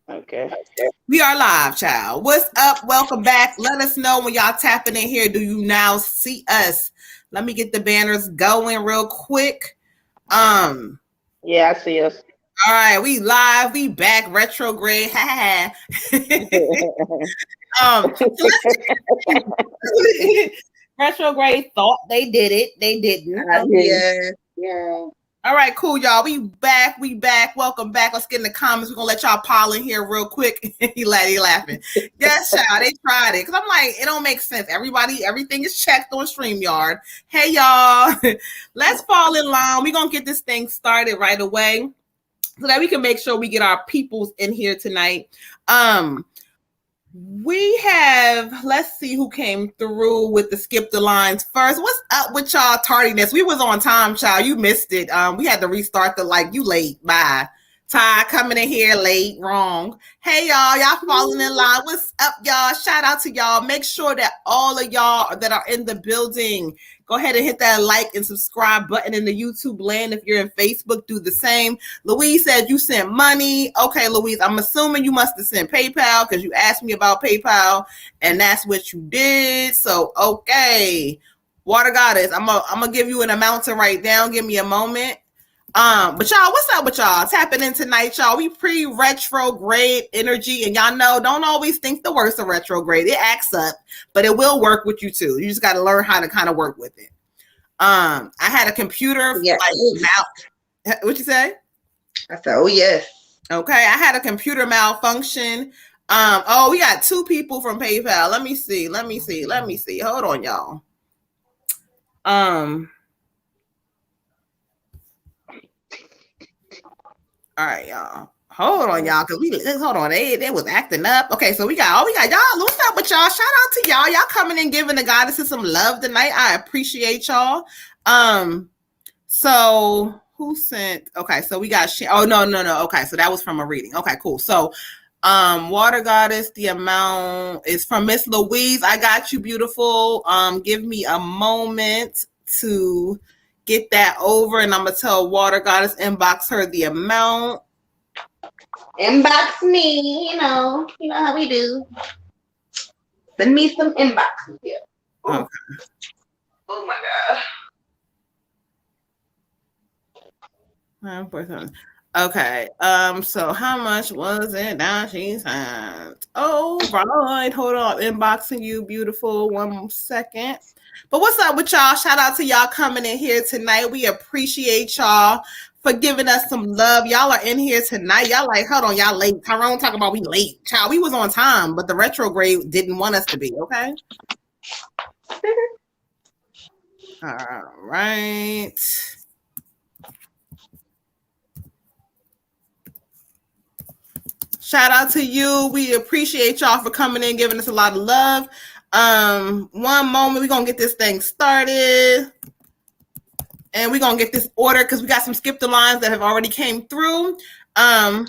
Okay. We are live, child. What's up? Welcome back. Let us know when y'all tapping in here. Do you now see us? Let me get the banners going real quick. Um, Yeah, I see us. all right, we live, we back, retrograde. So retrograde thought they did it. They didn't. I did. Yeah. All right, cool, y'all. We back. We back. Welcome back. Let's get in the comments. We're gonna let y'all pile in here real quick. he laughing. Yes, child. They tried it. Cause I'm like, it don't make sense. Everything is checked on StreamYard. Hey y'all. Let's fall in line. We're gonna get this thing started right away so that we can make sure we get our peoples in here tonight. We have, let's see who came through with the skip the lines first. What's up with y'all tardiness? We was on time, child. You missed it. We had to restart you late. Bye. Ty coming in here late, wrong. Hey y'all falling in line. What's up, y'all? Shout out to y'all. Make sure that all of y'all that are in the building, go ahead and hit that like and subscribe button in the YouTube land. If you're in Facebook, do the same. Louise said you sent money. Okay, Louise, I'm assuming you must have sent PayPal because you asked me about PayPal and that's what you did. So, okay. Water Goddess, I'm gonna give you an amount to write down. Give me a moment. But y'all, what's up with y'all? Tapping in tonight, y'all. We pre-retrograde energy, and y'all know, don't always think the worst of retrograde. It acts up, but it will work with you too. You just got to learn how to kind of work with it. I had a computer. Yes. What you say? I said, oh yes. Okay, I had a computer malfunction. Oh, we got 2 people from PayPal. Let me see. Hold on, y'all. All right, y'all. Hold on, y'all, because they was acting up. Okay, so we got y'all. What's up with y'all? Shout out to y'all. Y'all coming and giving the goddesses some love tonight. I appreciate y'all. So who sent? Okay, so we got no. Okay, so that was from a reading. Okay, cool. So Water Goddess, the amount is from Miss Louise. I got you, beautiful. Give me a moment to get that over, and I'm gonna tell Water Goddess inbox her the amount. Inbox me, you know how we do. Send me some inboxes here. Okay. Oh my god. Okay. So how much was it? Now she sent. Oh, right. Hold on. Inboxing you, beautiful. 1 second. But what's up with y'all? Shout out to y'all coming in here tonight. We appreciate y'all for giving us some love. Y'all are in here tonight. Y'all like, hold on, y'all late. Tyrone talking about we late. Child, we was on time, but the retrograde didn't want us to be, okay? All right. Shout out to you. We appreciate y'all for coming in, giving us a lot of love. 1 moment, we're gonna get this thing started. And we're gonna get this order because we got some skip the lines that have already came through. If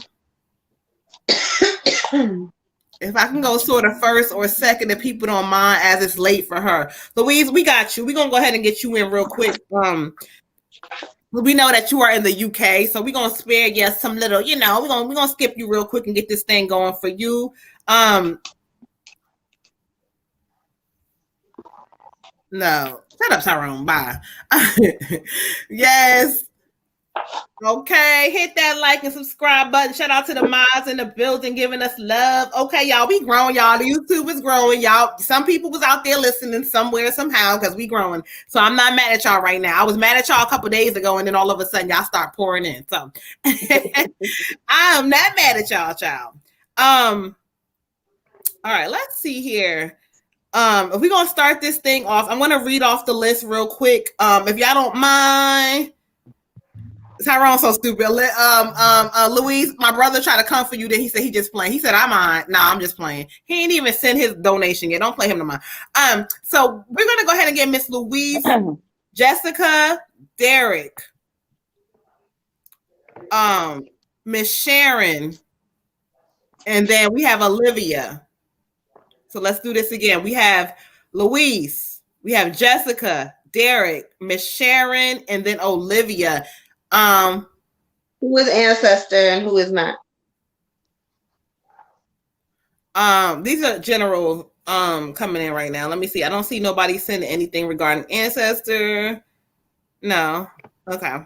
I can go sort of first or second, if people don't mind, as it's late for her. Louise, we got you. We're gonna go ahead and get you in real quick. We know that you are in the UK, so we're gonna spare you some little, we're gonna skip you real quick and get this thing going for you. No, shut up, Tyrone. Bye. Yes. Okay, hit that like and subscribe button. Shout out to the mods in the building giving us love. Okay, y'all, we growing, y'all. The YouTube is growing, y'all. Some people was out there listening somewhere, somehow, because we growing. So I'm not mad at y'all right now. I was mad at y'all a couple days ago, and then all of a sudden y'all start pouring in. So I am not mad at y'all, child. All right, let's see here. If we're gonna start this thing off, I'm gonna read off the list real quick. If y'all don't mind. Tyrone's so stupid. Louise, my brother tried to come for you. Then he said he just playing. He said, I'm on. Nah, I'm just playing. He ain't even send his donation yet. Don't play him no more. So we're gonna go ahead and get Miss Louise, Jessica, Derek, Miss Sharon, and then we have Olivia. So let's do this again. We have Louise, we have Jessica, Derek, Miss Sharon, and then Olivia. Who is ancestor and who is not? These are general coming in right now. Let me see. I don't see nobody sending anything regarding ancestor. No. Okay.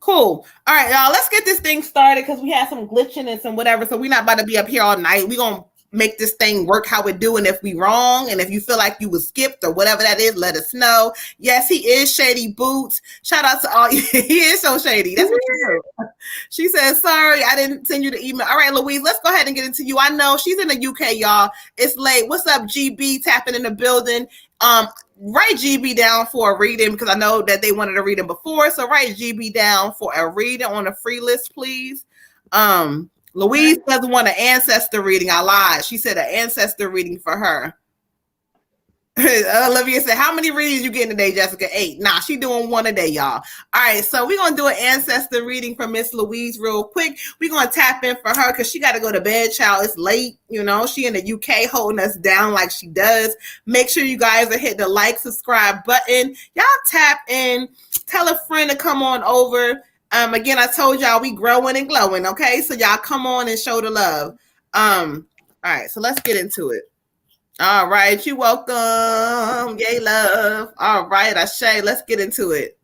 Cool. All right, y'all. Let's get this thing started because we had some glitching and some whatever. So we're not about to be up here all night. We're gonna make this thing work how it do. And if we wrong, and if you feel like you was skipped or whatever that is, let us know. Yes, he is Shady Boots. Shout out to all. He is so shady. That's what you do. She says, sorry, I didn't send you the email. All right, Louise, let's go ahead and get into you. I know she's in the UK, y'all. It's late. What's up, GB? Tapping in the building. Write GB down for a reading because I know that they wanted a reading before. So write GB down for a reading on a free list, please. Louise doesn't want an ancestor reading. I lied. She said an ancestor reading for her. Olivia said, how many readings you getting today, Jessica? 8. Nah, she doing 1 a day, y'all. All right, so we're going to do an ancestor reading for Miss Louise real quick. We're going to tap in for her because she got to go to bed, child. It's late. You know, she in the UK holding us down like she does. Make sure you guys are hitting the like, subscribe button. Y'all tap in. Tell a friend to come on over. Again, I told y'all we growing and glowing, okay? So y'all come on and show the love. All right, so let's get into it. All right, you're welcome. Yay, love. All right, Ashay, let's get into it.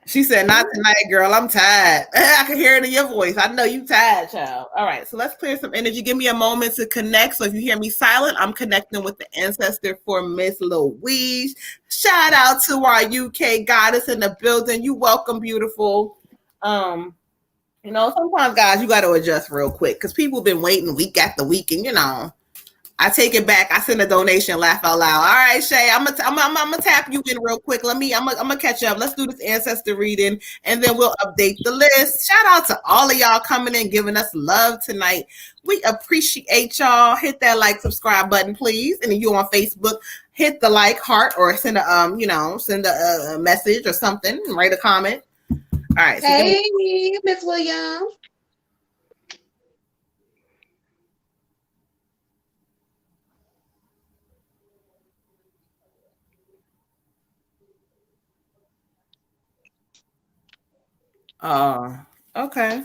She said, not tonight, girl. I'm tired. I can hear it in your voice. I know you tired, child. All right, so let's clear some energy. Give me a moment to connect. So if you hear me silent, I'm connecting with the ancestor for Miss Louise. Shout out to our UK goddess in the building. You welcome, beautiful. You know, sometimes, guys, you got to adjust real quick because people been waiting week after week, and you know. I take it back. I send a donation. Laugh out loud. All right, Shay. I'm gonna tap you in real quick. I'm gonna catch up. Let's do this ancestor reading, and then we'll update the list. Shout out to all of y'all coming in, giving us love tonight. We appreciate y'all. Hit that like, subscribe button, please. And if you're on Facebook, hit the like, heart, or send a message or something. Write a comment. All right. So hey, Miss Williams. Okay.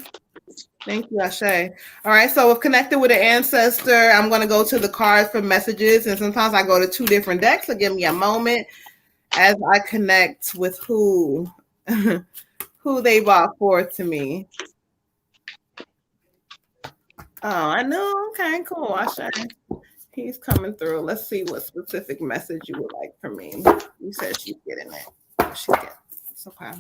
Thank you, Ashay. All right, so we've connected with an ancestor. I'm going to go to the cards for messages, and sometimes I go to 2 different decks, so give me a moment as I connect with who they brought forth to me. Oh, I know. Okay, cool, Ashay. He's coming through. Let's see what specific message you would like from me. You said she's getting it. She's getting it. It's okay.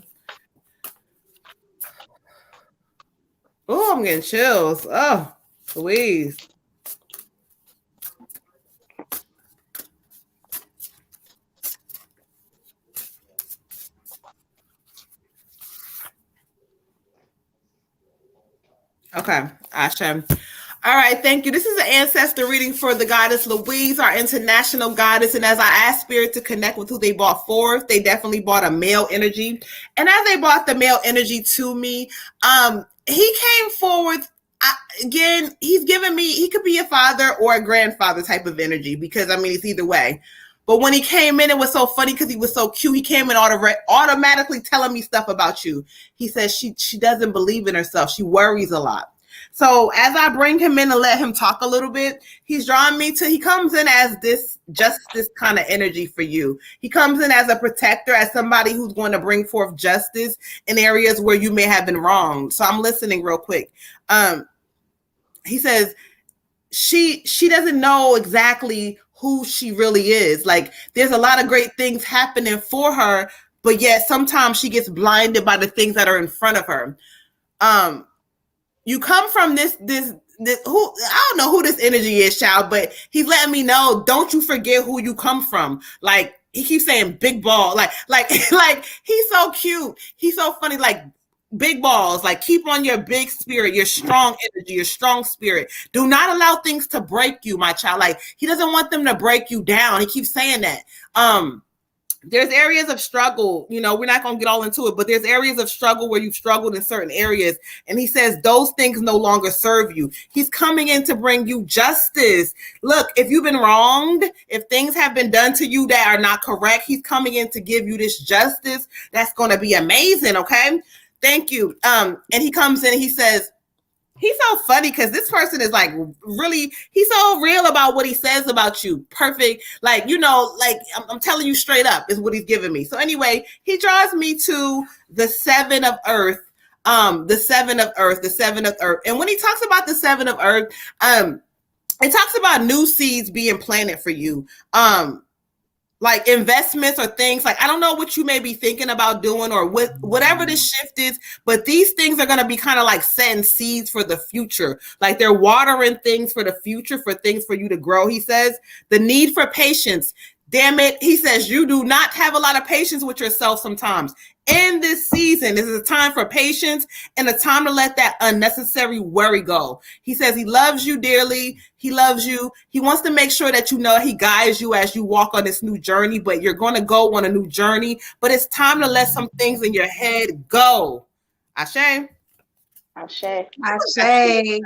Oh, I'm getting chills. Oh, Louise. Okay, Asha. All right, thank you. This is an ancestor reading for the goddess Louise, our international goddess. And as I asked Spirit to connect with who they brought forth, they definitely brought a male energy. And as they brought the male energy to me, he came forward. Again, he's giving me, he could be a father or a grandfather type of energy because, I mean, it's either way. But when he came in, it was so funny because he was so cute. He came in automatically telling me stuff about you. He says she doesn't believe in herself. She worries a lot. So as I bring him in and let him talk a little bit, he's drawing me to, he comes in as this justice kind of energy for you. He comes in as a protector, as somebody who's going to bring forth justice in areas where you may have been wronged. So I'm listening real quick. He says she doesn't know exactly who she really is. Like there's a lot of great things happening for her, but yet sometimes she gets blinded by the things that are in front of her. You come from this who, I don't know who this energy is, child, but he's letting me know, don't you forget who you come from. Like he keeps saying big ball, like he's so cute. He's so funny, like big balls, like keep on your big spirit, your strong energy, your strong spirit. Do not allow things to break you, my child. Like he doesn't want them to break you down. He keeps saying that. There's areas of struggle, you know, we're not going to get all into it, but there's areas of struggle where you've struggled in certain areas. And he says those things no longer serve you. He's coming in to bring you justice. Look, if you've been wronged, if things have been done to you that are not correct, he's coming in to give you this justice. That's going to be amazing. Okay. Thank you. And he comes in and he says, He's so funny because this person is like really, he's so real about what he says about you. Perfect. Like, you know, like I'm telling you straight up is what he's giving me. So anyway, he draws me to the seven of earth. The seven of earth, the seven of earth. And when he talks about the seven of earth, it talks about new seeds being planted for you. Like investments or things like I don't know what you may be thinking about doing or whatever the shift is, but these things are going to be kind of like setting seeds for the future. Like they're watering things for the future, for things for you to grow. He says the need for patience. Damn it. He says you do not have a lot of patience with yourself sometimes. In this season, this is a time for patience and a time to let that unnecessary worry go. He says he loves you dearly. He loves you. He wants to make sure that you know he guides you as you walk on this new journey, but you're going to go on a new journey. But it's time to let some things in your head go. Ashe. Ashe. Ashe.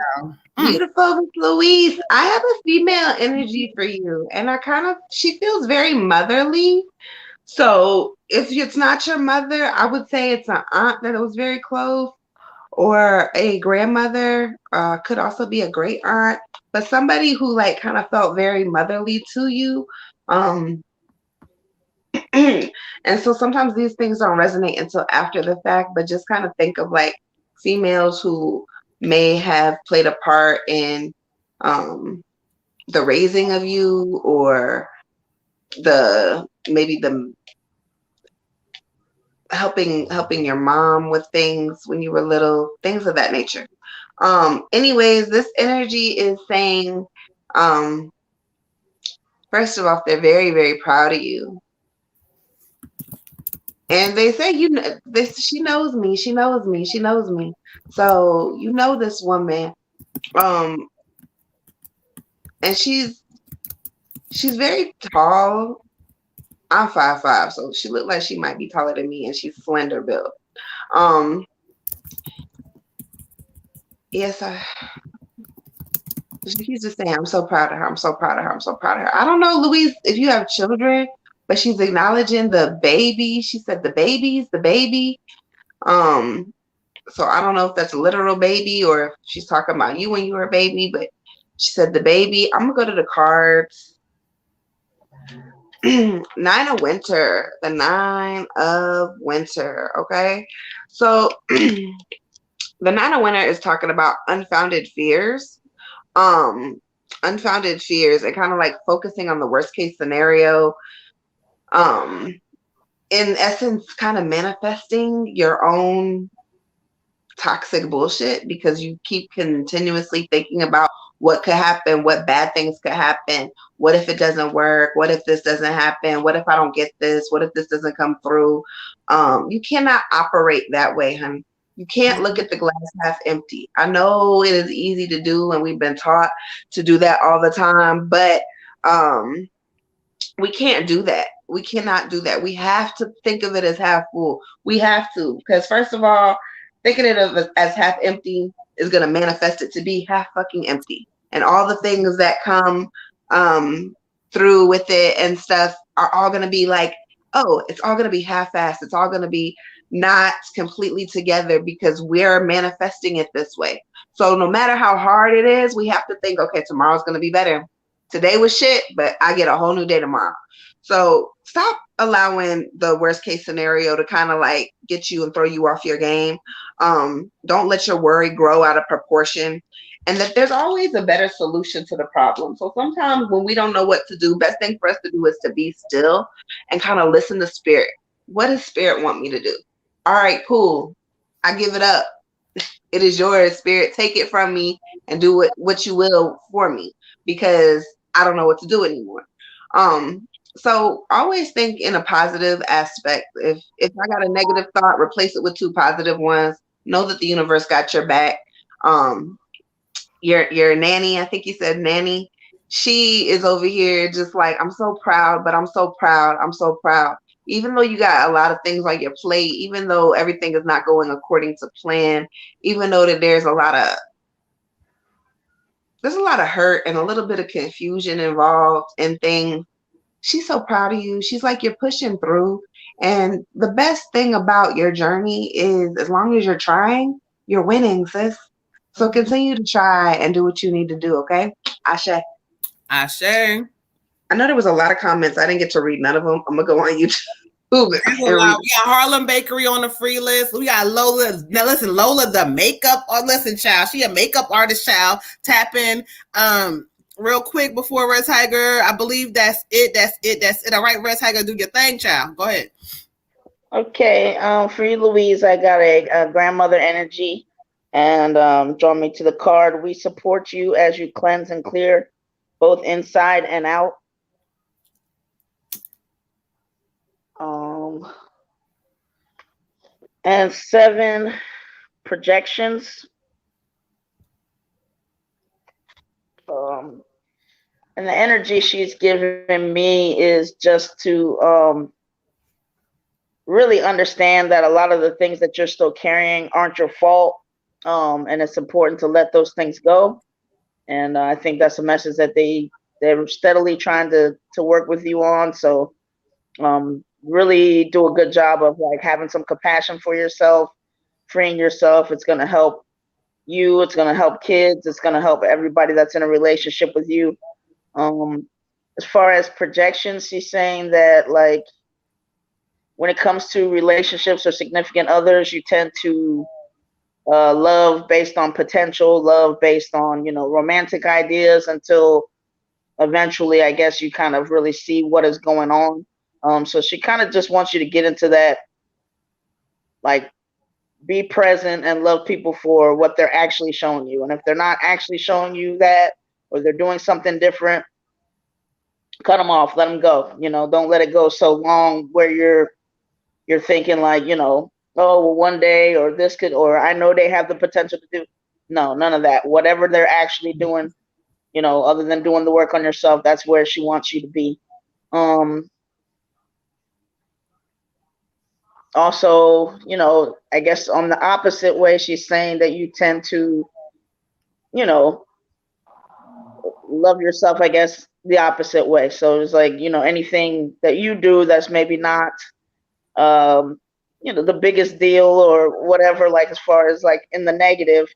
Beautiful Miss Louise. I have a female energy for you, and she feels very motherly. So if it's not your mother, I would say it's an aunt that was very close, or a grandmother, could also be a great aunt, but somebody who like kind of felt very motherly to you. And so sometimes these things don't resonate until after the fact, but just kind of think of like females who may have played a part in the raising of you, or maybe the helping your mom with things when you were little, things of that nature. Anyways, this energy is saying, first of all, they're very, very proud of you. And they say, she knows me, she knows me, she knows me. So you know this woman, and she's very tall. I'm 5'5", so she looked like she might be taller than me, and she's slender built. Yes, she's just saying, I'm so proud of her. I'm so proud of her. I'm so proud of her. I don't know, Louise, if you have children, but she's acknowledging the baby. She said the baby. So I don't know if that's a literal baby or if she's talking about you when you were a baby, but she said the baby. I'm gonna go to the cards. Nine of Winter, the 9 of Winter. Okay, so the 9 of Winter is talking about unfounded fears. Unfounded fears and kind of like focusing on the worst case scenario. In essence, kind of manifesting your own toxic bullshit because you keep continuously thinking about what could happen, what bad things could happen. What if it doesn't work? What if this doesn't happen? What if I don't get this? What if this doesn't come through? You cannot operate that way, honey. You can't look at the glass half empty. I know it is easy to do, and we've been taught to do that all the time, but we can't do that. We cannot do that. We have to think of it as half full. We have to, because first of all, thinking of it as half empty is going to manifest it to be half fucking empty. And all the things that come through with it and stuff are all going to be like, oh, it's all going to be half-assed. It's all going to be not completely together because we're manifesting it this way. So no matter how hard it is, we have to think, okay, tomorrow's going to be better. Today was shit, but I get a whole new day tomorrow. So stop allowing the worst case scenario to kind of like get you and throw you off your game. Don't let your worry grow out of proportion, and that there's always a better solution to the problem. So sometimes when we don't know what to do, best thing for us to do is to be still and kind of listen to spirit. What does spirit want me to do? All right, cool. I give it up. It is yours, spirit. Take it from me and do what you will for me, because I don't know what to do anymore. So always think in a positive aspect. If I got a negative thought, replace it with 2 positive ones. Know that the universe got your back. Your nanny, I think you said nanny, she is over here just like, I'm so proud, but I'm so proud. I'm so proud. Even though you got a lot of things on your plate, even though everything is not going according to plan, even though that there's a lot of hurt and a little bit of confusion involved in things, she's so proud of you. She's like, you're pushing through. And the best thing about your journey is as long as you're trying, you're winning, sis. So continue to try and do what you need to do, okay? Asha. Ashe. I know there was a lot of comments. I didn't get to read none of them. I'm gonna go on YouTube and read. We got Harlem Bakery on the free list. We got Lola. Now listen, Lola the makeup. Oh, listen, child. She a makeup artist, child. Tap in. Real quick before Red Tiger. I believe that's it. All right, Red Tiger, do your thing, child. Go ahead. Okay. For you, Louise, I got a grandmother energy, and draw me to the card. We support you as you cleanse and clear, both inside and out. And 7 projections. And the energy she's giving me is just to really understand that a lot of the things that you're still carrying aren't your fault. And it's important to let those things go. And I think that's a message that they're steadily trying to work with you on. So really do a good job of like having some compassion for yourself, freeing yourself. It's going to help you. It's going to help kids. It's going to help everybody that's in a relationship with you. As far as projections, she's saying that like when it comes to relationships or significant others, you tend to love based on potential, love based on, romantic ideas until eventually, I guess, you kind of really see what is going on. So she kind of just wants you to get into that, like, be present and love people for what they're actually showing you. And if they're not actually showing you that, or they're doing something different, cut them off, let them go. Don't let it go so long where you're thinking like, oh, well, one day, or this could, or I know they have the potential to do. No, none of that. Whatever they're actually doing, other than doing the work on yourself, that's where she wants you to be. Also, I guess on the opposite way, she's saying that you tend to, love yourself, I guess, the opposite way. So it's like, anything that you do that's maybe not, the biggest deal or whatever, like as far as like in the negative,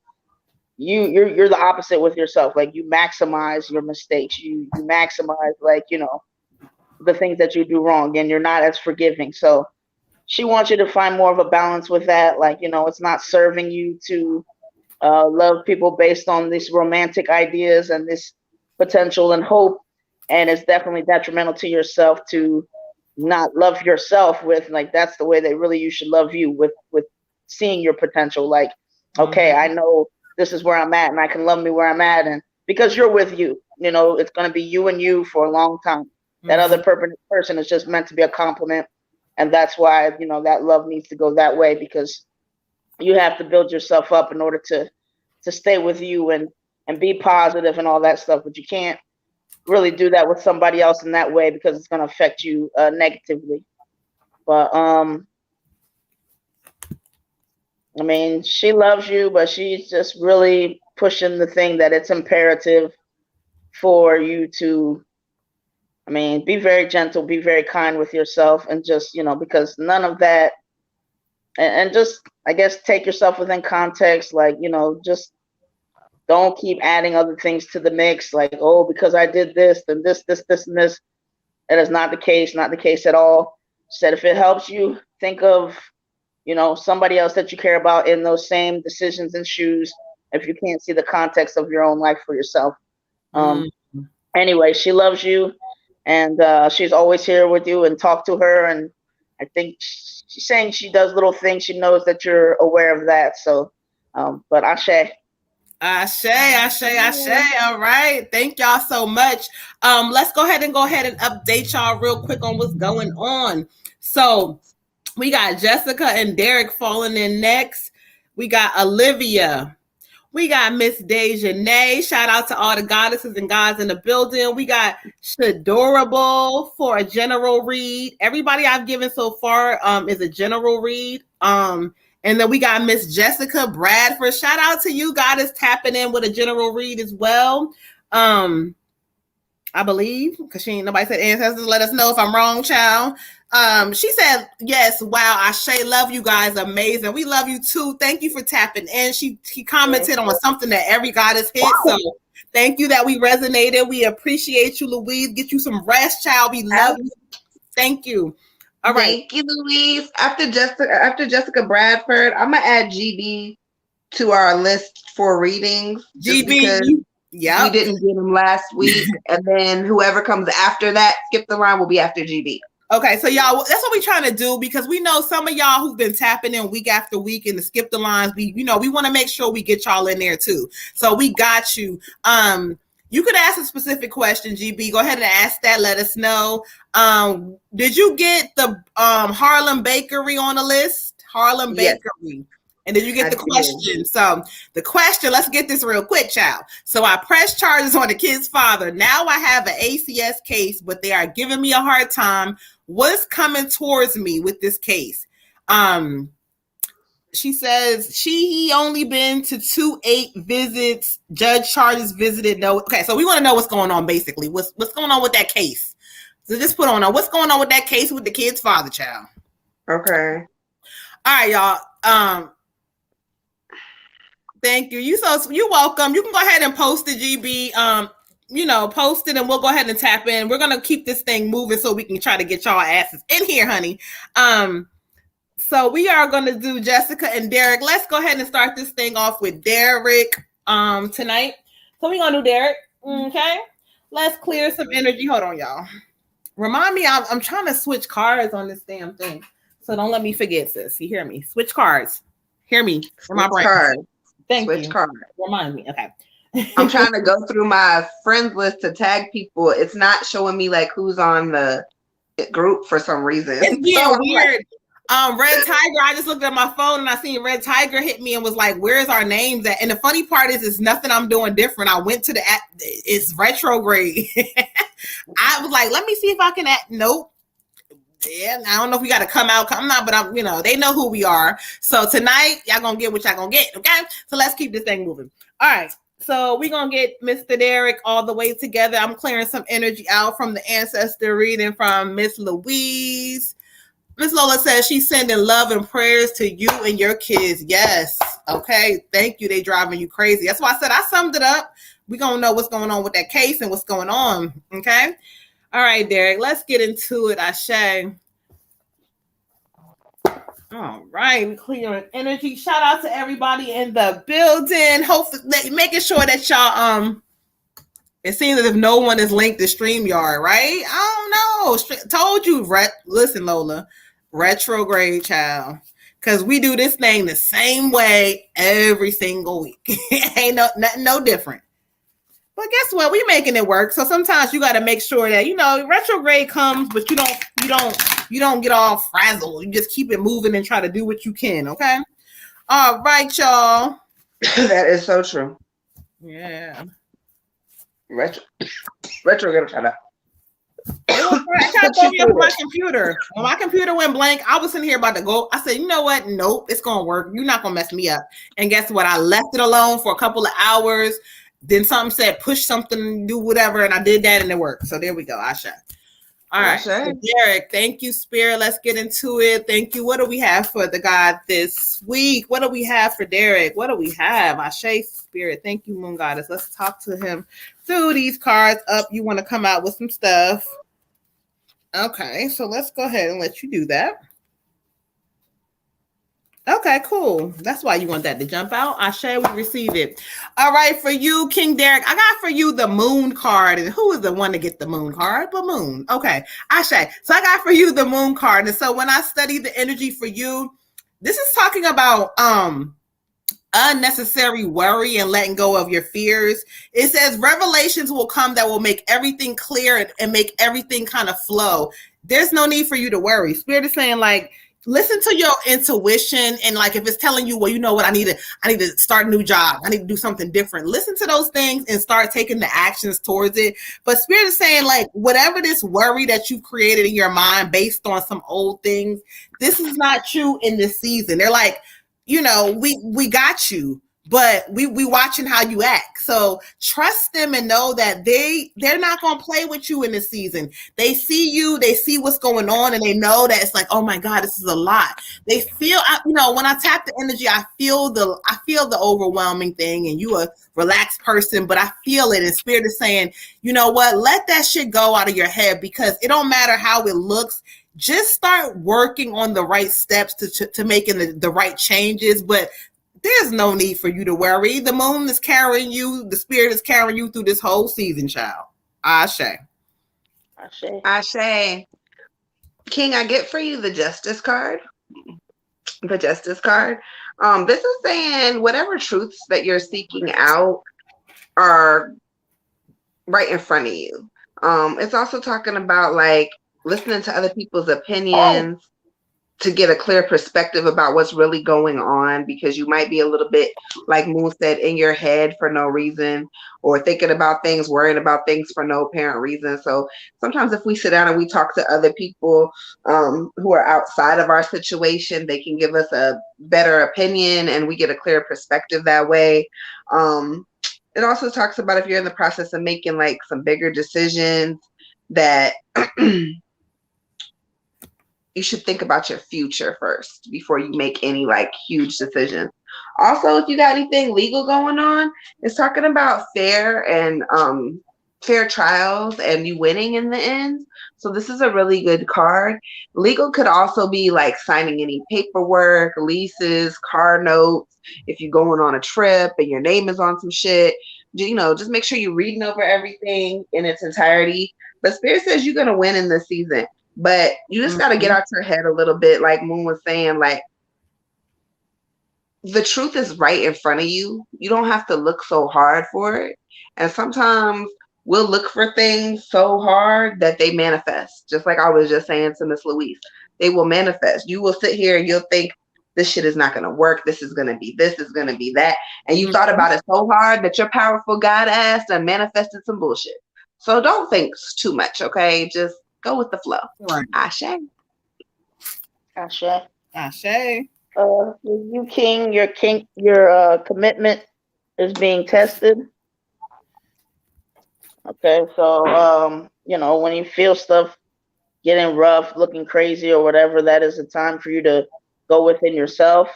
you're the opposite with yourself. Like you maximize your mistakes. You maximize like, the things that you do wrong, and you're not as forgiving. So she wants you to find more of a balance with that. Like, it's not serving you to love people based on these romantic ideas and this potential and hope. And it's definitely detrimental to yourself to not love yourself with, like, that's the way that really you should love you, with seeing your potential. Like, okay, I know this is where I'm at and I can love me where I'm at. And because you're with you, it's going to be you and you for a long time. That other person is just meant to be a compliment. And that's why, that love needs to go that way, because you have to build yourself up in order to stay with you and be positive and all that stuff. But you can't really do that with somebody else in that way, because it's going to affect you negatively. But I mean, she loves you, but she's just really pushing the thing that it's imperative for you to, be very gentle, be very kind with yourself, and just, because none of that, and just, I guess, take yourself within context. Like, just don't keep adding other things to the mix. Like, oh, because I did this, then this, and this. That is not the case, not the case at all. She said, if it helps you, think of, somebody else that you care about in those same decisions and shoes, if you can't see the context of your own life for yourself. Anyway, she loves you, and she's always here with you, and talk to her. And I think she's saying she does little things. She knows that you're aware of that. So, but Ashe. All right. Thank y'all so much. Let's go ahead and update y'all real quick on what's going on. So we got Jessica and Derek falling in next. We got Olivia. We got Miss Dejanay. Shout out to all the goddesses and gods in the building. We got Shadorable for a general read. Everybody I've given so far is a general read. And then we got Miss Jessica Bradford. Shout out to you, goddess, tapping in with a general read as well. I believe, because nobody said ancestors. Let us know if I'm wrong, child. She said, yes, wow, Ashe, love you guys. Amazing. We love you too. Thank you for tapping in. She commented on something that every goddess hit. So thank you that we resonated. We appreciate you, Louise. Get you some rest, child. We love you. Thank you. All right. Thank you, Louise. After Jessica Bradford, I'm gonna add GB to our list for readings. Just because we didn't get them last week, and then whoever comes after that, skip the line, will be after GB. Okay, so y'all, that's what we're trying to do, because we know some of y'all who've been tapping in week after week and the skip the lines. We want to make sure we get y'all in there too. So we got you. You could ask a specific question, GB. Go ahead and ask that. Let us know. Did you get the Harlem Bakery on the list? Harlem Bakery. And did you get the question? So the question, let's get this real quick, child. So I pressed charges on the kid's father. Now I have an ACS case, but they are giving me a hard time. What's coming towards me with this case? She says he only been to 2-8 visits. Judge charges visited. No. Okay, so we want to know what's going on, basically. What's going on with that case? So just put on what's going on with that case with the kid's father, child. Okay. All right, y'all. Thank you. You're welcome. You can go ahead and post the GB. Post it, and we'll go ahead and tap in. We're gonna keep this thing moving so we can try to get y'all asses in here, honey. So we are gonna do Jessica and Derek. Let's go ahead and start this thing off with Derek tonight. So we're gonna do Derek. Okay. Let's clear some energy. Hold on, y'all. Remind me, I'm trying to switch cards on this damn thing. So don't let me forget, sis. You hear me? Switch cards. Hear me. For my brain. Thank you. Card. Remind me. Okay. I'm trying to go through my friends list to tag people. It's not showing me like who's on the group for some reason. It's being weird. Red Tiger, I just looked at my phone and I seen Red Tiger hit me and was like, where's our names at? And the funny part is, it's nothing I'm doing different. I went to the app. It's retrograde. I was like, let me see if I can nope. Yeah, I don't know if we got to come out. I'm not, but I'm, they know who we are. So tonight, y'all gonna get what y'all gonna get, okay? So let's keep this thing moving. All right, so we're gonna get Mr. Derek all the way together. I'm clearing some energy out from the ancestor reading from Miss Louise. Miss Lola says she's sending love and prayers to you and your kids. Yes, okay, thank you. They driving you crazy. That's why I said I summed it up. We're gonna know what's going on with that case and what's going on, okay? All right, Derek, let's get into it, Ashe. All right, clearing energy. Shout out to everybody in the building. Hopefully, making sure that y'all, it seems as if no one is linked to StreamYard, right? I don't know. Told you, listen, Lola, retrograde, child. Because we do this thing the same way every single week. Ain't no different. But guess what? We making it work. So sometimes you got to make sure that, retrograde comes, but you don't get all frazzled. You just keep it moving and try to do what you can. Okay. All right, y'all. That is so true. Yeah. Retrograde. Try to. I tried to throw me up my computer. When my computer went blank, I was in here about to go. I said, you know what? Nope, it's gonna work. You're not gonna mess me up. And guess what? I left it alone for a couple of hours. Then something said push something, do whatever, and I did that and it worked. So there we go. Ashe. All right. So Derek, thank you, Spirit. Let's get into it. Thank you. What do we have for the God this week? What do we have for Derek? What do we have? Ashe, Spirit. Thank you, Moon Goddess. Let's talk to him through these cards. Up, you want to come out with some stuff. Okay, so let's go ahead and let you do that. Okay, cool. That's why you want that to jump out. Ashe, we receive it. All right, for you, King Derek, I got for you the Moon card. And who is the one to get the Moon card? But Moon. Okay, Ashe. So I got for you the Moon card. And so when I study the energy for you, this is talking about unnecessary worry and letting go of your fears. It says revelations will come that will make everything clear and make everything kind of flow. There's no need for you to worry. Spirit is saying, like, listen to your intuition, and like if it's telling you, well, you know what, I need to start a new job, I need to do something different. Listen to those things and start taking the actions towards it. But Spirit is saying, like, whatever this worry that you've created in your mind based on some old things, this is not you in this season. They're like, we got you. but we watching how you act. So trust them and know that they're not going to play with you in this season. They see you, they see what's going on, and they know that it's like, oh my God, this is a lot. They feel, when I tap the energy, I feel the overwhelming thing, and you a relaxed person, but I feel it. And Spirit is saying, you know what, let that shit go out of your head, because it don't matter how it looks. Just start working on the right steps to making the right changes. But there's no need for you to worry. The moon is carrying you. The Spirit is carrying you through this whole season, child. Ashe. Ashe. King, I get for you the Justice card. The Justice card. This is saying whatever truths that you're seeking out are right in front of you. It's also talking about like listening to other people's opinions to get a clear perspective about what's really going on, because you might be a little bit, like Moon said, in your head for no reason, or thinking about things, worrying about things for no apparent reason. So sometimes if we sit down and we talk to other people who are outside of our situation, they can give us a better opinion and we get a clear perspective that way. It also talks about if you're in the process of making like some bigger decisions, that you should think about your future first before you make any like huge decisions. Also, if you got anything legal going on, it's talking about fair and fair trials and you winning in the end. So this is a really good card. Legal could also be like signing any paperwork, leases, car notes. If you're going on a trip and your name is on some shit, just make sure you're reading over everything in its entirety. But Spirit says you're going to win in this season. But you just got to get out your head a little bit, like Moon was saying, like the truth is right in front of you. You don't have to look so hard for it. And sometimes we'll look for things so hard that they manifest. Just like I was just saying to Miss Louise, they will manifest. You will sit here and you'll think this shit is not going to work. This is going to be this, is going to be that. And you thought about it so hard that your powerful God ass and manifested some bullshit. So don't think too much, okay? Just go with the flow. Right. Ashe. You King, your commitment is being tested. Okay, so when you feel stuff getting rough, looking crazy or whatever, that is a time for you to go within yourself.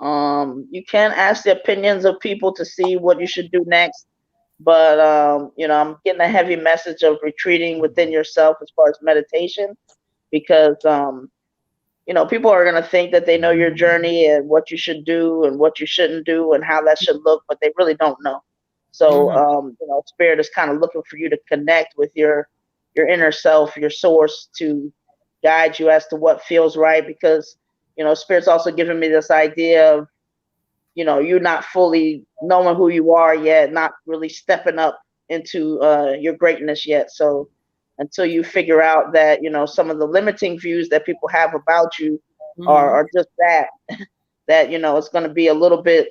You can ask the opinions of people to see what you should do next. But, I'm getting a heavy message of retreating within yourself as far as meditation, because, people are going to think that they know your journey and what you should do and what you shouldn't do and how that should look, but they really don't know. So, Spirit is kind of looking for you to connect with your inner self, your source, to guide you as to what feels right, because, Spirit's also giving me this idea of, you're not fully knowing who you are yet, not really stepping up into your greatness yet. So until you figure out that, some of the limiting views that people have about you are just that it's going to be a little bit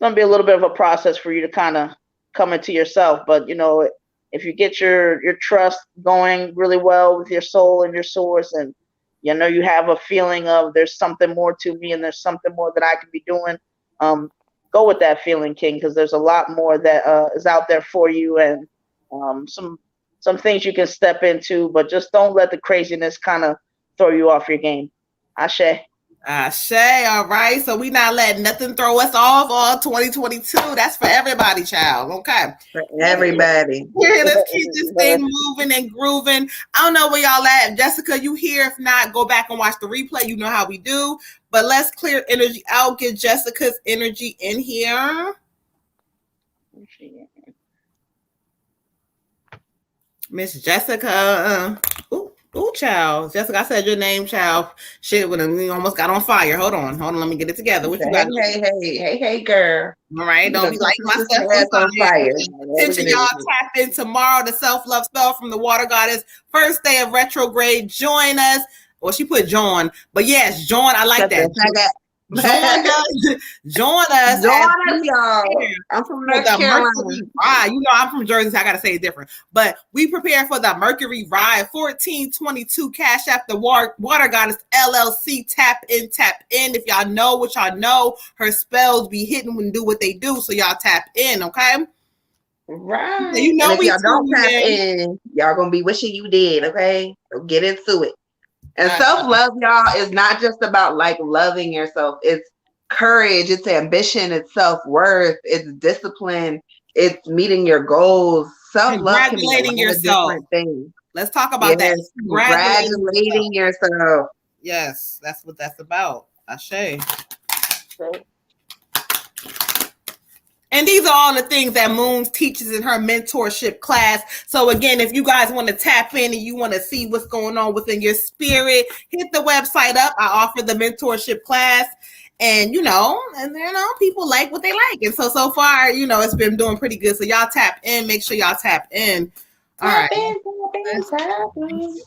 of a process for you to kind of come into yourself. But, if you get your trust going really well with your soul and your source, and, you have a feeling of there's something more to me and there's something more that I can be doing, go with that feeling, King, because there's a lot more that is out there for you, and some things you can step into, but just don't let the craziness kind of throw you off your game. Ashe. All right. So we not letting nothing throw us off all 2022. That's for everybody, child. Okay. For everybody. Yeah, let's keep this thing moving and grooving. I don't know where y'all at. Jessica, you here? If not, go back and watch the replay. You know how we do. But let's clear energy out. Get Jessica's energy in here. Miss Jessica. Ooh, child. Jessica, I said your name, child. Shit, when we almost got on fire. Hold on. Let me get it together. What you got? Hey, girl. All right. Don't be like myself on fire. Attention, y'all. Tap in tomorrow. The self-love spell from the water goddess. First day of retrograde. Join us. Well, she put John, but yes, John. I like that. Join us. Join us. Join us, y'all. I'm from North Carolina. Mercury Ride. You know, I'm from Jersey, so I gotta say it different. But we prepare for the Mercury Ride 1422 Cash App the Water Goddess LLC. Tap in. If y'all know what y'all know, her spells be hitting and do what they do. So y'all tap in, okay? Right. So you know, and if y'all don't tap in, y'all gonna be wishing you did, okay? So get into it. And self-love, y'all, is not just about like loving yourself. It's courage, it's ambition, it's self-worth, it's discipline, it's meeting your goals. Self-love can be a lot of different things. Let's talk about that. Congratulating yourself. Yes, that's what that's about. Ashe. Okay. And these are all the things that Moons teaches in her mentorship class. So again, if you guys want to tap in and you want to see what's going on within your spirit, hit the website up. I offer the mentorship class. And people like what they like. And so far, it's been doing pretty good. So y'all tap in. Make sure y'all tap in. All right. Tap in.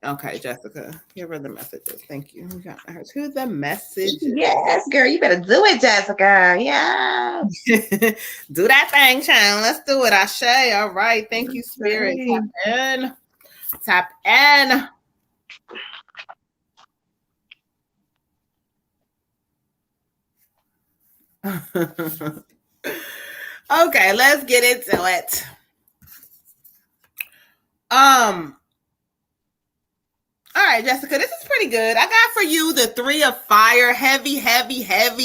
Okay, Jessica, give her the messages. Thank you. We got her to the messages. Yes, girl, you better do it, Jessica. Yeah. Do that thing, child. Let's do it. Ashe. All right. Thank you, Spirit. Tap in. Okay, let's get into it. All right, Jessica, this is pretty good. I got for you the 3 of Fire, heavy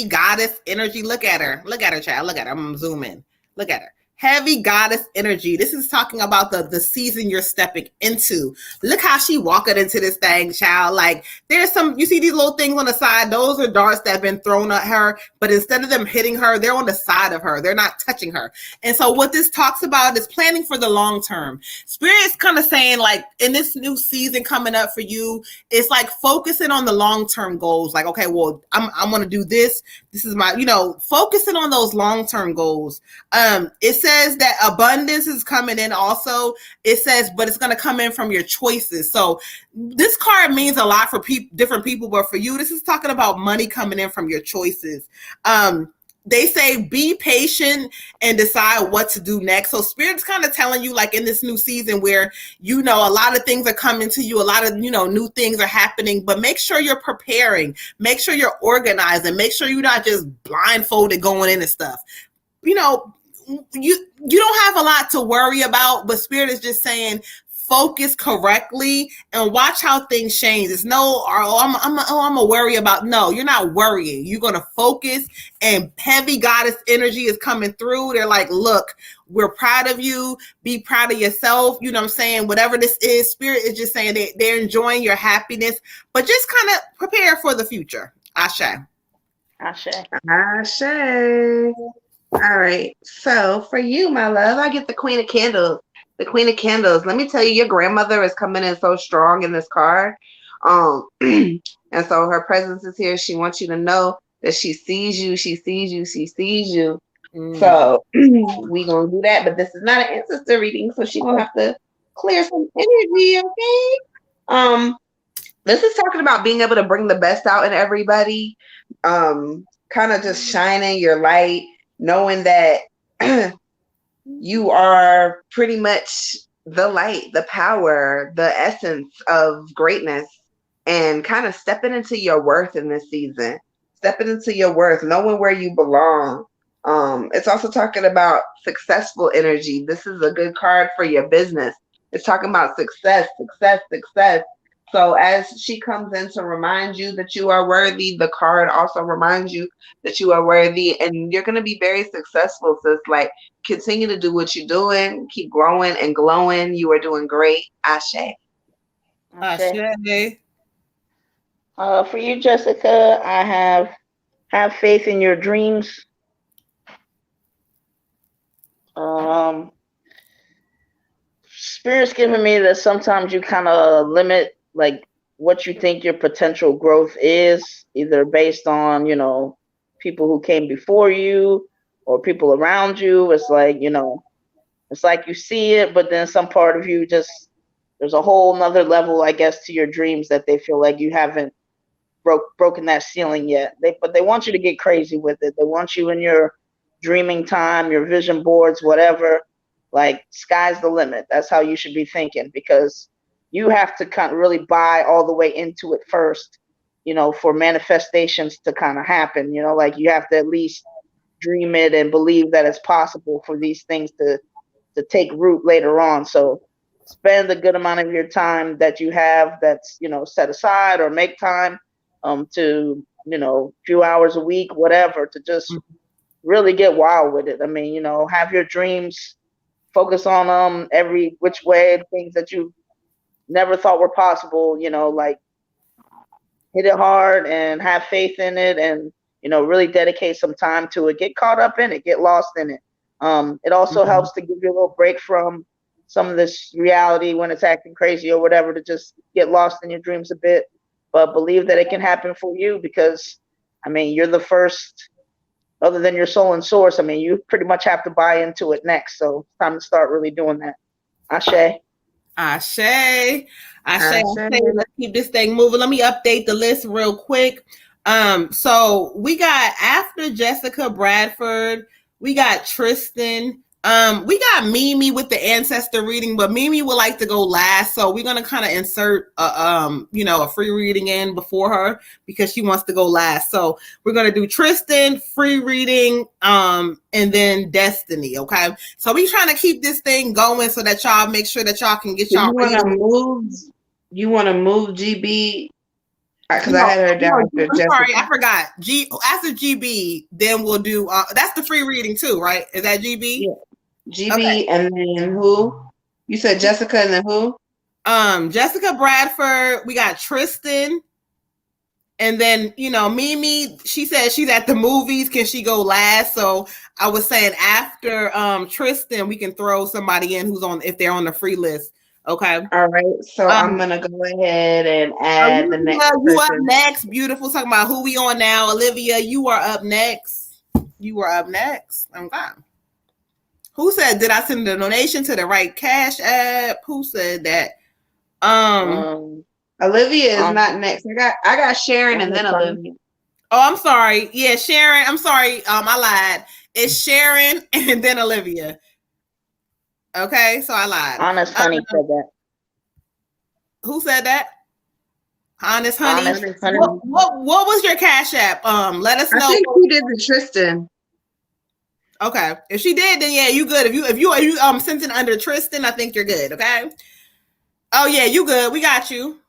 goddess energy. Look at her, child. Look at her. I'm gonna zoom in. Look at her. Heavy goddess energy. This is talking about the season you're stepping into. Look how she walking into this thing, child. Like, there's you see these little things on the side. Those are darts that have been thrown at her, but instead of them hitting her, they're on the side of her. They're not touching her. And so what this talks about is planning for the long term. Spirit's kind of saying, like, in this new season coming up for you, it's like focusing on the long-term goals. Like, okay, well, I'm going to do this. This is my, focusing on those long-term goals. It says that abundance is coming in also. It says, but it's going to come in from your choices. So this card means a lot for different people, but for you, this is talking about money coming in from your choices. They say be patient and decide what to do next. So Spirit's kind of telling you, like, in this new season where, a lot of things are coming to you, a lot of, new things are happening, but make sure you're preparing, make sure you're organizing, make sure you're not just blindfolded going into stuff. You don't have a lot to worry about, but Spirit is just saying, focus correctly and watch how things change. It's I'm gonna worry about. No, you're not worrying. You're gonna focus, and heavy goddess energy is coming through. They're like, look, we're proud of you. Be proud of yourself. You know what I'm saying? Whatever this is, Spirit is just saying they're enjoying your happiness, but just kind of prepare for the future. Ashe. All right. So for you, my love, I get the Queen of Candles. The Queen of Candles. Let me tell you, your grandmother is coming in so strong in this card. And so her presence is here. She wants you to know that she sees you. She sees you. She sees you. So we gonna do that. But this is not an ancestor reading, so she's gonna have to clear some energy. Okay. This is talking about being able to bring the best out in everybody. Kind of just shining your light, knowing that you are pretty much the light, the power, the essence of greatness, and kind of stepping into your worth in this season. Stepping into your worth, knowing where you belong. It's also talking about successful energy. This is a good card for your business. It's talking about success. So as she comes in to remind you that you are worthy, the card also reminds you that you are worthy, and you're going to be very successful. So it's like, continue to do what you're doing, keep growing and glowing. You are doing great. Ashe. For you, Jessica, I have faith in your dreams. Spirit's giving me that sometimes you kind of limit, like, what you think your potential growth is, either based on, people who came before you or people around you. It's like, it's like you see it, but then some part of you just there's a whole nother level, I guess, to your dreams that they feel like you haven't broken that ceiling yet. But they want you to get crazy with it. They want you in your dreaming time, your vision boards, whatever. Like, sky's the limit. That's how you should be thinking, because you have to kind of really buy all the way into it first, for manifestations to kind of happen. Like, you have to at least dream it and believe that it's possible for these things to take root later on. So spend a good amount of your time that you have that's, set aside, or make time to, few hours a week, whatever, to just really get wild with it. I mean, have your dreams, focus on every which way, things that you never thought were possible, like, hit it hard and have faith in it, and, really dedicate some time to it. Get caught up in it, get lost in it. It also helps to give you a little break from some of this reality when it's acting crazy or whatever, to just get lost in your dreams a bit, but believe that it can happen for you, because, I mean, you're the first, other than your soul and source. I mean, you pretty much have to buy into it next. So it's time to start really doing that. Ashe. Ashe. Let's keep this thing moving. Let me update the list real quick. So we got, after Jessica Bradford, we got Tristan. We got Mimi with the ancestor reading, but Mimi would like to go last, so we're gonna kind of insert a free reading in before her, because she wants to go last. So we're gonna do Tristan, free reading, and then Destiny. Okay, so we trying to keep this thing going so that y'all make sure that y'all can get y'all. You want to move GB? Because I had her down. Sorry, I forgot. After GB, then we'll do. That's the free reading too, right? Is that GB? Yeah. GB, okay. And then who? You said Jessica, and then who? Jessica Bradford. We got Tristan, and then Mimi. She said she's at the movies. Can she go last? So I was saying, after Tristan, we can throw somebody in who's on, if they're on the free list. Okay. All right. So I'm gonna go ahead and add the next person. You up next. Beautiful. Talking about who we on now. Olivia, you are up next. Okay. Who said, did I send the donation to the right Cash App? Who said that? Olivia is not next. I got Sharon and then Olivia. Oh, I'm sorry. Yeah, Sharon. I'm sorry. I lied. It's Sharon and then Olivia. Okay, so I lied. Honest Honey said that. Who said that? Honest Honey. What was your Cash App? Let us know. I think you did the Tristan. Okay, if she did, then yeah, you good. If you sent it under Tristan, I think you're good. Okay. Oh yeah, you good. We got you.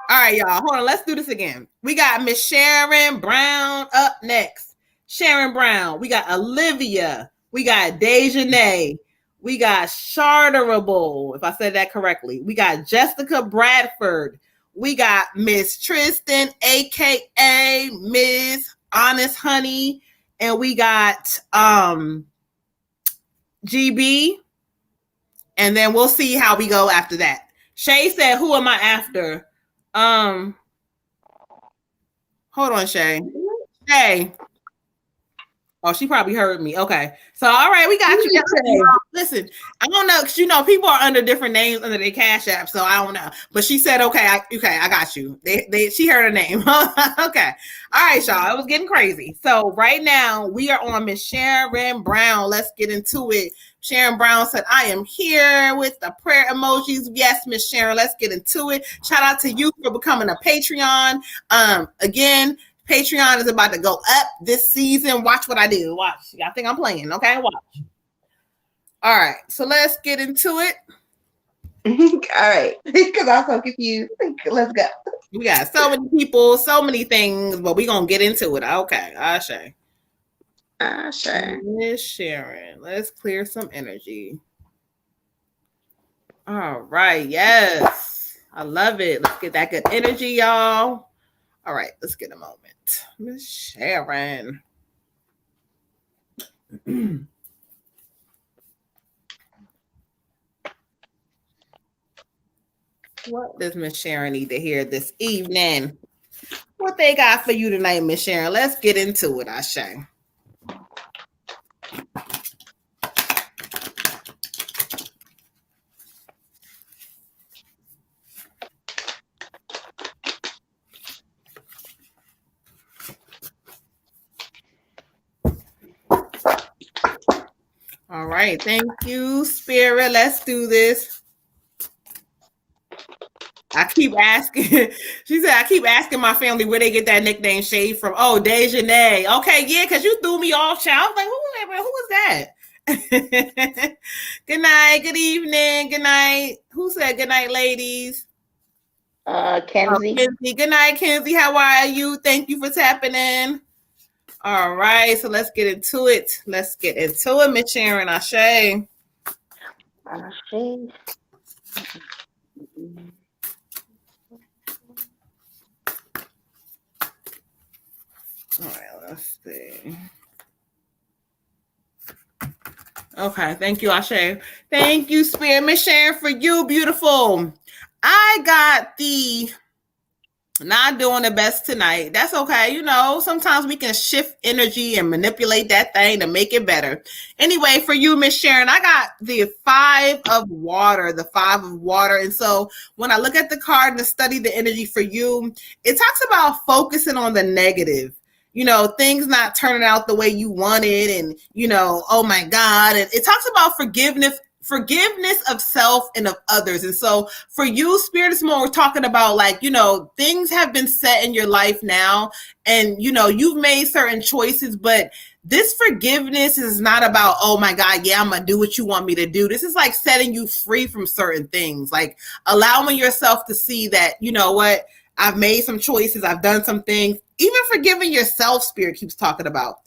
All right, y'all. Hold on. Let's do this again. We got Miss Sharon Brown up next. Sharon Brown. We got Olivia. We got Dejanay. We got Charterable, if I said that correctly. We got Jessica Bradford. We got Miss Tristan, aka Miss Honest Honey, and we got GB, and then we'll see how we go after that. Shay said, "Who am I after?" Hold on, Shay. Shay. Oh, she probably heard me. Okay. So, all right, we got you. Listen, I don't know, because, people are under different names under their Cash App, so I don't know. But she said, okay, I got you. She heard her name. Okay. All right, y'all. It was getting crazy. So, right now, we are on Miss Sharon Brown. Let's get into it. Sharon Brown said, I am here with the prayer emojis. Yes, Miss Sharon, let's get into it. Shout out to you for becoming a Patreon. Again, Patreon is about to go up this season. Watch what I do. Watch. I think I'm playing. Okay, watch. All right. So let's get into it. All right. Because I'm so confused. Let's go. We got so many people, so many things, but we're going to get into it. Okay. Ashe. Miss Sharon. Let's clear some energy. All right. Yes. I love it. Let's get that good energy, y'all. All right, let's get a moment. Miss Sharon. What does Miss Sharon need to hear this evening? What they got for you tonight, Miss Sharon? Let's get into it, Ashe. All right. Thank you, Spirit. Let's do this. I keep asking. She said, I keep asking my family where they get that nickname Shade from. Oh, Dejanay. Okay, yeah, because you threw me off, child. I was like, who was that? Good night. Good evening. Good night. Who said good night, ladies? Kenzie. Kenzie. Good night, Kenzie. How are you? Thank you for tapping in. All right, so let's get into it. Let's get into it, Miss Sharon. Ashe. Ashe. All right, let's see. Okay, thank you, Ashe. Thank you, Spirit. Miss Sharon, for you, beautiful. I got the not doing the best tonight. That's okay. You know, sometimes we can shift energy and manipulate that thing to make it better. Anyway, for you, Miss Sharon, I got the 5 of water, the 5 of water. And so when I look at the card and study the energy for you, it talks about focusing on the negative. You know, things not turning out the way you wanted, and you know, oh my God. And it talks about forgiveness of self and of others. And so for you, Spirit is more talking about, like, you know, things have been set in your life now, and you know, you've made certain choices, but this forgiveness is not about, oh my God, yeah, I'm gonna do what you want me to do. This is like setting you free from certain things, like allowing yourself to see that, you know what, I've made some choices, I've done some things. Even forgiving yourself, Spirit keeps talking about.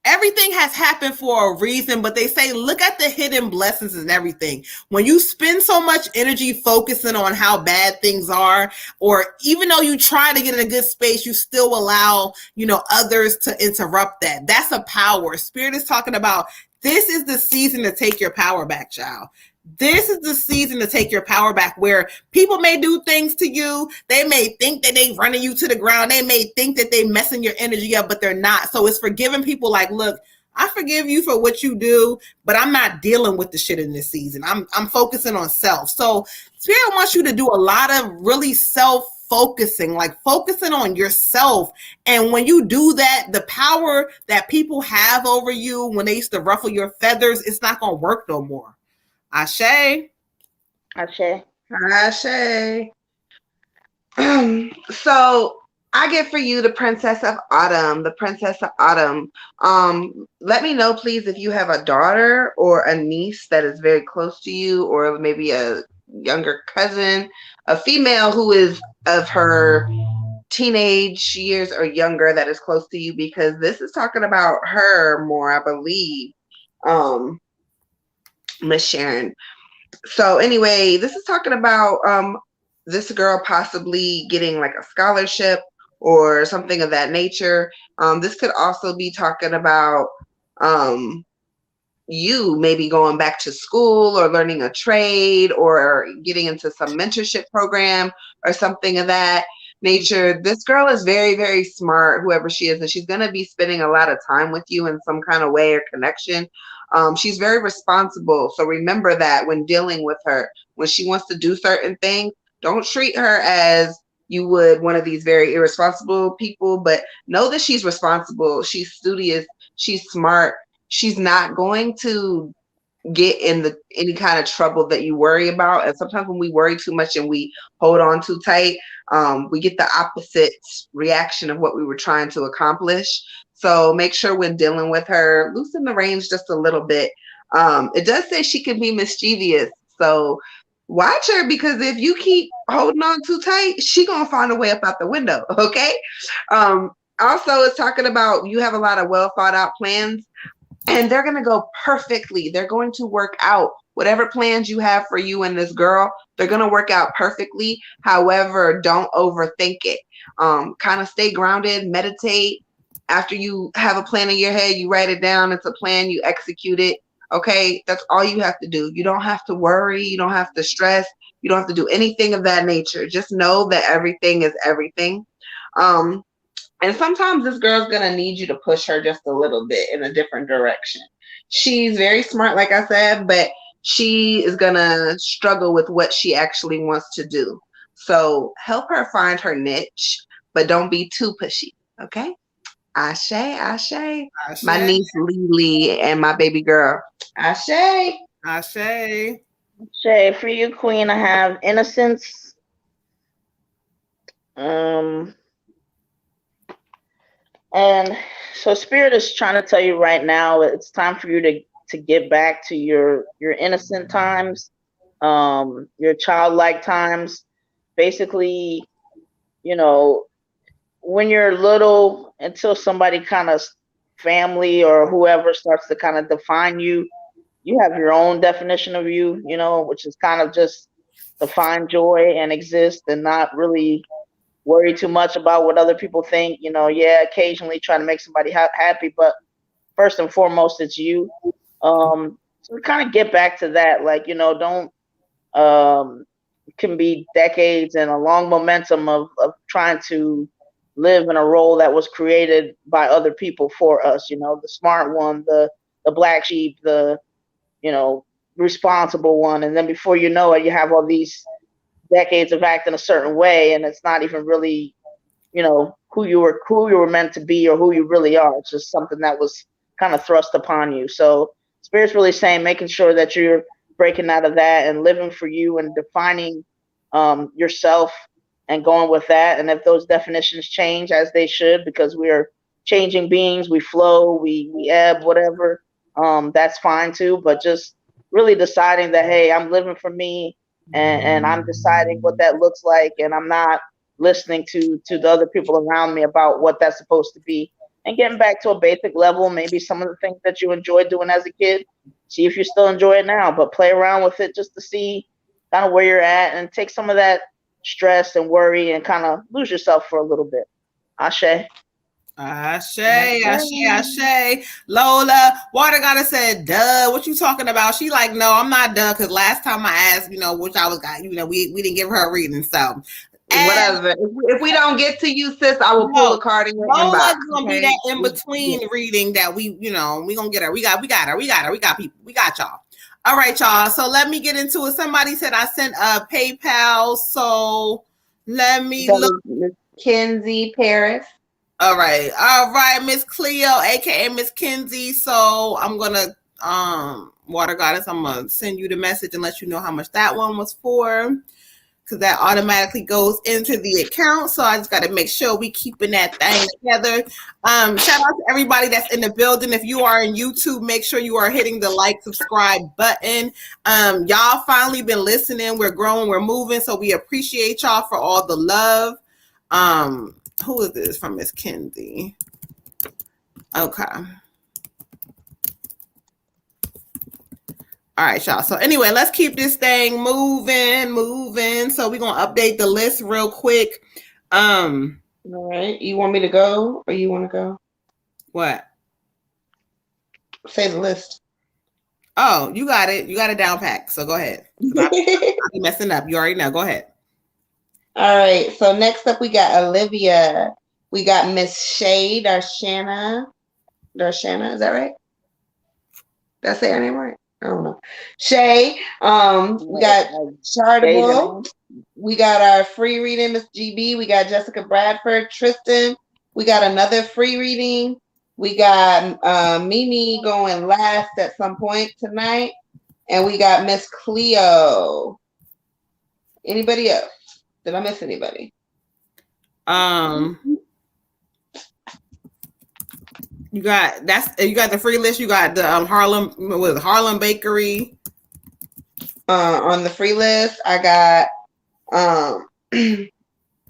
Everything has happened for a reason, but they say, look at the hidden blessings and everything. When you spend so much energy focusing on how bad things are, or even though you try to get in a good space, you still allow, you know, others to interrupt that. That's a power. Spirit is talking about, this is the season to take your power back, child. This is the season to take your power back, where people may do things to you. They may think that they running you to the ground. They may think that they messing your energy up, but they're not. So it's forgiving people, like, look, I forgive you for what you do, but I'm not dealing with the shit in this season. I'm focusing on self. So Spirit wants you to do a lot of really self-focusing, like focusing on yourself. And when you do that, the power that people have over you when they used to ruffle your feathers, it's not going to work no more. Ashe. Ashe. Ashe. So I get for you the Princess of Autumn. The Princess of Autumn. Let me know, please, if you have a daughter or a niece that is very close to you, or maybe a younger cousin, a female who is of her teenage years or younger that is close to you, because this is talking about her more, I believe. Miss Sharon. So anyway, this is talking about this girl possibly getting like a scholarship or something of that nature. This could also be talking about you maybe going back to school or learning a trade or getting into some mentorship program or something of that nature. This girl is very, very smart, whoever she is, and she's going to be spending a lot of time with you in some kind of way or connection. She's very responsible. So remember that when dealing with her, when she wants to do certain things, don't treat her as you would one of these very irresponsible people, but know that she's responsible. She's studious. She's smart. She's not going to get in any kind of trouble that you worry about. And sometimes when we worry too much and we hold on too tight, we get the opposite reaction of what we were trying to accomplish. So make sure when dealing with her, loosen the reins just a little bit. It does say she can be mischievous. So watch her, because if you keep holding on too tight, she gonna find a way up out the window, okay? Also, it's talking about you have a lot of well thought out plans, and they're gonna go perfectly. They're going to work out. Whatever plans you have for you and this girl, they're gonna work out perfectly. However, don't overthink it. Kind of stay grounded, meditate. After you have a plan in your head, you write it down. It's a plan, you execute it. Okay, that's all you have to do. You don't have to worry. You don't have to stress. You don't have to do anything of that nature. Just know that everything is everything. And sometimes this girl's going to need you to push her just a little bit in a different direction. She's very smart, like I said, but she is going to struggle with what she actually wants to do. So help her find her niche, but don't be too pushy. Okay? Ashe, Ashe. Ashe. My niece Lily and my baby girl. Ashe. Ashe. Shay, for you, Queen, I have innocence. Um, and so Spirit is trying to tell you right now, it's time for you to get back to your innocent times, your childlike times. Basically, you know, when you're little, until somebody kind of family or whoever starts to kind of define you, you have your own definition of you, which is kind of just to find joy and exist and not really worry too much about what other people think. Yeah, occasionally try to make somebody happy, but first and foremost, it's you. So kind of get back to that. Like, don't, can be decades and a long momentum of trying to live in a role that was created by other people for us, the smart one, the black sheep, the, responsible one. And then before you know it, you have all these decades of acting a certain way, and it's not even really, who you were meant to be or who you really are. It's just something that was kind of thrust upon you. So Spirit's really saying, making sure that you're breaking out of that and living for you and defining yourself and going with that. And if those definitions change, as they should, because we are changing beings, we flow, we ebb, whatever, that's fine too. But just really deciding that, hey, I'm living for me, and I'm deciding what that looks like, and I'm not listening to the other people around me about what that's supposed to be, and getting back to a basic level. Maybe some of the things that you enjoyed doing as a kid, see if you still enjoy it now, but play around with it just to see kind of where you're at, and take some of that stress and worry and kind of lose yourself for a little bit. Ashe. Ashe, Ashe. Lola, Water Gotta said, duh, what you talking about? She like, no, I'm not duh, because last time I asked, which I was, we didn't give her a reading, so. Whatever. If we don't get to you, sis, I will pull a card in your inbox. Gonna be that in between reading that we gonna get her. We got her. We got people. We got y'all. All right, y'all. So let me get into it. Somebody said I sent a PayPal. So let me look. Miss Kenzie Paris. All right, Miss Cleo, aka Miss Kenzie. So I'm gonna Water Goddess, I'm gonna send you the message and let you know how much that one was for, because that automatically goes into the account. So I just got to make sure we keeping that thing together. Shout out to everybody that's in the building. If you are in YouTube, make sure you are hitting the like, subscribe button. Y'all finally been listening. We're growing, we're moving. So we appreciate y'all for all the love. Who is this from Miss Kenzie? Okay. All right, y'all. So anyway, let's keep this thing moving. So we're gonna update the list real quick. All right. You want me to go or you want to go? What? Say the list. Oh, you got it. You got it down packed. So go ahead. I'll be messing up. You already know. Go ahead. All right. So next up we got Olivia. We got Miss Shay Darshana. Darshana, is that right? Did I say her name right? I don't know. Shay, we got Chartable. We got our free reading, Miss GB. We got Jessica Bradford, Tristan. We got another free reading. We got Mimi going last at some point tonight. And we got Miss Cleo. Anybody else? Did I miss anybody? You got the free list. You got the Harlem Bakery. On the free list, I got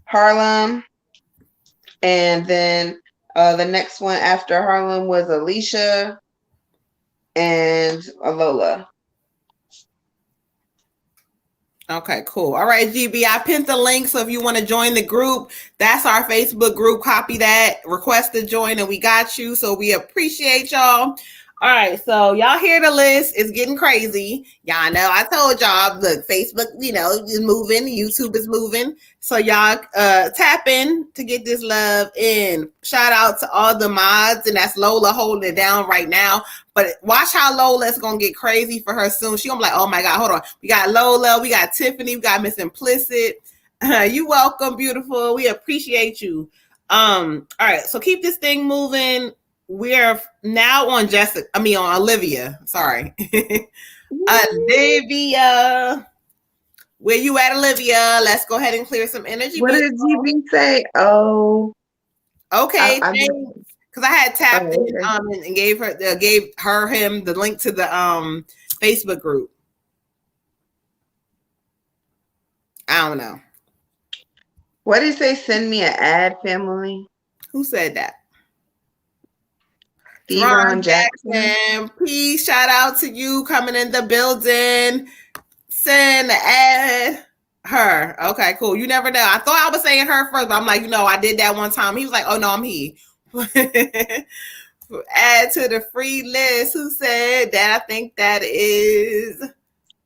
Harlem, and then the next one after Harlem was Alicia and Lola. Okay, cool. All right, GB, I pinned the link, so if you want to join the group, that's our Facebook group. Copy that, request to join, and we got you. So we appreciate y'all. All right, so y'all hear the list. It's getting crazy. Y'all know I told y'all, look, Facebook, is moving. YouTube is moving. So y'all tap in to get this love in. Shout out to all the mods, and that's Lola holding it down right now. But watch how Lola's going to get crazy for her soon. She going to be like, oh my God, hold on. We got Lola, we got Tiffany, we got Miss Implicit. You welcome, beautiful. We appreciate you. All right, so keep this thing moving. We're now on on Olivia. Sorry. Olivia. Where you at, Olivia? Let's go ahead and clear some energy. What did GB say? Oh. Okay, because I had tapped in okay. and gave him the link to the Facebook group. I don't know. What did he say? Send me an ad, family. Who said that? Ron Jackson. Peace. Shout out to you coming in the building. Send an ad. Her. Okay, cool. You never know. I thought I was saying her first, but I'm like, I did that one time. He was like, oh no, I'm he. Add to the free list. Who said that? I think that is.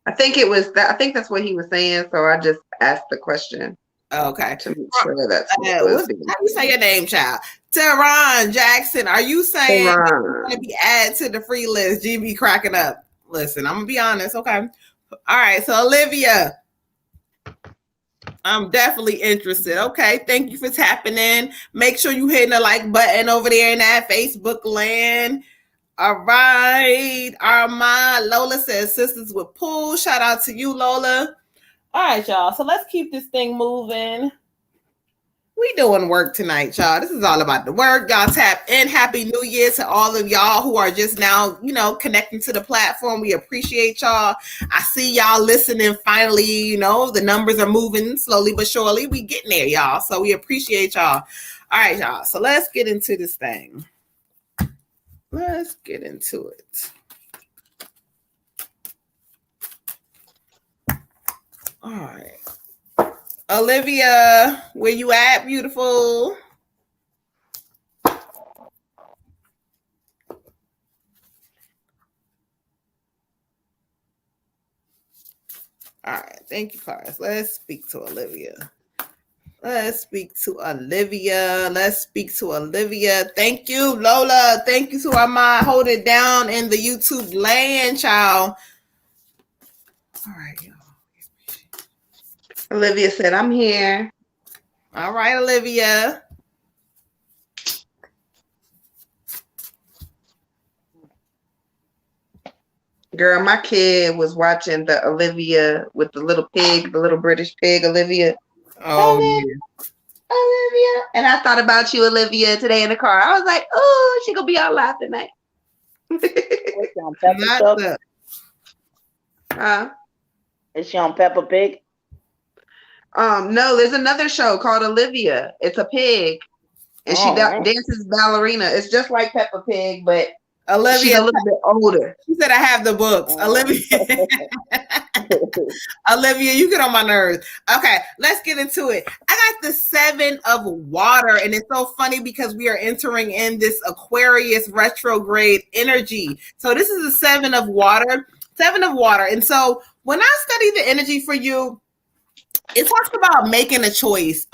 I think it was that. I think that's what he was saying. So I just asked the question. Okay. To make sure that's how do you say your name, child? Teron Jackson. Are you saying you're going to be added to the free list? GB cracking up. Listen, I'm going to be honest. Okay. All right. So Olivia, I'm definitely interested. Okay. Thank you for tapping in. Make sure you hitting the like button over there in that Facebook land. All right. Armand, Lola says Sisters with Pool. Shout out to you, Lola. All right, y'all. So let's keep this thing moving. We doing work tonight, y'all. This is all about the work. Y'all tap in. Happy New Year to all of y'all who are just now, connecting to the platform. We appreciate y'all. I see y'all listening finally. The numbers are moving slowly but surely. We getting there, y'all. So we appreciate y'all. All right, y'all. So let's get into this thing. Let's get into it. All right. Olivia, where you at, beautiful? All right. Thank you, Cars. Let's speak to Olivia. Thank you, Lola. Thank you to Armand. Hold it down in the YouTube land, child. All right, y'all. Olivia said, I'm here. All right, Olivia. Girl, my kid was watching the Olivia with the little pig, the little British pig, Olivia. Oh, yeah. Olivia. And I thought about you, Olivia, today in the car. I was like, oh, she gonna be all live tonight. Is she on Peppa Pig? No, there's another show called Olivia. It's a pig, and she dances ballerina. It's just like Peppa Pig, but Olivia, she's a little bit older. She said, I have the books. Olivia. Olivia, you get on my nerves. Okay, let's get into it. I got the 7 of water, and it's so funny because we are entering in this Aquarius retrograde energy. So this is the 7 of water. And so when I study the energy for you, it talks about making a choice.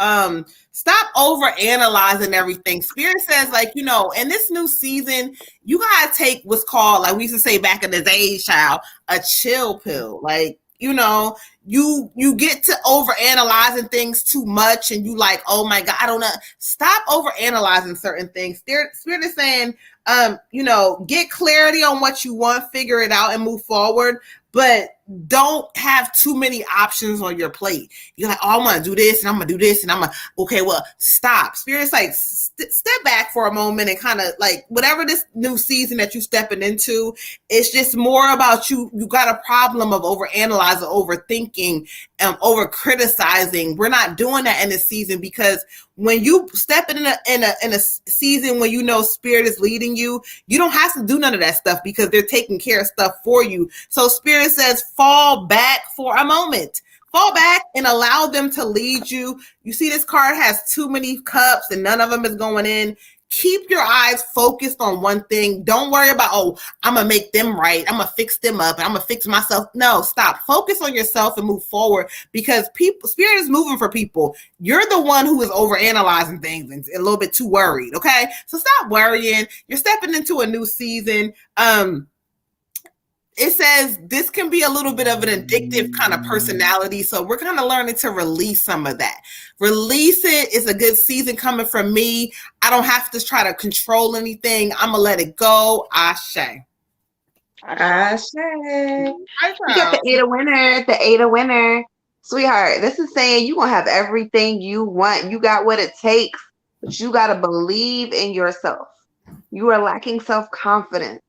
Stop over analyzing everything. Spirit says, in this new season, you gotta take what's called, like we used to say back in the day, child, a chill pill. You get to over analyzing things too much, and you like, oh my God, I don't know. Stop over analyzing certain things. Spirit is saying, get clarity on what you want, figure it out, and move forward. But don't have too many options on your plate. You're like, oh, I'm going to do this and I'm going to do this and okay, well, stop. Spirit's like, step back for a moment and kind of like whatever this new season that you're stepping into, it's just more about you. You got a problem of overanalyzing, overthinking, over criticizing. We're not doing that in this season because when you step in a season when Spirit is leading you, you don't have to do none of that stuff because they're taking care of stuff for you. So Spirit says, fall back for a moment. Fall back and allow them to lead you. You see this card has too many cups and none of them is going in. Keep your eyes focused on one thing. Don't worry about, I'm going to make them right. I'm going to fix them up and I'm going to fix myself. No, stop. Focus on yourself and move forward because Spirit is moving for people. You're the one who is overanalyzing things and a little bit too worried. Okay. So stop worrying. You're stepping into a new season. it says this can be a little bit of an addictive kind of personality. So we're kind of learning to release some of that. Release it. It's a good season coming from me. I don't have to try to control anything. I'm going to let it go. Ashe. Ashe. You got the 8 of winner. The 8 of winner. Sweetheart, this is saying you're going to have everything you want. You got what it takes, but you got to believe in yourself. You are lacking self-confidence.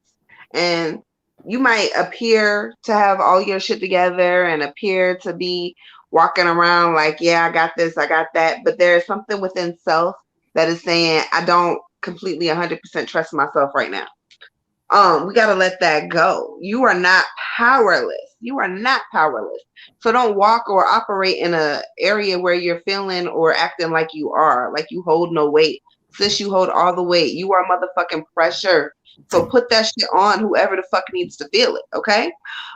And you might appear to have all your shit together and appear to be walking around like, yeah, I got this, I got that. But there's something within self that is saying, I don't completely 100% trust myself right now. We got to let that go. You are not powerless. You are not powerless. So don't walk or operate in a area where you're feeling or acting like you are, like you hold no weight. Sis, you hold all the weight. You are motherfucking pressure. So put that shit on whoever the fuck needs to feel it, okay?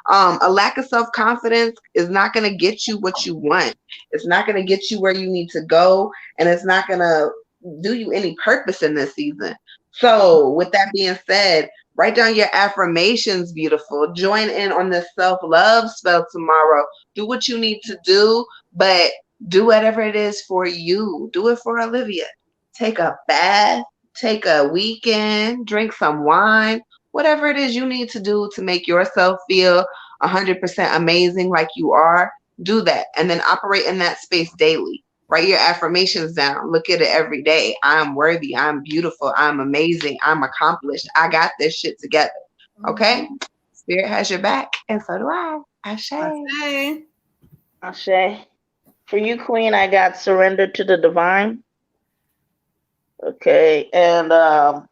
A lack of self-confidence is not going to get you what you want. It's not going to get you where you need to go, and it's not going to do you any purpose in this season. So with that being said, write down your affirmations, beautiful. Join in on this self-love spell tomorrow. Do what you need to do, but do whatever it is for you. Do it for Olivia. Take a bath, take a weekend, drink some wine, whatever it is you need to do to make yourself feel 100% amazing like you are, do that. And then operate in that space daily. Write your affirmations down. Look at it every day. I'm worthy. I'm beautiful. I'm amazing. I'm accomplished. I got this shit together. Okay? Spirit has your back, and so do I. Ashe. Ashe. For you, Queen, I got surrender to the divine. Okay, and I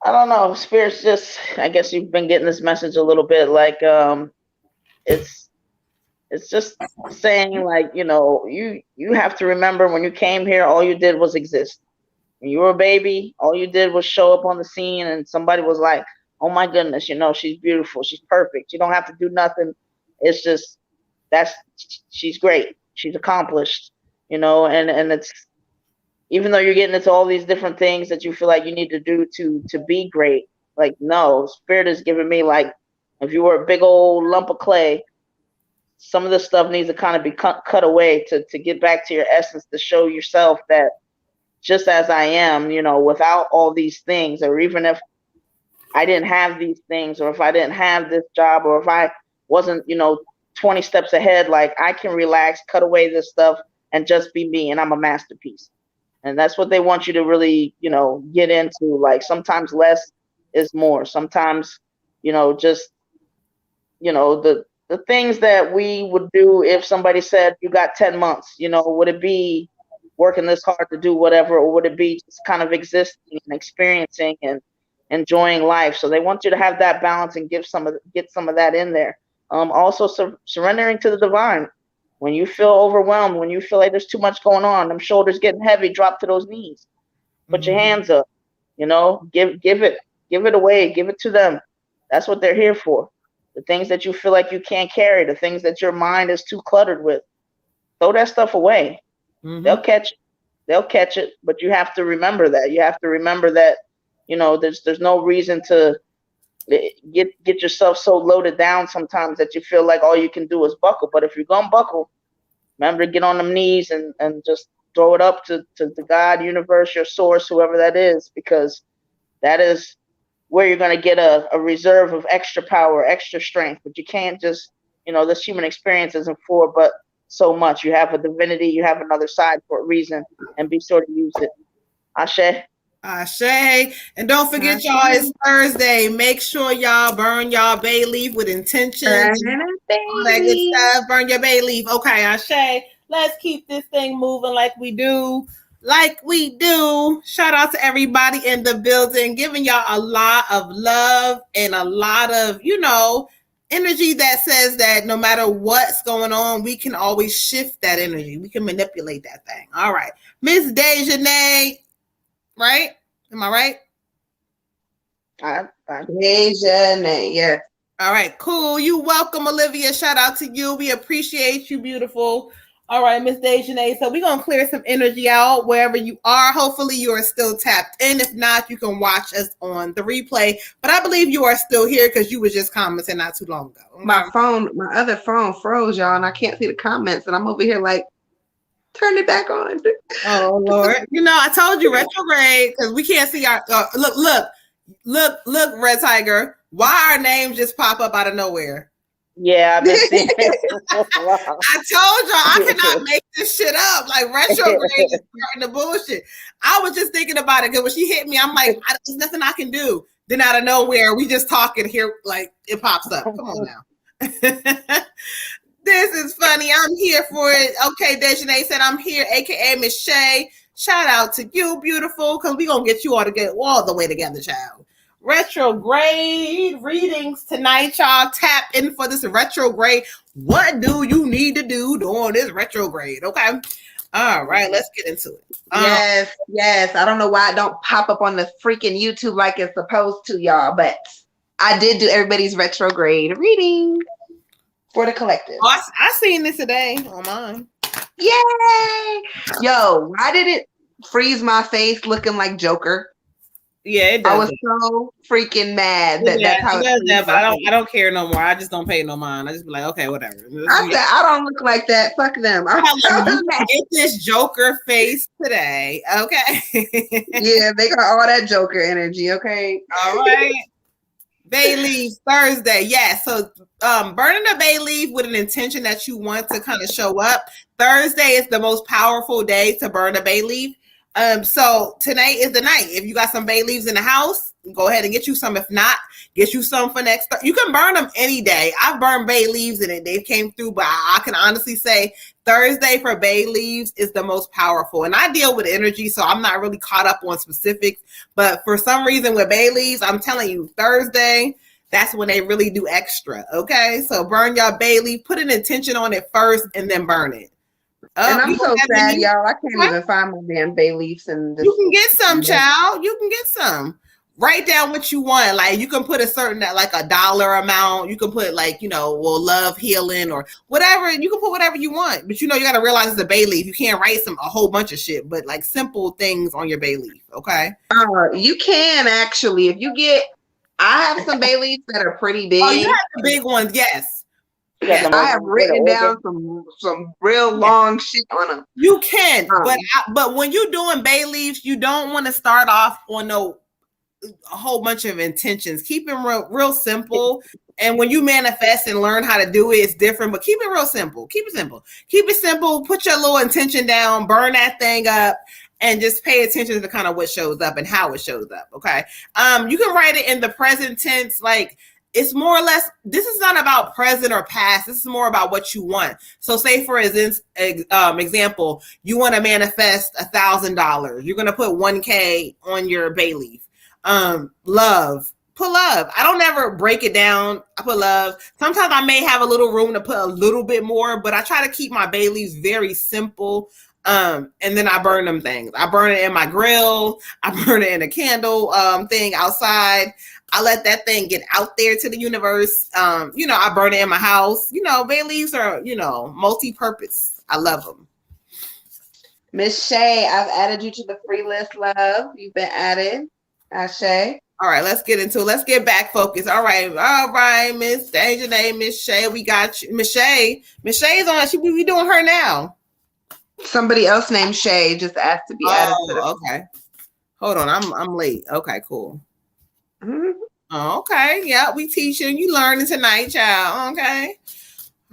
don't know, Spirit's just, I guess you've been getting this message a little bit, like it's just saying, like, you know, you have to remember when you came here, all you did was exist. When you were a baby, all you did was show up on the scene, and somebody was like, oh my goodness, you know, she's beautiful, she's perfect, you don't have to do nothing. It's just, she's great, she's accomplished, you know, and it's, even though you're getting into all these different things that you feel like you need to do to be great, like, no, Spirit is giving me, like, if you were a big old lump of clay, some of this stuff needs to kind of be cut away to get back to your essence, to show yourself that just as I am, you know, without all these things, or even if I didn't have these things, or if I didn't have this job, or if I wasn't, you know, 20 steps ahead, like, I can relax, cut away this stuff, and just be me, and I'm a masterpiece. And that's what they want you to really, you know, get into. Like, sometimes less is more. Sometimes, you know, just, you know, the things that we would do if somebody said you got 10 months, you know, would it be working this hard to do whatever, or would it be just kind of existing and experiencing and enjoying life? So they want you to have that balance and get some of that in there. Also surrendering to the divine. When you feel overwhelmed, when you feel like there's too much going on, them shoulders getting heavy, drop to those knees. Put your hands up, you know, give it away, give it to them. That's what they're here for. The things that you feel like you can't carry, the things that your mind is too cluttered with, throw that stuff away. They'll catch it, but you have to remember that. You have to remember that, you know, there's no reason to get yourself so loaded down sometimes that you feel like all you can do is buckle. But if you're gonna buckle, remember to get on them knees and just throw it up to the God, universe, your source, whoever that is, because that is where you're going to get a reserve of extra power, extra strength. But you can't just, you know, this human experience isn't for but so much. You have a divinity, you have another side for a reason, and be sure to use it. Ashe. Ashe. And don't forget, y'all, it's Thursday. Make sure y'all burn y'all bay leaf with intention. All that good stuff. Burn your bay leaf. Okay, Ashe. Let's keep this thing moving like we do. Shout out to everybody in the building, giving y'all a lot of love and a lot of, you know, energy that says that no matter what's going on, we can always shift that energy. We can manipulate that thing. All right. Miss Dejanay. Right? Am I right? Dejanay, yes. All right, cool. You welcome, Olivia. Shout out to you. We appreciate you, beautiful. All right, Miss Dejanay. So we're gonna clear some energy out wherever you are. Hopefully you are still tapped in. If not, you can watch us on the replay. But I believe you are still here because you was just commenting not too long ago. My other phone froze, y'all, and I can't see the comments, and I'm over here like, turn it back on. Oh Lord! You know, I told you retrograde because we can't see our look, Red Tiger. Why our names just pop up out of nowhere? Yeah, I've been seeing it. I told y'all I cannot make this shit up. Like retrograde is starting the bullshit. I was just thinking about it because when she hit me, I'm like, there's nothing I can do. Then out of nowhere, we just talking here, like it pops up. Come on now. This is funny. I'm here for it. Okay, Dejanay said I'm here, aka Miss Shay. Shout out to you, beautiful, because we gonna get you all to get all the way together, child. Retrograde readings tonight, y'all. Tap in for this retrograde. What do you need to do during this retrograde? Okay. All right, let's get into it. Yes. I don't know why it don't pop up on the freaking YouTube like it's supposed to, y'all, but I did do everybody's retrograde reading for the collective. Oh, I seen this today on mine. Yay! Yo, why did it freeze my face looking like Joker? Yeah, it does. I was so freaking mad that's how it does that, but I don't care no more. I just don't pay no mind. I just be like, okay, whatever. I don't look like that. Fuck them. Get this Joker face today, okay? Yeah, they got all that Joker energy, okay? All right. Bay leaf Thursday. Yeah. So burning a bay leaf with an intention that you want to kind of show up. Thursday is the most powerful day to burn a bay leaf. So tonight is the night. If you got some bay leaves in the house, go ahead and get you some. If not, get you some for next. You can burn them any day. I've burned bay leaves and they came through, but I can honestly say Thursday for bay leaves is the most powerful. And I deal with energy, so I'm not really caught up on specifics. But for some reason with bay leaves, I'm telling you, Thursday, that's when they really do extra. Okay, so burn your bay leaf, put an intention on it first, and then burn it. And I'm so sad, y'all. I can't even find my damn bay leaves. And you can get some, child. You can get some. Write down what you want. Like you can put a certain, like a dollar amount. You can put like, love healing or whatever. You can put whatever you want. But you got to realize it's a bay leaf. You can't write a whole bunch of shit, but like simple things on your bay leaf. Okay. You can actually, if you get. I have some bay leaves that are pretty big. Oh, you have the big ones, yes. Yeah, I have written down some real long shit on them. You can, but when you're doing bay leaves, you don't want to start off on a whole bunch of intentions. Keep it real simple. And when you manifest and learn how to do it, it's different. But keep it real simple. Keep it simple. Keep it simple. Put your little intention down. Burn that thing up. And just pay attention to kind of what shows up and how it shows up. Okay. You can write it in the present tense, like. It's more or less, this is not about present or past. This is more about what you want. So say for example, you want to manifest $1,000. You're going to put 1K on your bay leaf. Love. Put love. I don't ever break it down. I put love. Sometimes I may have a little room to put a little bit more, but I try to keep my bay leaves very simple. And then I burn them things. I burn it in my grill. I burn it in a candle thing outside. I let that thing get out there to the universe. I burn it in my house. Bay leaves are, multi-purpose. I love them. Miss Shay, I've added you to the free list, love. You've been added. Shay. All right, let's get into it. Let's get back focused. All right, Miss Dejanay, Miss Shay, we got you. Miss Shay is on. We doing her now. Somebody else named Shay just asked to be added to the okay. Hold on, I'm late. Okay, cool. Mm-hmm. Okay, yeah, we teaching. You learning tonight, child. Okay.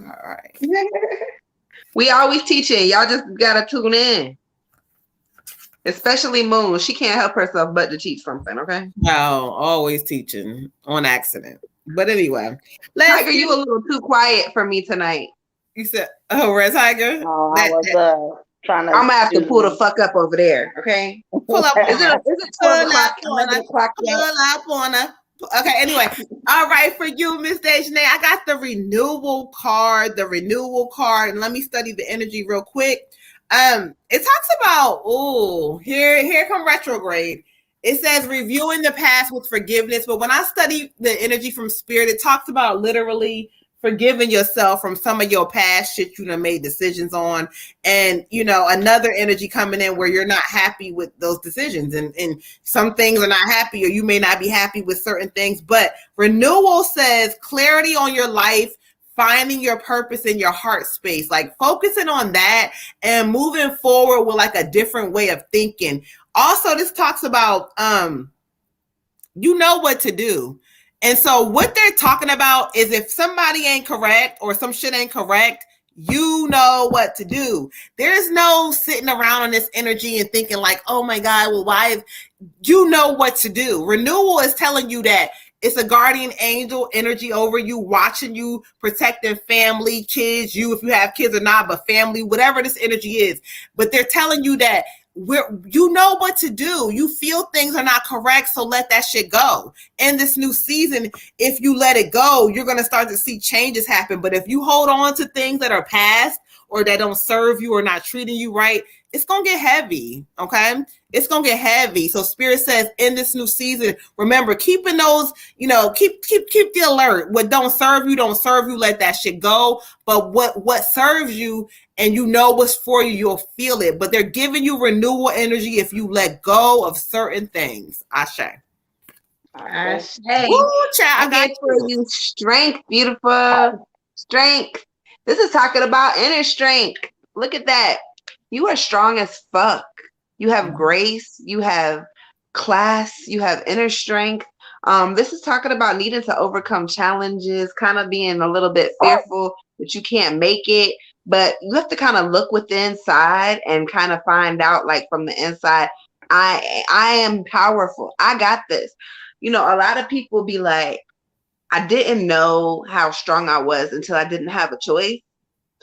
All right. We always teaching. Y'all just gotta tune in. Especially Moon. She can't help herself but to teach something, okay? No, always teaching on accident. But anyway. Tiger, you a little too quiet for me tonight. You said, Red Tiger? Oh, I was trying to. I'm gonna have to pull the fuck up over there, okay? Pull up. Is it 12 o'clock? Pull up on her. Okay, anyway. All right, for you, Miss Dejanay, I got the renewal card. And let me study the energy real quick. It talks about, here come retrograde. It says reviewing the past with forgiveness. But when I study the energy from spirit, it talks about literally forgiving yourself from some of your past shit you done made decisions on, and another energy coming in where you're not happy with those decisions, and some things are not happy, or you may not be happy with certain things. But renewal says clarity on your life, finding your purpose in your heart space, like focusing on that and moving forward with like a different way of thinking. Also, this talks about you know what to do. And so what they're talking about is if somebody ain't correct or some shit ain't correct, you know what to do. There's no sitting around on this energy and thinking like, oh my God, well, why? You know what to do. Renewal is telling you that it's a guardian angel energy over you, watching you, protecting family, kids, you, if you have kids or not, but family, whatever this energy is. But they're telling you that you know what to do. You feel things are not correct, so let that shit go. In this new season, if you let it go, you're going to start to see changes happen. But if you hold on to things that are past or that don't serve you or not treating you right, it's going to get heavy, okay? It's going to get heavy. So Spirit says in this new season, remember, keeping those, keep the alert. What don't serve you, let that shit go. But what serves you and you know what's for you, you'll feel it. But they're giving you renewal energy if you let go of certain things. Ashe. Ashe. Woo, child, I got for you strength, beautiful. Strength. This is talking about inner strength. Look at that. You are strong as fuck. You have grace. You have class. You have inner strength. This is talking about needing to overcome challenges, kind of being a little bit fearful that you can't make it. But you have to kind of look within inside and kind of find out, like from the inside, I am powerful. I got this. A lot of people be like, I didn't know how strong I was until I didn't have a choice.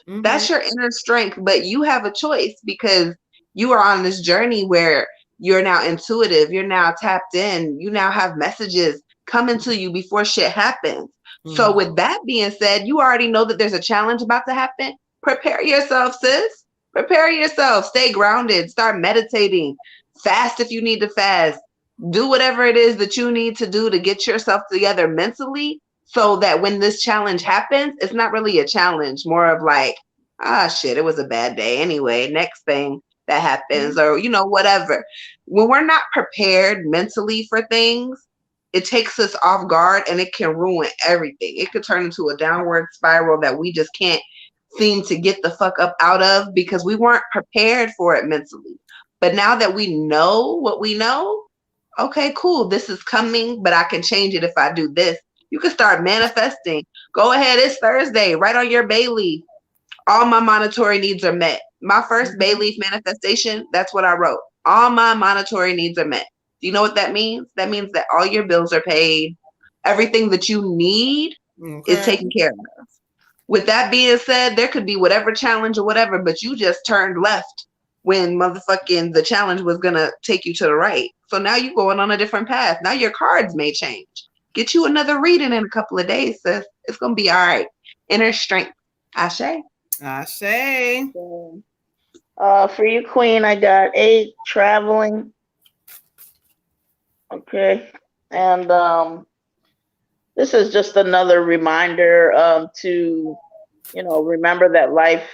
Mm-hmm. That's your inner strength, but you have a choice because you are on this journey where you're now intuitive, you're now tapped in, you now have messages coming to you before shit happens. Mm-hmm. So with that being said, you already know that there's a challenge about to happen. Prepare yourself, sis. Prepare yourself. Stay grounded. Start meditating. Fast if you need to fast. Do whatever it is that you need to do to get yourself together mentally, so that when this challenge happens, it's not really a challenge, more of like, shit, it was a bad day anyway. Next thing that happens, or, whatever. When we're not prepared mentally for things, it takes us off guard and it can ruin everything. It could turn into a downward spiral that we just can't seem to get the fuck up out of because we weren't prepared for it mentally. But now that we know what we know, okay, cool, this is coming, but I can change it if I do this. You can start manifesting. Go ahead, it's Thursday. Write on your bay leaf. All my monetary needs are met. My first bay leaf manifestation, that's what I wrote. All my monetary needs are met. Do you know what that means? That means that all your bills are paid. Everything that you need is taken care of. With that being said, there could be whatever challenge or whatever, but you just turned left when motherfucking the challenge was going to take you to the right. So now you're going on a different path. Now your cards may change. Get you another reading in a couple of days, sis. It's going to be all right. Inner strength. Ashe. Ashe. For you, Queen, I got 8, traveling. Okay. And this is just another reminder to, remember that life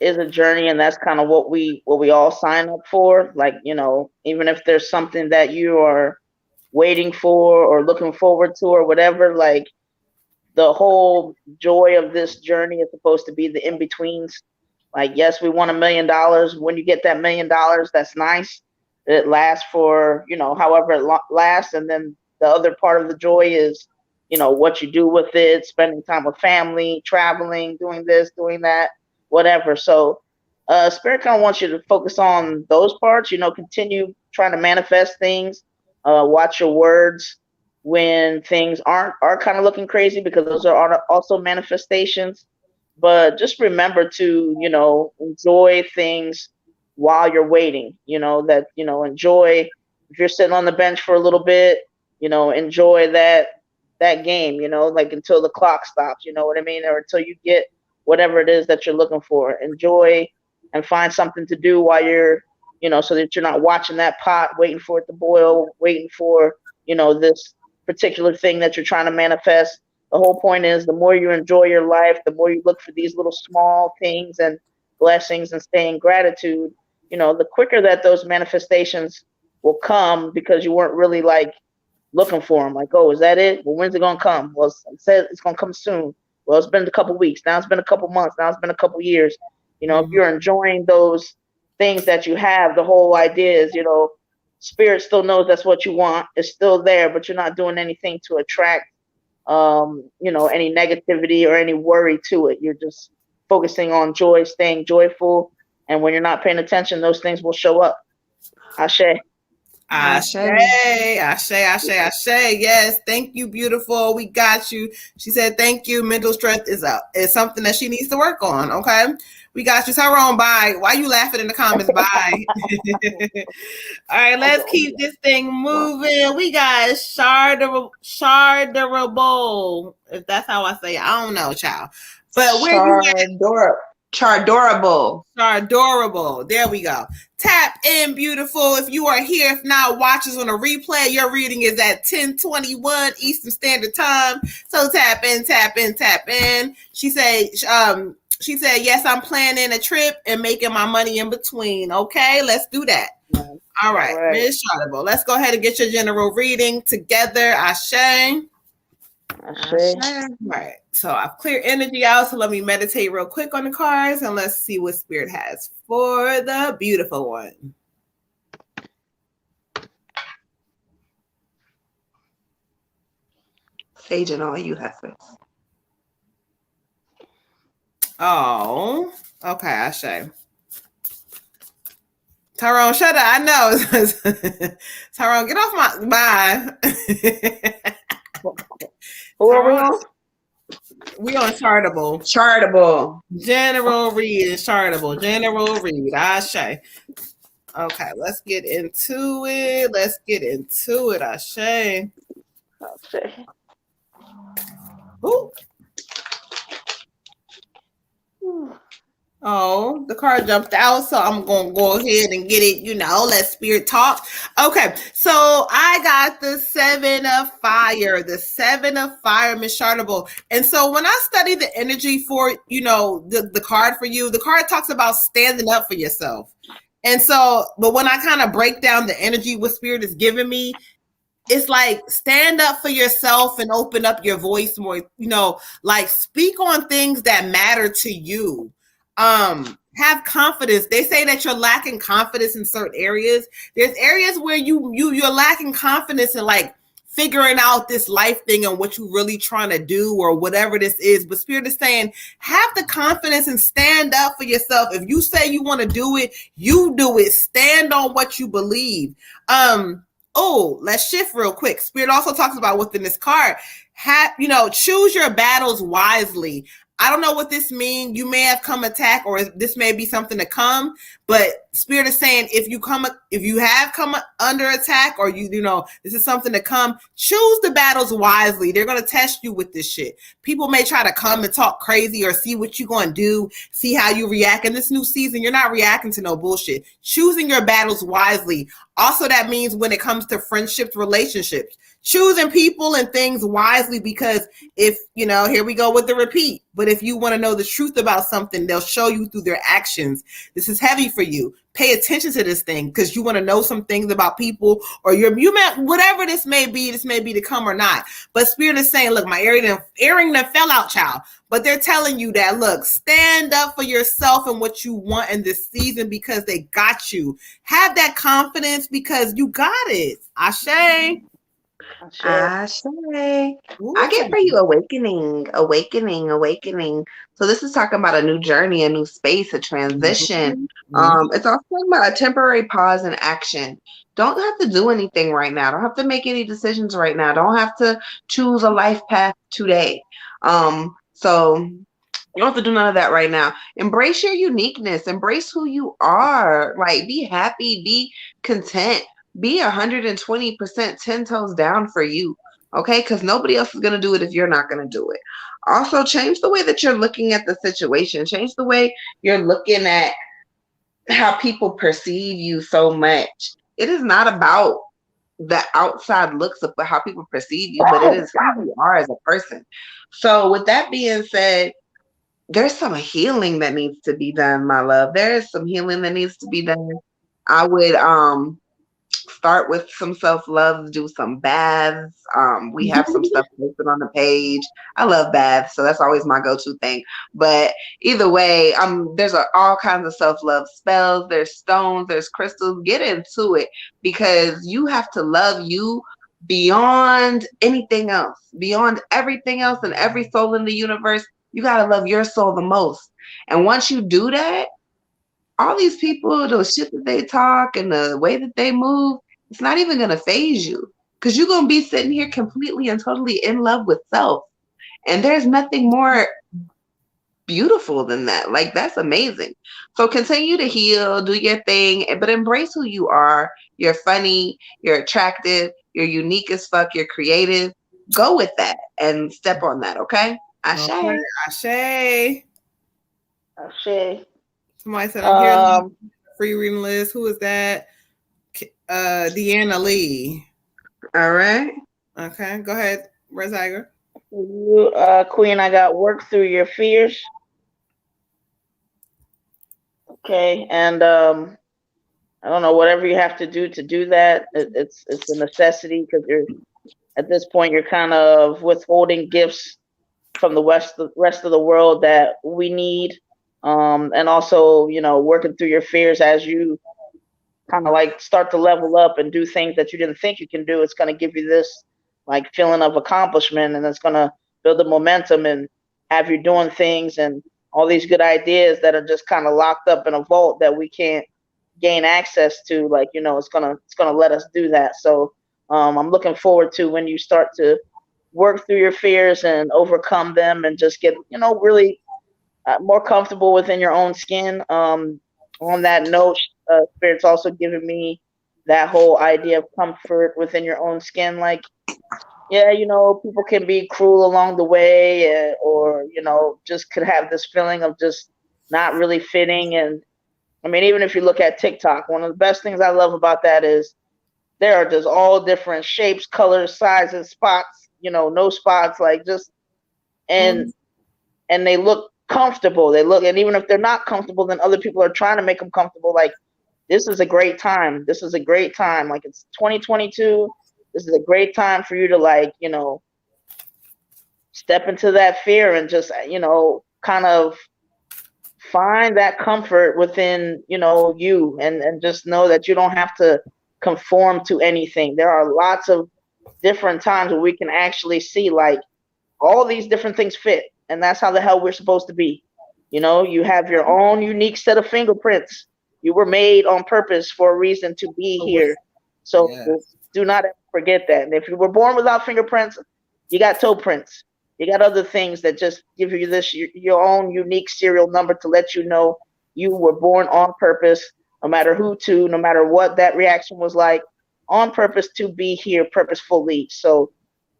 is a journey, and that's kind of what we all sign up for. Like, even if there's something that you are waiting for or looking forward to or whatever, like the whole joy of this journey is supposed to be the in-betweens. Like, yes, we want $1 million. When you get that $1 million, that's nice. It lasts for, however it lasts. And then the other part of the joy is, what you do with it, spending time with family, traveling, doing this, doing that, whatever. So Spirit kind of wants you to focus on those parts, continue trying to manifest things. Watch your words when things are kind of looking crazy, because those are also manifestations. But just remember to, enjoy things while you're waiting, enjoy. If you're sitting on the bench for a little bit, enjoy that game, like until the clock stops, you know what I mean? Or until you get whatever it is that you're looking for. Enjoy and find something to do while you're, so that you're not watching that pot, waiting for it to boil, waiting for, this particular thing that you're trying to manifest. the whole point is the more you enjoy your life, the more you look for these little small things and blessings and stay in gratitude, the quicker that those manifestations will come because you weren't really like looking for them. Like, oh, is that it? Well, when's it gonna come? Well, it says it's gonna come soon. Well, it's been a couple weeks. Now it's been a couple months. Now it's been a couple years. If you're enjoying those things that you have, the whole idea is, spirit still knows that's what you want. It's still there, but you're not doing anything to attract, any negativity or any worry to it. You're just focusing on joy, staying joyful. And when you're not paying attention, those things will show up. Ashe. Ashe, Ashe, Ashe, Ashe. Yes, thank you, beautiful. We got you. She said, thank you. Mental strength is something that she needs to work on. Okay. We got you. Tyrone, bye. Why you laughing in the comments? Bye. All right, let's keep this thing moving. We got Sharderable, if that's how I say it. I don't know, child. But where you at? Chardorable. There we go. Tap in, beautiful. If you are here, if not, watch us on a replay. Your reading is at 10:21 Eastern Standard Time. So tap in. She said, yes, I'm planning a trip and making my money in between. Okay, let's do that. All right, Ms. Chartable, let's go ahead and get your general reading together. Ashe. All right, so I've cleared energy out, so let me meditate real quick on the cards and let's see what Spirit has for the beautiful one. Sage and all you husbands. Oh, okay, Ashe. Tyrone, shut up. I know. Tyrone, get off my... Bye. Who are we on? We on Chartable. General read. General read. Ashe. Okay, let's get into it. Ashe. Ooh. Oh, the card jumped out, so I'm going to go ahead and get it, let Spirit talk. Okay, so I got the 7 of Fire, Miss Chartable. And so when I study the energy for, the card for you, the card talks about standing up for yourself. And so, but when I kind of break down the energy what Spirit is giving me, it's like stand up for yourself and open up your voice more, like speak on things that matter to you. Have confidence. They say that you're lacking confidence in certain areas. There's areas where you're lacking confidence in like figuring out this life thing and what you're really trying to do or whatever this is. But Spirit is saying, have the confidence and stand up for yourself. If you say you want to do it, you do it. Stand on what you believe. Let's shift real quick. Spirit also talks about within this card, choose your battles wisely. I don't know what this means. You may have come attack, or this may be something to come. But Spirit is saying, if you have come under attack, or this is something to come, choose the battles wisely. They're going to test you with this shit. People may try to come and talk crazy or see what you're going to do, see how you react. In this new season, you're not reacting to no bullshit. Choosing your battles wisely. Also, that means when it comes to friendships, relationships, choosing people and things wisely, because if, here we go with the repeat, but if you want to know the truth about something, they'll show you through their actions. This is heavy for you. Pay attention to this thing because you want to know some things about people, or whatever this may be to come or not. But Spirit is saying, look, my earring that fell out, child. But they're telling you that, look, stand up for yourself and what you want in this season because they got you. Have that confidence because you got it. Ashe. Ashe. I get for you awakening. So this is talking about a new journey, a new space, a transition. It's also about a temporary pause in action. Don't have to do anything right now. Don't have to make any decisions right now. Don't have to choose a life path today. So you don't have to do none of that right now. Embrace your uniqueness. Embrace who you are. Like, be happy, be content. Be 120% 10 toes down for you, okay? Because nobody else is going to do it if you're not going to do it. Also, change the way that you're looking at the situation. Change the way you're looking at how people perceive you so much. It is not about the outside looks of how people perceive you, but it is who you are as a person. So with that being said, there's some healing that needs to be done, my love. There is some healing that needs to be done. I would start with some self-love, do some baths. We have some stuff posted on the page. I love baths, so that's always my go-to thing. But either way, there's all kinds of self-love spells, there's stones, there's crystals. Get into it, because you have to love you beyond anything else, beyond everything else, and every soul in the universe. You got to love your soul the most. And once you do that, all these people, the shit that they talk and the way that they move, it's not even going to phase you, because you're going to be sitting here completely and totally in love with self. And there's nothing more beautiful than that. Like, that's amazing. So continue to heal, do your thing, but embrace who you are. You're funny, you're attractive, you're unique as fuck, you're creative. Go with that and step on that, okay? Ashe. Okay. Ashe. Ashe. Somebody said, I'm here on the free reading list. Who is that? Deanna Lee. All right. Okay, go ahead. Where's Tiger? Queen, I got work through your fears. Okay, and I don't know, whatever you have to do that, it's a necessity, because you're at this point you're kind of withholding gifts from the rest of the world that we need. And also, working through your fears as you kind of like start to level up and do things that you didn't think you can do. It's going to give you this like feeling of accomplishment, and it's going to build the momentum and have you doing things and all these good ideas that are just kind of locked up in a vault that we can't gain access to. Like, it's going to let us do that. So I'm looking forward to when you start to work through your fears and overcome them and just get, really more comfortable within your own skin. On that note, Spirit's also given me that whole idea of comfort within your own skin. Like, yeah, people can be cruel along the way, or, just could have this feeling of just not really fitting. And I mean, even if you look at TikTok, one of the best things I love about that is there are just all different shapes, colors, sizes, spots, no spots, like just, and they look comfortable. And even if they're not comfortable, then other people are trying to make them comfortable. Like, this is a great time. This is a great time. Like, it's 2022. This is a great time for you to, like, step into that fear and just, kind of find that comfort within, you, and just know that you don't have to conform to anything. There are lots of different times where we can actually see, like, all these different things fit. And that's how the hell we're supposed to be. You have your own unique set of fingerprints. You were made on purpose for a reason to be here. So do not ever forget that. And if you were born without fingerprints, you got toe prints. You got other things that just give you your own unique serial number to let you know you were born on purpose, no matter who to, no matter what that reaction was like, on purpose to be here purposefully. So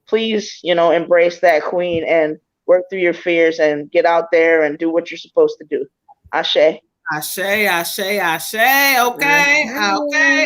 please, embrace that, Queen, and work through your fears and get out there and do what you're supposed to do. Ashe. Ashe. Okay.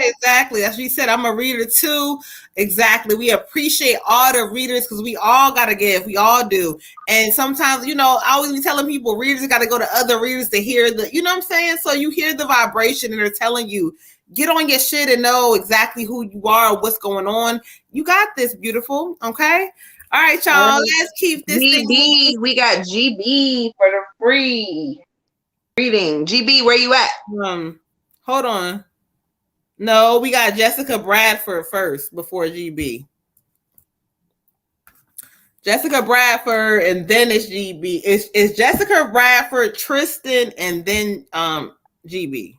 Exactly. As we said, I'm a reader too. Exactly. We appreciate all the readers, because we all got to give. We all do. And sometimes, I always be telling people readers got to go to other readers to hear the, what I'm saying? So you hear the vibration and they're telling you, get on your shit and know exactly who you are, what's going on. You got this, beautiful. Okay. All right, y'all. Let's keep this GB, thing. We got GB for the free reading. GB, where you at? Hold on. No, we got Jessica Bradford first before GB. Jessica Bradford, and then it's GB. It's Jessica Bradford, Tristan, and then GB.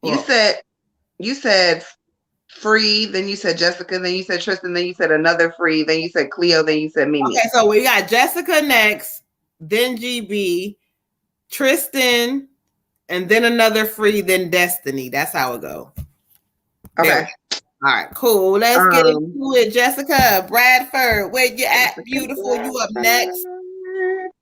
You said free, then you said Jessica, then you said Tristan, then you said another free, then you said Cleo, then you said Mimi. Okay, so we got Jessica next, then GB, Tristan, and then another free, then Destiny. That's how it go. Okay. There. All right, cool. Let's get into it. Jessica Bradford, where you at, beautiful? You up next.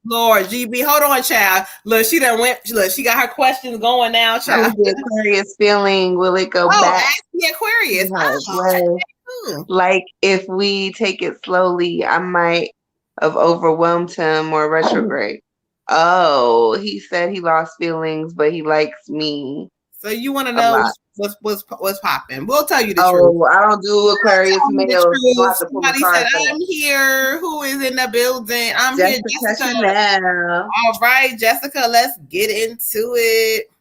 Lord, GB, hold on, child. Look, she done went. Look, she got her questions going now, How is child. the Aquarius feeling? Will it go Oh, back ask the Aquarius. to how it Oh, was? Like if we take it slowly, I might have overwhelmed him or retrograde. Oh, he said he lost feelings, but he likes me so you want to a know lot. what's popping? We'll tell you the truth. Oh, I don't do Aquarius Tell me the males. You don't truth. have to pull a Somebody card said, for that. I'm here. Who is in the building? I'm here, Jessica Jessica. Chanel. All right, Jessica, let's get into it.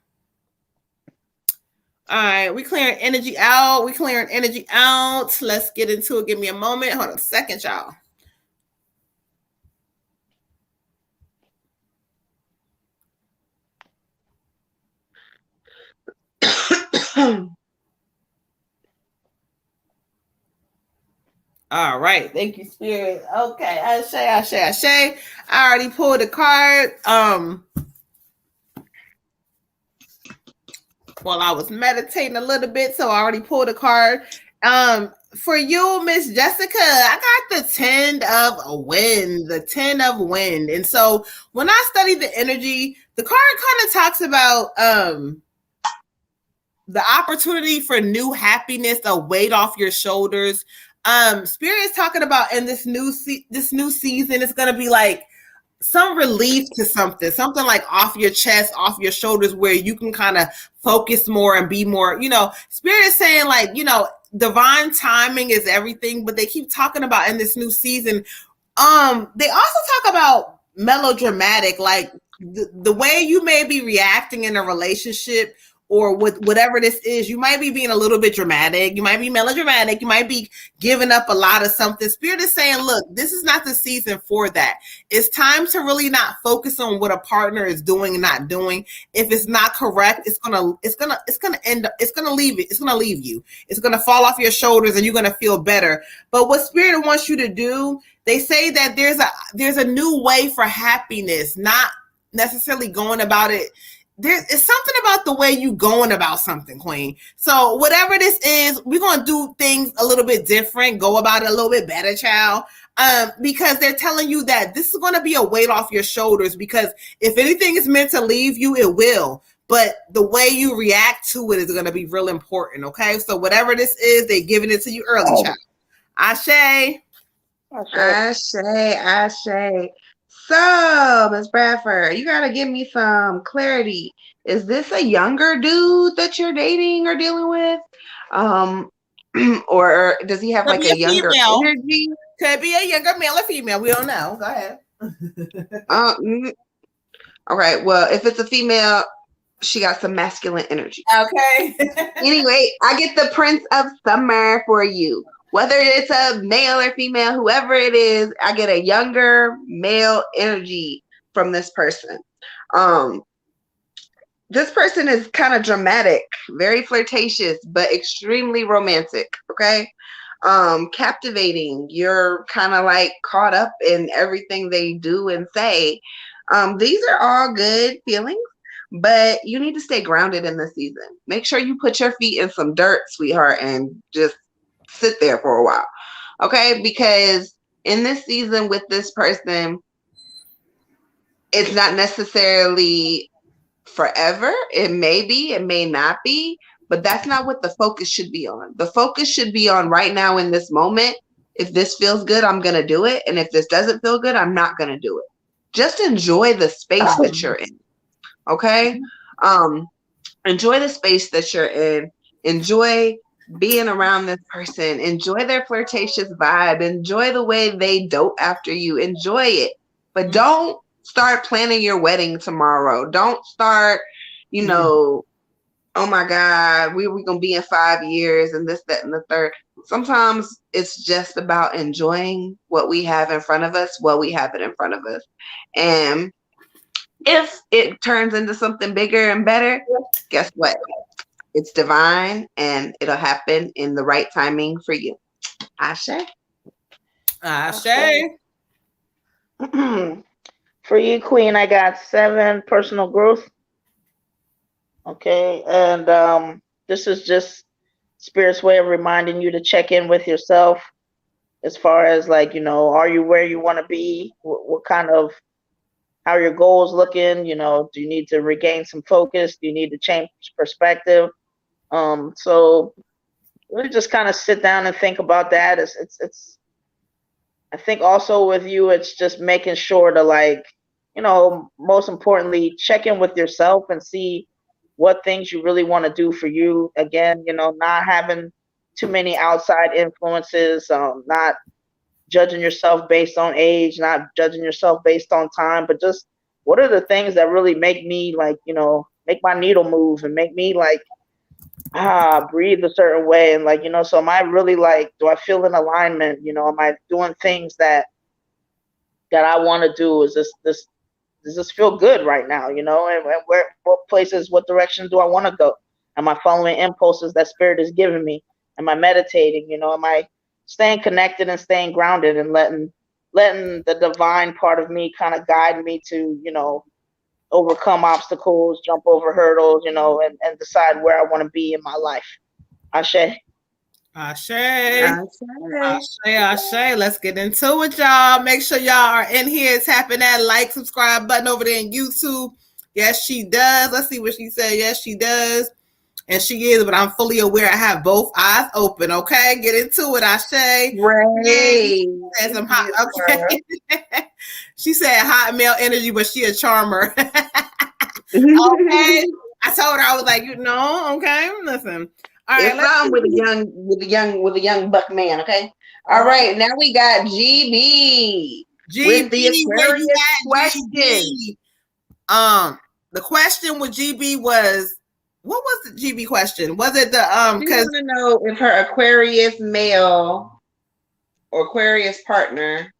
All right, we clearing energy out. Let's get into it. Give me a moment. Hold on a second, y'all. All right, thank you, Spirit. Okay, Ashe. I already pulled a card. While I was meditating a little bit, so I already pulled a card. For you, Miss Jessica, I got the 10 of wind, And so when I study the energy, the card kind of talks about the opportunity for new happiness, a weight off your shoulders. Spirit is talking about in this new season, it's gonna be like some relief to something like off your chest, off your shoulders, where you can kind of focus more and be more, Spirit is saying like, divine timing is everything, but they keep talking about in this new season. They also talk about melodramatic, like the way you may be reacting in a relationship or with whatever this is, you might be being a little bit dramatic. You might be melodramatic. You might be giving up a lot of something. Spirit is saying, look, this is not the season for that. It's time to really not focus on what a partner is doing and not doing. If it's not correct, it's gonna leave you. It's gonna fall off your shoulders and you're gonna feel better. But what Spirit wants you to do, they say that there's a new way for happiness, not necessarily going about it. It's something about the way you going about something, Queen. So whatever this is, we're gonna do things a little bit different, go about it a little bit better, child. Because they're telling you that this is gonna be a weight off your shoulders. Because if anything is meant to leave you, it will. But the way you react to it is gonna be real important. Okay, so whatever this is, they're giving it to you early, child. Ashe. Ashe. So, Miss Bradford, you gotta give me some clarity. Is this a younger dude that you're dating or dealing with? Or does he have like a younger energy? Could be a younger male or female. We don't know. Go ahead. All right. Well, if it's a female, she got some masculine energy. Okay. Anyway, I get the Prince of Summer for you. Whether it's a male or female, whoever it is, I get a younger male energy from this person. This person is kind of dramatic, very flirtatious, but extremely romantic. Okay. Captivating. You're kind of like caught up in everything they do and say. These are all good feelings, but you need to stay grounded in the season. Make sure you put your feet in some dirt, sweetheart, and just sit there for a while. Okay? Because in this season with this person, it's not necessarily forever. It may be, it may not be, but that's not what the focus should be on. The focus should be on right now in this moment. If this feels good, I'm going to do it. And if this doesn't feel good, I'm not going to do it. Just enjoy the space that you're in. Okay? Enjoy the space that you're in. Enjoy being around this person. Enjoy their flirtatious vibe. Enjoy the way they dote after you. Enjoy it. But don't start planning your wedding tomorrow. Don't start, oh my God, we're going to be in 5 years and this, that, and the third. Sometimes it's just about enjoying what we have in front of us while we have it in front of us. And if it turns into something bigger and better, guess what? It's divine and it'll happen in the right timing for you. Ashe. Ashe. For you, Queen, I got 7 personal growth. Okay. And this is just Spirit's way of reminding you to check in with yourself as far as like, are you where you want to be? What kind of How are your goals looking? You know, do you need to regain some focus? Do you need to change perspective? So really just kind of sit down and think about that. It's I think also with you, it's just making sure to, like, you know, most importantly, check in with yourself and see what things you really want to do for you. Again, you know, not having too many outside influences, not judging yourself based on age, not judging yourself based on time, but just what are the things that really make me, like, you know, make my needle move and make me like breathe a certain way. And, like, you know, so am I really, like, do I feel in alignment? You know, am I doing things that I want to do? Is this does this feel good right now? You know, and where, what places, what direction do I want to go? Am I following impulses that spirit is giving me? Am I meditating? You know, am I staying connected and staying grounded and letting the divine part of me kind of guide me to, you know, overcome obstacles, jump over hurdles, you know, and decide where I want to be in my life. Ashe. Ashe. Ashe. Let's get into it, y'all. Make sure y'all are in here tapping that like, subscribe button over there in YouTube. Yes, she does. Let's see what she said. Yes, she does. And she is, but I'm fully aware I have both eyes open. Okay, get into it, Ashe. Right. Some hot, okay. She said hot male energy, but she a charmer. Okay. I told her, I was like, you know, okay, listen. All right, it's with a young buck man, okay? All right, now we got GB with the Aquarius question. GB? The question with GB was, what was the GB question? Was it the because I want to know if her Aquarius male or Aquarius partner,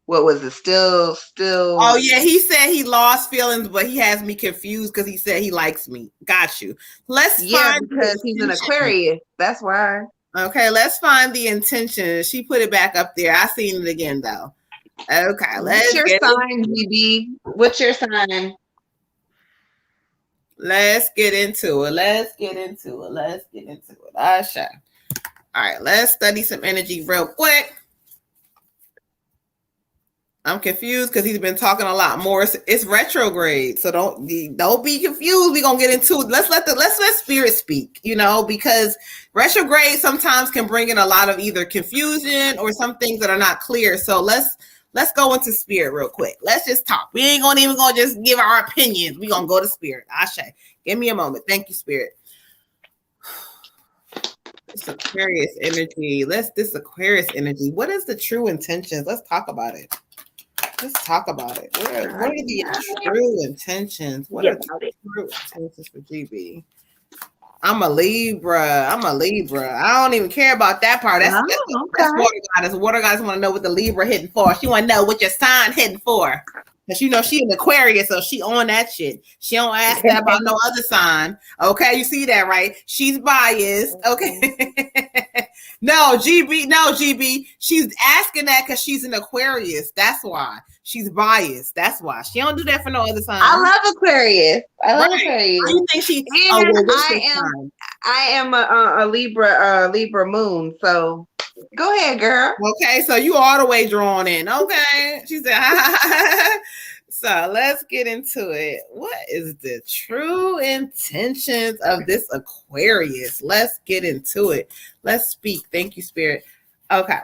what was it? Still. Oh yeah, he said he lost feelings, but he has me confused because he said he likes me. Got you. Find because he's an Aquarius. That's why. Okay, let's find the intention. She put it back up there. I seen it again though. Okay, What's your sign, GB? What's your sign? Let's get into it. Ashe. All right, let's study some energy real quick. I'm confused because he's been talking a lot more. It's retrograde, so don't be confused. We're gonna get into it. Let's let spirit speak, you know, because retrograde sometimes can bring in a lot of either confusion or some things that are not clear. So let's go into spirit real quick. Let's just talk. We ain't gonna just give our opinions. We're gonna go to spirit. Ashe. Give me a moment. Thank you, spirit. This Aquarius energy. This Aquarius energy. What is the true intentions? Let's talk about it. What are the true intentions? What are the true intentions for GB? I'm a Libra. I don't even care about that part. That's water goddess. Water goddess want to know what the Libra hitting for. She want to know what your sign hitting for. Because, you know, she an Aquarius, so she on that shit. She don't ask that about no other sign. Okay, you see that, right? She's biased. Okay. No, GB. She's asking that because she's an Aquarius. That's why. She's biased. That's why. She don't do that for no other sign. I love Aquarius. Aquarius. You think she? I am a Libra moon. So go ahead, girl. Okay, so you all the way drawn in. Okay, she said. So let's get into it. What is the true intentions of this Aquarius? Let's get into it. Let's speak. Thank you, Spirit. Okay.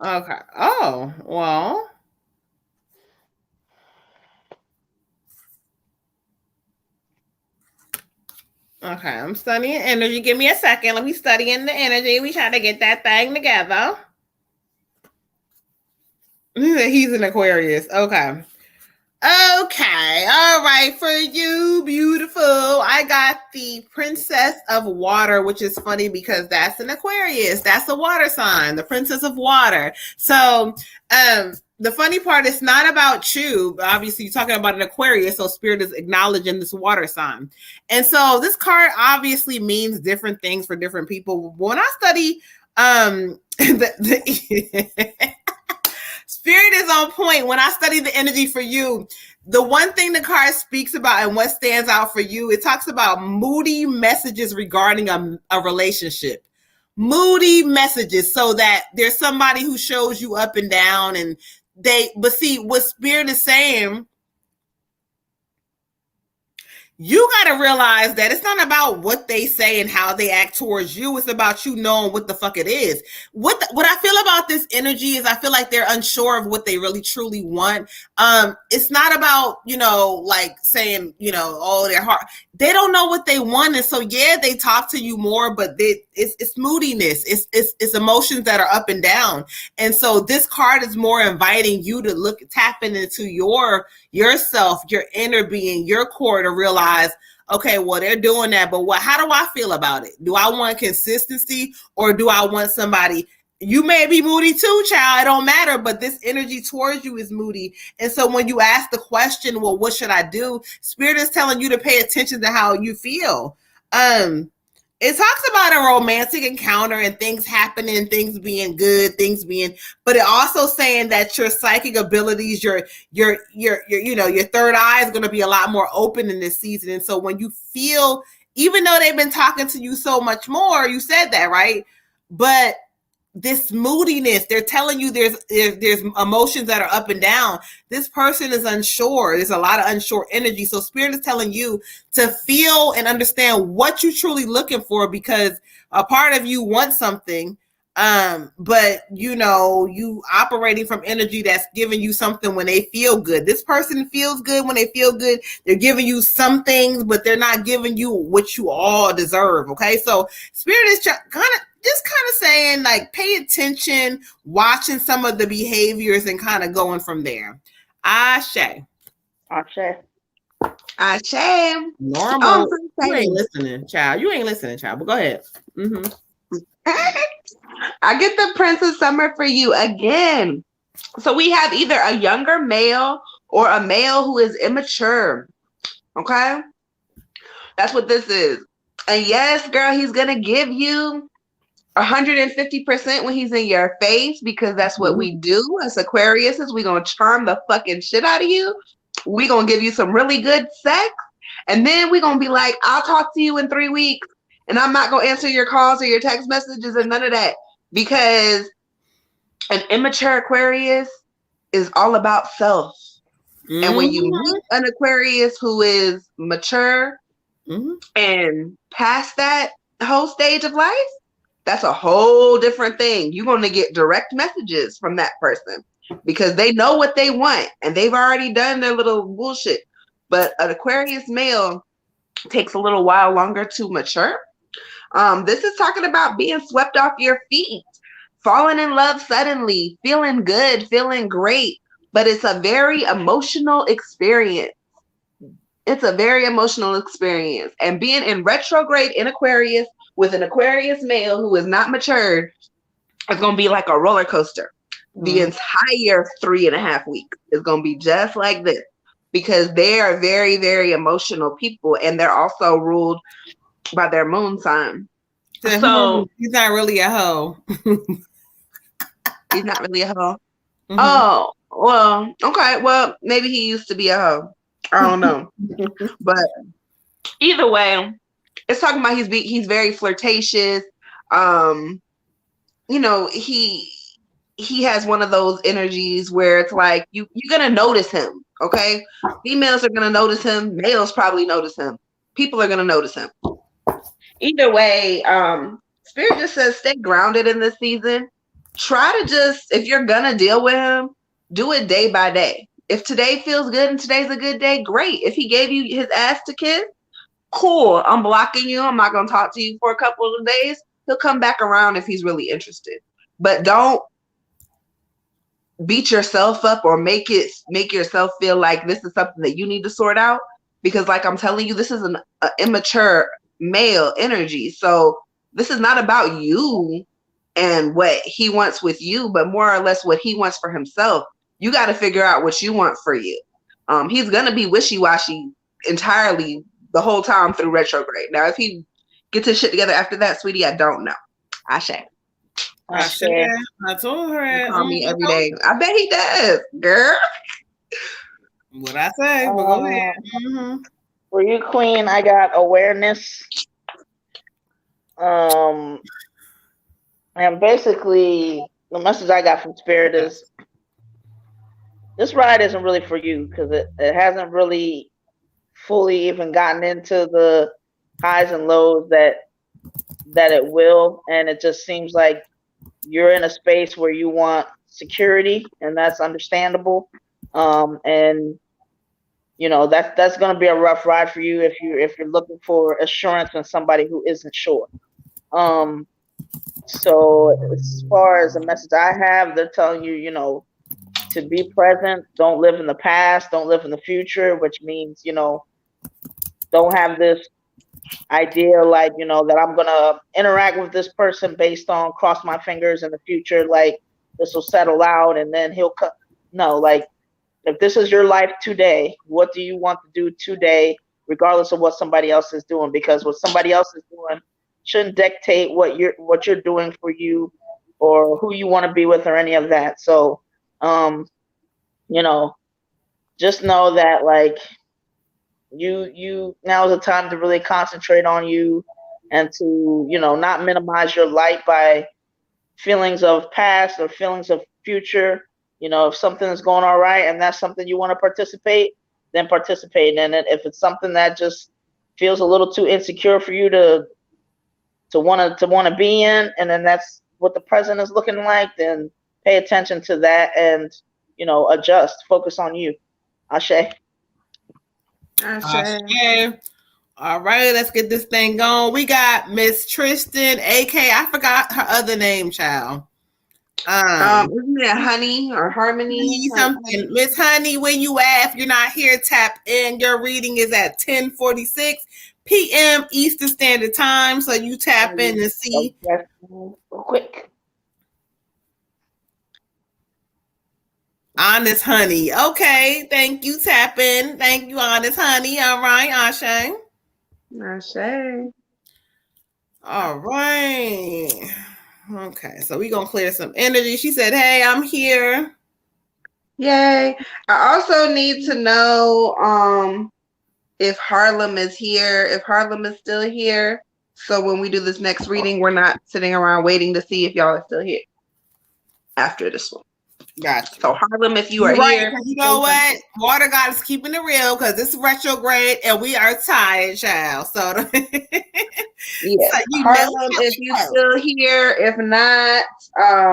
Okay. Oh, well. Okay, I'm studying energy. Give me a second. Let me study in the energy. We try to get that thing together. He's an Aquarius. Okay. All right. For you, beautiful. I got the Princess of Water, which is funny because that's an Aquarius. That's a water sign, the Princess of Water. So, the funny part is not about you. Obviously, you're talking about an Aquarius, so Spirit is acknowledging this water sign. And so this card obviously means different things for different people. When I study Spirit is on point. When I study the energy for you, the one thing the card speaks about and what stands out for you, it talks about moody messages regarding a relationship. moody messages, so that there's somebody who shows you up and down, and but see what Spirit is saying. You got to realize that it's not about what they say and how they act towards you. It's about you knowing what the fuck it is. What I feel about this energy is I feel like they're unsure of what they really truly want. It's not about, like saying, oh, their heart. They don't know what they want. And so, yeah, they talk to you more, but it's moodiness. It's emotions that are up and down. And so this card is more inviting you to tapping into yourself, your inner being, your core, to realize, okay, well, they're doing that, but how do I feel about it? Do I want consistency, or do I want somebody? You may be moody too, child. It don't matter, but this energy towards you is moody. And so when you ask the question, well, what should I do? Spirit is telling you to pay attention to how you feel. It talks about a romantic encounter and things happening, things being good, but it also saying that your psychic abilities, your third eye is going to be a lot more open in this season. And so when you feel, even though they've been talking to you so much more, you said that, right? But this moodiness, they're telling you there's emotions that are up and down. This person is unsure. There's a lot of unsure energy. So Spirit is telling you to feel and understand what you're truly looking for, because a part of you wants something, but you operating from energy that's giving you something when they feel good. This person feels good when they feel good. They're giving you some things, but they're not giving you what you all deserve. Okay, so Spirit is kind of saying, like, pay attention, watching some of the behaviors and kind of going from there. Ashe. Normal. You ain't listening, child. But go ahead. Mm-hmm. I get the Princess Summer for you again. So we have either a younger male or a male who is immature. Okay? That's what this is. And yes, girl, he's going to give you 150% when he's in your face, because that's what we do as Aquariuses. We're going to charm the fucking shit out of you. We're going to give you some really good sex. And then we're going to be like, I'll talk to you in 3 weeks. And I'm not going to answer your calls or your text messages and none of that. Because an immature Aquarius is all about self. Mm-hmm. And when you meet an Aquarius who is mature and past that whole stage of life, that's a whole different thing. You're going to get direct messages from that person because they know what they want and they've already done their little bullshit. But an Aquarius male takes a little while longer to mature. This is talking about being swept off your feet, falling in love suddenly, feeling good, feeling great. But it's a very emotional experience. It's a very emotional experience. And being in retrograde in Aquarius with an Aquarius male who is not matured is going to be like a roller coaster. The entire 3.5 weeks is going to be just like this, because they are very, very emotional people, and they're also ruled by their moon sign. So he's not really a hoe. He's not really a hoe. Mm-hmm. Oh, well, okay. Well, maybe he used to be a hoe. I don't know. But either way, it's talking about he's very flirtatious. He has one of those energies where it's like you're gonna notice him. Okay, females are gonna notice him. Males probably notice him. People are gonna notice him. Either way, Spirit just says stay grounded in this season. Try to just, if you're gonna deal with him, do it day by day. If today feels good and today's a good day, great. If he gave you his ass to kiss, cool. I'm blocking you. I'm not gonna talk to you for a couple of days. He'll come back around if he's really interested. But don't beat yourself up or make yourself feel like this is something that you need to sort out. Because like I'm telling you, this is an immature male energy. So this is not about you and what he wants with you, but more or less what he wants for himself. You got to figure out what you want for you. He's going to be wishy-washy entirely the whole time through retrograde. Now, if he gets his shit together after that, sweetie, I don't know. Ashe. I told her. Call me every day. I bet he does, girl. What I say? But go ahead. For you, Queen, I got awareness. And basically, the message I got from Spirit is this ride isn't really for you because it hasn't really fully even gotten into the highs and lows that it will. And it just seems like you're in a space where you want security, and that's understandable. And that's going to be a rough ride for you if you're looking for assurance from somebody who isn't sure. So as far as the message I have, they're telling you, to be present, don't live in the past, don't live in the future, which means, don't have this idea like, that I'm going to interact with this person based on cross my fingers in the future, like this will settle out and then he'll cut. No, like if this is your life today, what do you want to do today, regardless of what somebody else is doing? Because what somebody else is doing shouldn't dictate what you're doing for you or who you want to be with or any of that. So, just know that like you now is the time to really concentrate on you and to, not minimize your light by feelings of past or feelings of future. If something is going all right and that's something you want to participate, then participate in it. If it's something that just feels a little too insecure for you to want to be in, and then that's what the present is looking like, then pay attention to that and adjust, focus on you. Ashe. Ashe. All right, let's get this thing going. We got Miss Tristan, aka I forgot her other name, child. Isn't it Honey or Harmony? Something. Miss Honey, when you at, if you're not here, tap in. Your reading is at 10:46 p.m. Eastern Standard Time. So you tap in and see. Quick. Honest Honey. Okay. Thank you, tap in. Thank you, Honest Honey. All right, Ashe. Ashe. All right. Okay, so we're going to clear some energy. She said, hey, I'm here. Yay. I also need to know if Harlem is here, if Harlem is still here. So when we do this next reading, we're not sitting around waiting to see if y'all are still here after this one. Gotcha. So Harlem, if you are here. You know what? Water God is keeping it real because it's retrograde and we are tired, child. So yeah. So Harlem, if you still here. If not,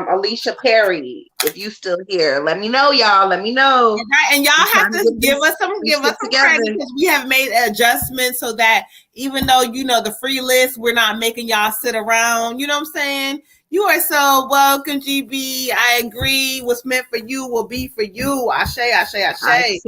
Alicia Perry, if you still here, let me know, y'all. Let me know. Right. And y'all have to give us some credit because we have made adjustments so that even though the free list, we're not making y'all sit around. You know what I'm saying? You are so welcome, GB. I agree. What's meant for you will be for you. Ashe, ashe, ashe. Ashe,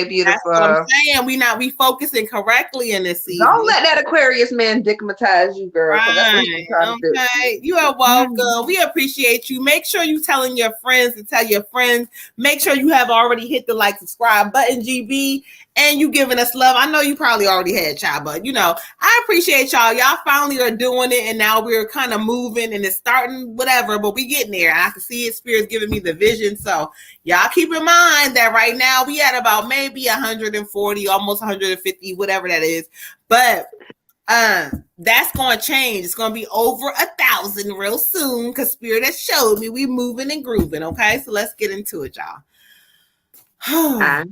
beautiful. That's what I'm saying. We focusing correctly in this season. Don't let that Aquarius man digmatize you, girl. Right. That's what okay. You are welcome. We appreciate you. Make sure you telling your friends to tell your friends. Make sure you have already hit the like, subscribe button, GB. And you giving us love. I know you probably already had y'all, but I appreciate y'all. Y'all finally are doing it, and now we're kind of moving, and it's starting whatever, but we getting there. I can see it. Spirit's giving me the vision. So y'all keep in mind that right now we at about maybe 140, almost 150, whatever that is. But that's going to change. It's going to be over 1,000 real soon because Spirit has showed me we moving and grooving. Okay, so let's get into it, y'all. Sure.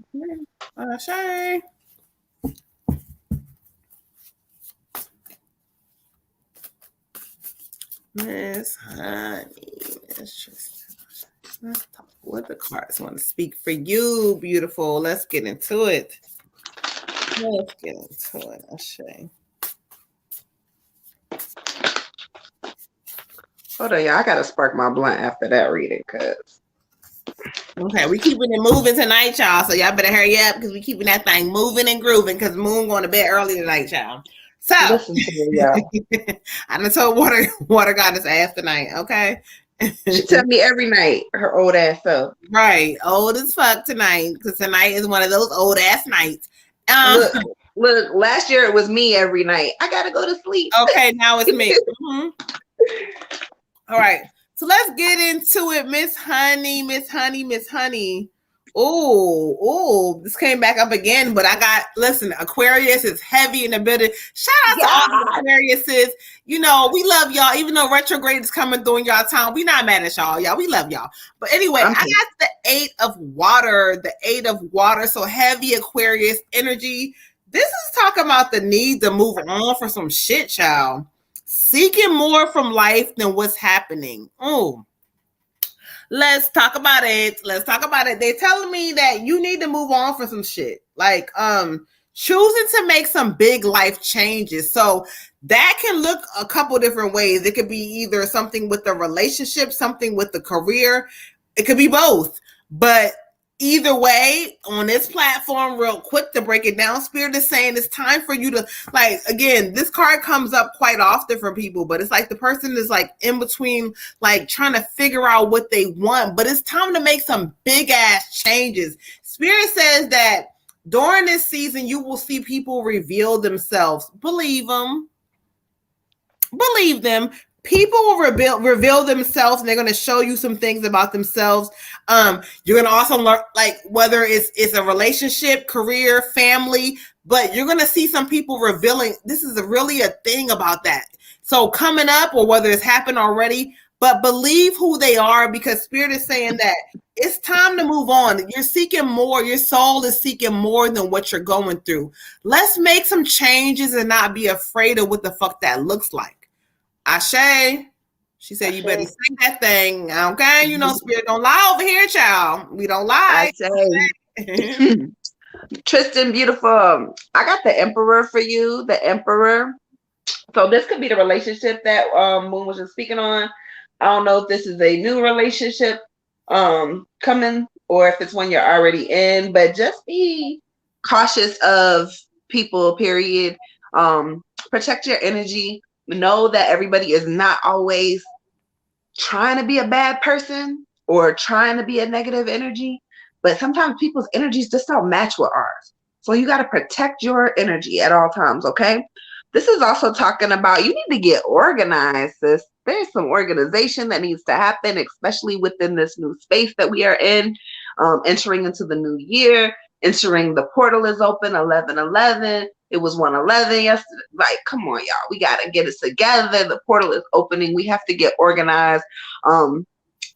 Miss Honey, let's talk what the cards want to speak for you, beautiful. Let's get into it. Ashe. Hold on, y'all. I gotta spark my blunt after that reading, cause. Okay, we keeping it moving tonight, y'all. So y'all better hurry up because we keeping that thing moving and grooving. Because Moon going to bed early tonight, y'all. So listen to me, y'all. I done told Water Goddess ass tonight. Okay, she tell me every night her old ass self. Right, old as fuck tonight because tonight is one of those old ass nights. Look, last year it was me every night. I gotta go to sleep. Okay, now it's me. Mm-hmm. All right. So let's get into it, Miss Honey. Oh, this came back up again, but listen, Aquarius is heavy in the building. Shout out to all the Aquariuses. You know, we love y'all. Even though retrograde is coming during y'all time, we not mad at y'all. Y'all, we love y'all. But anyway, I got the 8 of water. The 8 of water. So heavy Aquarius energy. This is talking about the need to move on for some shit, child. Seeking more from life than what's happening. Oh. Let's talk about it. Let's talk about it. They're telling me that you need to move on for some shit. Like, choosing to make some big life changes. So that can look a couple different ways. It could be either something with the relationship, something with the career. It could be both. But either way, on this platform, real quick to break it down, Spirit is saying it's time for you to, like, again, this card comes up quite often for people, but it's like the person is like in between, like trying to figure out what they want, but it's time to make some big ass changes. Spirit says that during this season, you will see people reveal themselves. Believe them. Believe them. People will reveal themselves, and they're going to show you some things about themselves. You're going to also learn, like, whether it's a relationship, career, family, but you're going to see some people revealing. This is really a thing about that. So coming up, or whether it's happened already, but believe who they are, because Spirit is saying that it's time to move on. You're seeking more. Your soul is seeking more than what you're going through. Let's make some changes and not be afraid of what the fuck that looks like. Ashe. She said, Ashe. You better say that thing. Okay. You know, Spirit don't lie over here, child. We don't lie. Ashe. Tristan, beautiful. I got the Emperor for you. The Emperor. So this could be the relationship that Moon was just speaking on. I don't know if this is a new relationship coming, or if it's one you're already in, but just be cautious of people, period. Protect your energy. Know that everybody is not always trying to be a bad person or trying to be a negative energy, but sometimes people's energies just don't match with ours. So you got to protect your energy at all times, okay? This is also talking about you need to get organized, sis. There's some organization that needs to happen, especially within this new space that we are in, entering into the new year, entering the portal is open, 11/11. It was 1/11 yesterday. Like, come on, y'all. We got to get it together. The portal is opening. We have to get organized.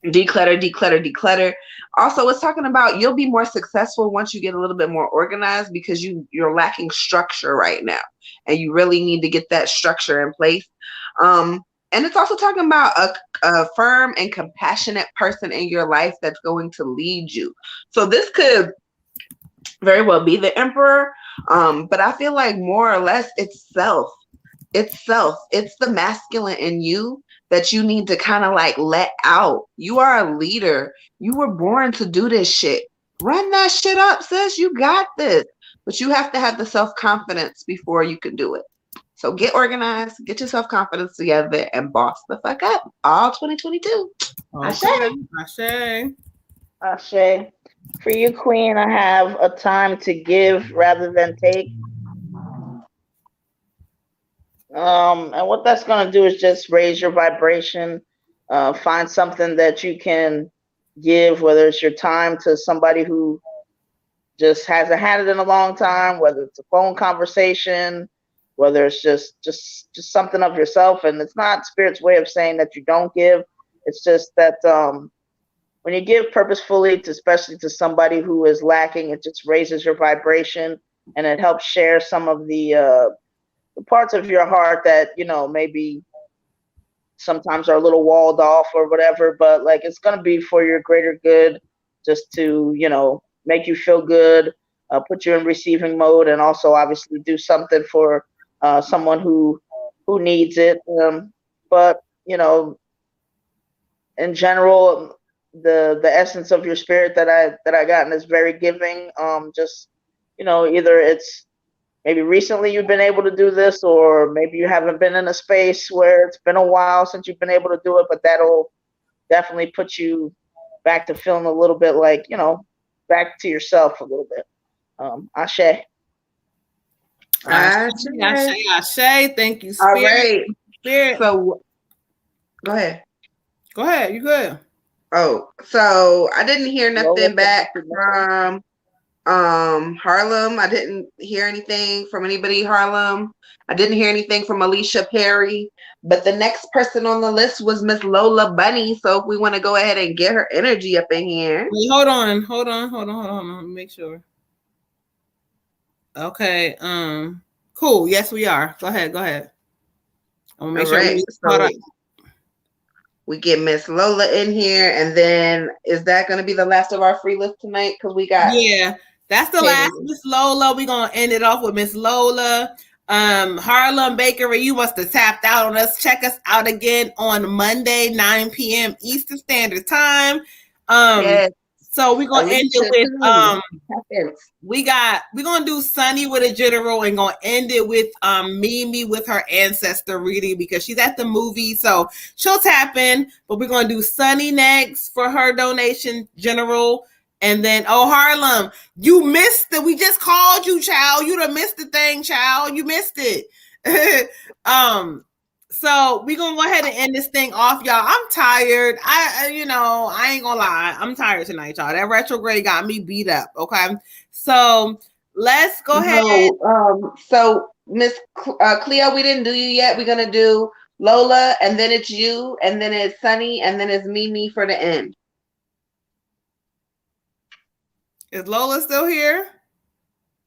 Declutter. Also, it's talking about you'll be more successful once you get a little bit more organized, because you're lacking structure right now, and you really need to get that structure in place. And it's also talking about a firm and compassionate person in your life that's going to lead you. So this could very well be the Emperor, but I feel like more or less it's self. It's the masculine in you that you need to kind of like let out. You are a leader. You were born to do this shit. Run that shit up, sis. You got this. But you have to have the self-confidence before you can do it. So get organized, get your self-confidence together, and boss the fuck up all 2022. Okay. Ashe. For you, Queen, I have a time to give rather than take. And what that's going to do is just raise your vibration. Find something that you can give, whether it's your time to somebody who just hasn't had it in a long time, whether it's a phone conversation, whether it's just something of yourself. And it's not Spirit's way of saying that you don't give. It's just that when you give purposefully, especially to somebody who is lacking, it just raises your vibration, and it helps share some of the parts of your heart that, you know, maybe sometimes are a little walled off or whatever, but like it's going to be for your greater good, just to, you know, make you feel good, put you in receiving mode, and also obviously do something for someone who needs it. But, you know, in general, the essence of your spirit that I gotten is very giving. Just, you know, either it's maybe recently you've been able to do this, or maybe you haven't been in a space where it's been a while since you've been able to do it, but that'll definitely put you back to feeling a little bit like, you know, back to yourself a little bit. Ashe. Ashe. Thank you, Spirit. All right. Spirit. So, go ahead. Go ahead. You good. Oh, so I didn't hear nothing back from Harlem, I didn't hear anything from anybody. Harlem, I didn't hear anything from Alicia Perry. But the next person on the list was Miss Lola Bunny. So if we want to go ahead and get her energy up in here. Wait, hold on. Let me make sure. Okay. Cool. Yes, we are. Go ahead. I'm gonna make sure we caught up. We get Miss Lola in here, and then is that going to be the last of our free list tonight? Because we got that's the last Miss Lola. We're gonna end it off with Miss Lola. Harlem Bakery, you must have tapped out on us. Check us out again on Monday, 9 p.m. Eastern Standard Time. Yes. So we're gonna end it with we're gonna do Sunny with a general and gonna end it with Mimi with her ancestor reading because she's at the movie, so she'll tap in. But we're gonna do Sunny next for her donation general. And then, Harlem, you missed it. We just called you, child. You done missed the thing, child. You missed it. So we're gonna go ahead and end this thing off, y'all. I'm tired. I ain't gonna lie. I'm tired tonight, y'all. That retrograde got me beat up. Okay, so let's go ahead. So Miss Cleo, we didn't do you yet. We're gonna do Lola, and then it's you, and then it's Sunny, and then it's Mimi for the end. Is Lola still here?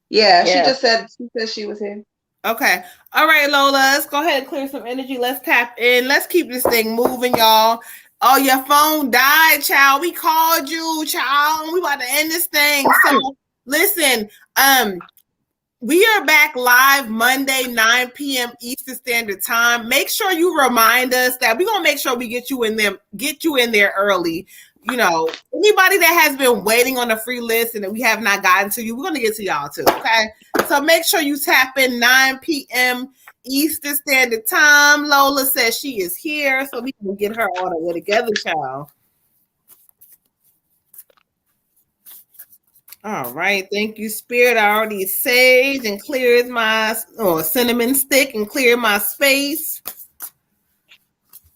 Yeah, she said she was here. Okay. All right, Lola, let's go ahead and clear some energy. Let's tap in. Let's keep this thing moving, y'all. Oh, your phone died, child. We called you, child. We about to end this thing. So listen, we are back live Monday, 9 p.m. Eastern Standard Time. Make sure you remind us that we're gonna make sure we get you in there early. Anybody that has been waiting on the free list and that we have not gotten to you, we're going to get to y'all too, okay? So make sure you tap in 9 p.m. Eastern Standard Time. Lola says she is here, so we can get her all the way together, child. All right, thank you, Spirit. I already saged and cleared my cinnamon stick and cleared my space.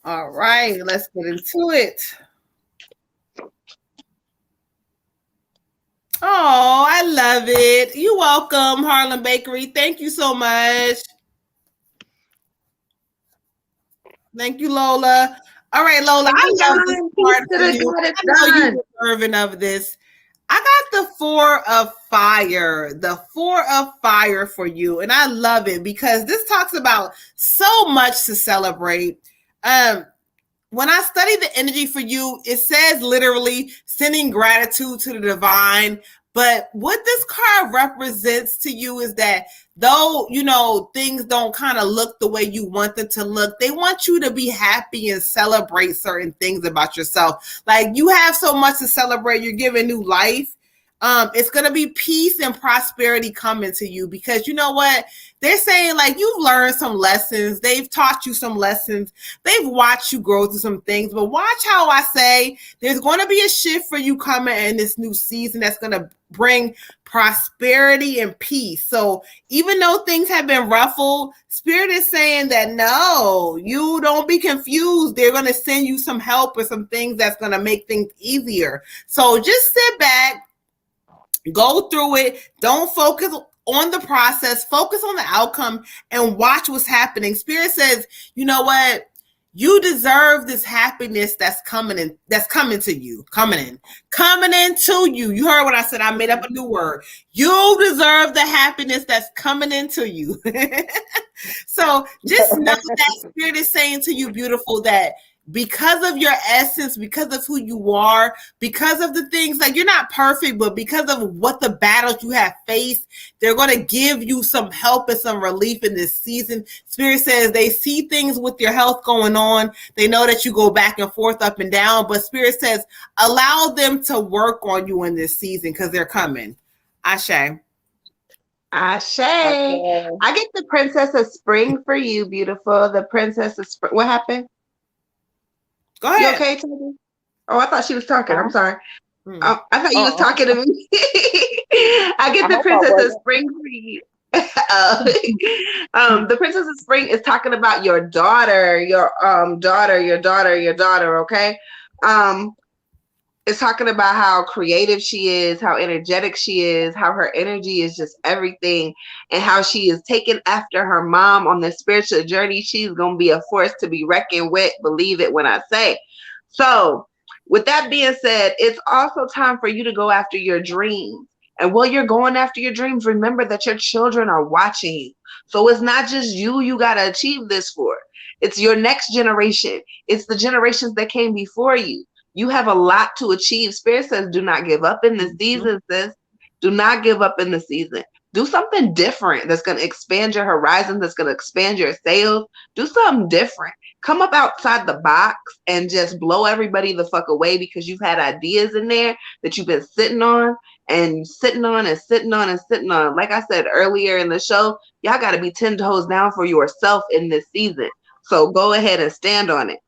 All right, let's get into it. Oh, I love it. You're welcome, Harlem Bakery. Thank you so much. Thank you, Lola. All right, Lola. I love this part for you. I know you're deserving of this. I got the 4 of Fire. The 4 of Fire for you. And I love it because this talks about so much to celebrate. When I study the energy for you, it says literally sending gratitude to the divine. But what this card represents to you is that though, things don't kind of look the way you want them to look, they want you to be happy and celebrate certain things about yourself. Like you have so much to celebrate. You're giving new life. It's going to be peace and prosperity coming to you because you know what? They're saying like you've learned some lessons. They've taught you some lessons. They've watched you grow through some things. But watch how I say there's going to be a shift for you coming in this new season that's going to bring prosperity and peace. So even though things have been ruffled, Spirit is saying that no, you don't be confused. They're going to send you some help or some things that's going to make things easier. So just sit back. Go through it. Don't focus on the process. Focus on the outcome and watch what's happening. Spirit says, you know what? You deserve this happiness that's coming in. That's coming to you. Coming into you. You heard what I said. I made up a new word. You deserve the happiness that's coming into you. So just know that Spirit is saying to you, beautiful, that because of your essence, because of who you are, because of the things like you're not perfect, but because of what the battles you have faced, they're going to give you some help and some relief in this season. Spirit says they see things with your health going on. They know that you go back and forth, up and down, but Spirit says allow them to work on you in this season because they're coming. Ashe. Ashe. I get the Princess of Spring for you, beautiful. The Princess of Spring. What happened? Go ahead. You okay, Toby? Oh, I thought she was talking. I'm sorry. I thought you was talking to me. I get the Princess of Spring for you. The Princess of Spring is talking about your daughter, your daughter. Okay. It's talking about how creative she is, how energetic she is, how her energy is just everything, and how she is taken after her mom on this spiritual journey. She's going to be a force to be reckoned with. Believe it when I say. So, with that being said, it's also time for you to go after your dreams. And while you're going after your dreams, remember that your children are watching you. So it's not just you got to achieve this for. It's your next generation. It's the generations that came before you. You have a lot to achieve. Spirit says, do not give up in the season, sis. Do not give up in the season. Do something different that's going to expand your horizons, that's going to expand your sales. Do something different. Come up outside the box and just blow everybody the fuck away because you've had ideas in there that you've been sitting on and sitting on and sitting on and sitting on. Like I said earlier in the show, y'all got to be 10 toes down for yourself in this season. So go ahead and stand on it.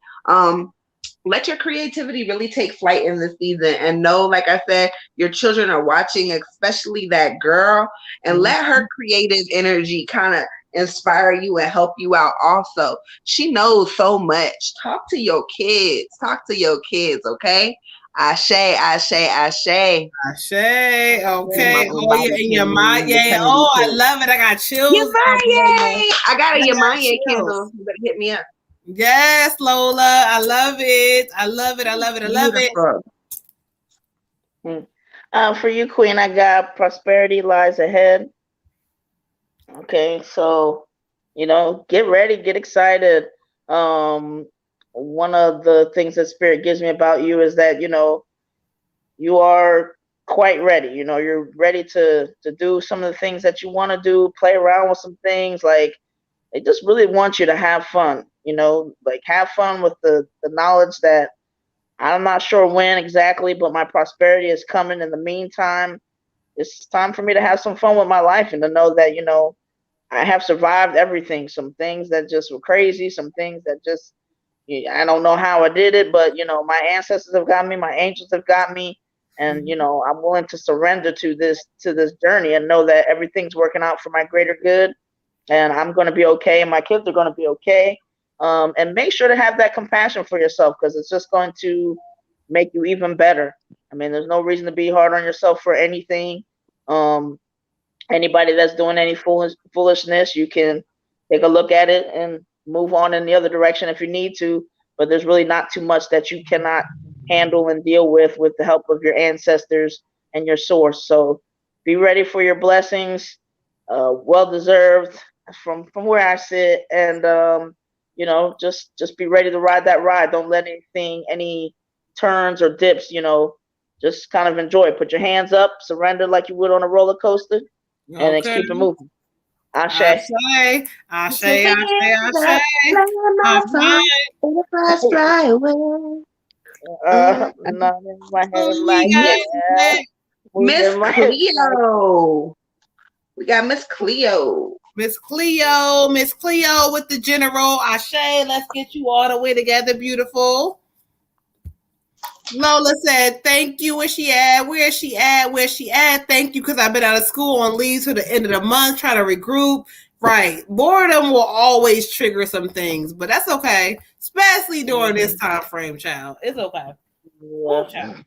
Let your creativity really take flight in this season, and know, like I said, your children are watching, especially that girl, and let her creative energy kind of inspire you and help you out also. She knows so much. Talk to your kids. Talk to your kids, okay? Ashe, ashe, ashe. Ashe. Okay. Oh, yeah. In your mind. Yeah. Oh, I love it. I got chills. Yay. I got a Yamanye candle. You better hit me up. Yes, Lola. I love it. I love it. I love it. I love it. For you, Queen, I got prosperity lies ahead. Okay, so get ready, get excited. One of the things that Spirit gives me about you is that you are quite ready. You're ready to do some of the things that you want to do, play around with some things. Like, they just really want you to have fun. Like, have fun with the knowledge that I'm not sure when exactly, but my prosperity is coming. In the meantime, it's time for me to have some fun with my life and to know that, I have survived everything. Some things that just were crazy, some things that just, I don't know how I did it, but, my ancestors have got me, my angels have got me. And, I'm willing to surrender to this journey and know that everything's working out for my greater good. And I'm going to be okay. And my kids are going to be okay. And make sure to have that compassion for yourself, because it's just going to make you even better. I mean, there's no reason to be hard on yourself for anything. Anybody that's doing any foolishness, you can take a look at it and move on in the other direction if you need to. But there's really not too much that you cannot handle and deal with the help of your ancestors and your source. So be ready for your blessings, well-deserved from where I sit. And, just be ready to ride that ride. Don't let any turns or dips, just kind of enjoy it. Put your hands up, surrender like you would on a roller coster, and keep it moving. Ashe. Ashe. Ashe. Ashe. Fly away. Not in my head. Miss Cleo. We got Miss Cleo. Miss Cleo with the general. Ashe, let's get you all the way together, beautiful. Lola said, thank you. Where she at? Where she at? Where she at? Thank you, because I've been out of school on leave to the end of the month, trying to regroup. Right. Boredom will always trigger some things, but that's okay. Especially during this time frame, child. It's okay. Ooh, child.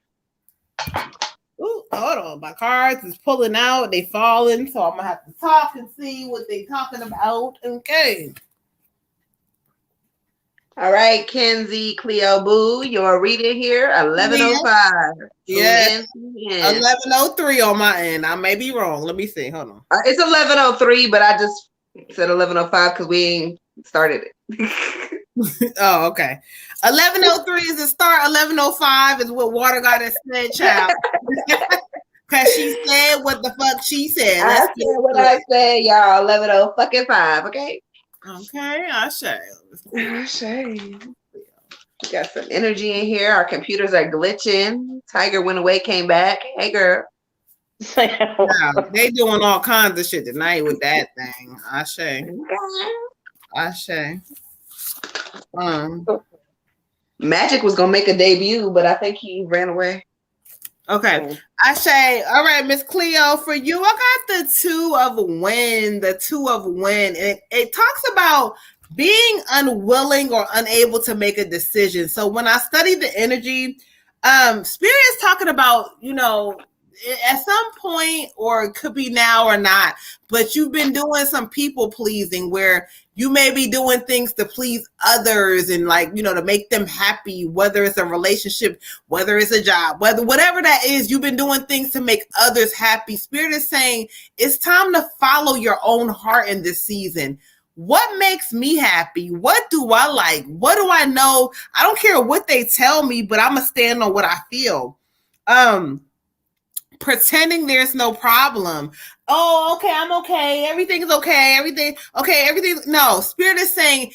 Ooh, hold on. My cards is pulling out. They falling, so I'm going to have to talk and see what they talking about. Okay. All right, Kenzie, Cleo, Boo, your reading here, 11:05. Yes, 11:03 on my end. I may be wrong. Let me see. Hold on. It's 11:03, but I just said 11:05 because we ain't started it. Oh, okay. 11:03 is the start. 11:05 is what Water Goddess said, child. Because she said what the fuck she said. I said what I said, y'all. 11:05, okay? Okay, I say. We got some energy in here. Our computers are glitching. Tiger went away, came back. Hey, girl. Wow, they doing all kinds of shit tonight with that thing. I say. Magic was gonna make a debut, but I think he ran away. Okay. I say, all right, Miss Cleo, for you, I got the 2 of Wind. The 2 of Wind. It talks about being unwilling or unable to make a decision. So when I study the energy, Spirit is talking about, at some point, or it could be now or not, but you've been doing some people pleasing where you may be doing things to please others and to make them happy, whether it's a relationship, whether it's a job, whatever that is, you've been doing things to make others happy. Spirit is saying it's time to follow your own heart in this season. What makes me happy? What do I like? What do I know? I don't care what they tell me, but I'm going to stand on what I feel. Pretending there's no problem. Oh, okay, I'm okay. Everything's okay. Everything. No, Spirit is saying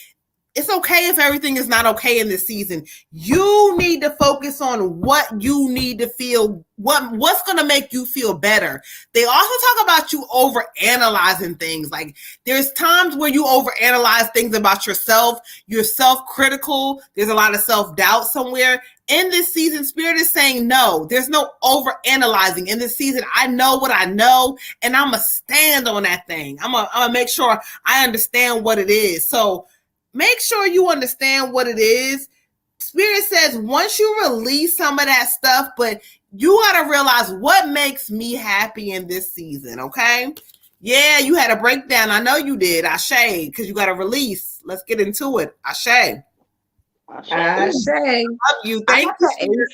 it's okay if everything is not okay in this season. You need to focus on what you need to feel, what's going to make you feel better. They also talk about you overanalyzing things. Like there's times where you overanalyze things about yourself. You're self-critical. There's a lot of self-doubt somewhere. In this season, Spirit is saying, no, there's no overanalyzing. In this season, I know what I know, and I'm going to stand on that thing. I'm going to make sure I understand what it is. So make sure you understand what it is. Spirit says once you release some of that stuff, but you got to realize what makes me happy in this season, okay? Yeah, you had a breakdown. I know you did. Ashe, because you got to release. Let's get into it. Ashe. Ashe. Love you. Thank you.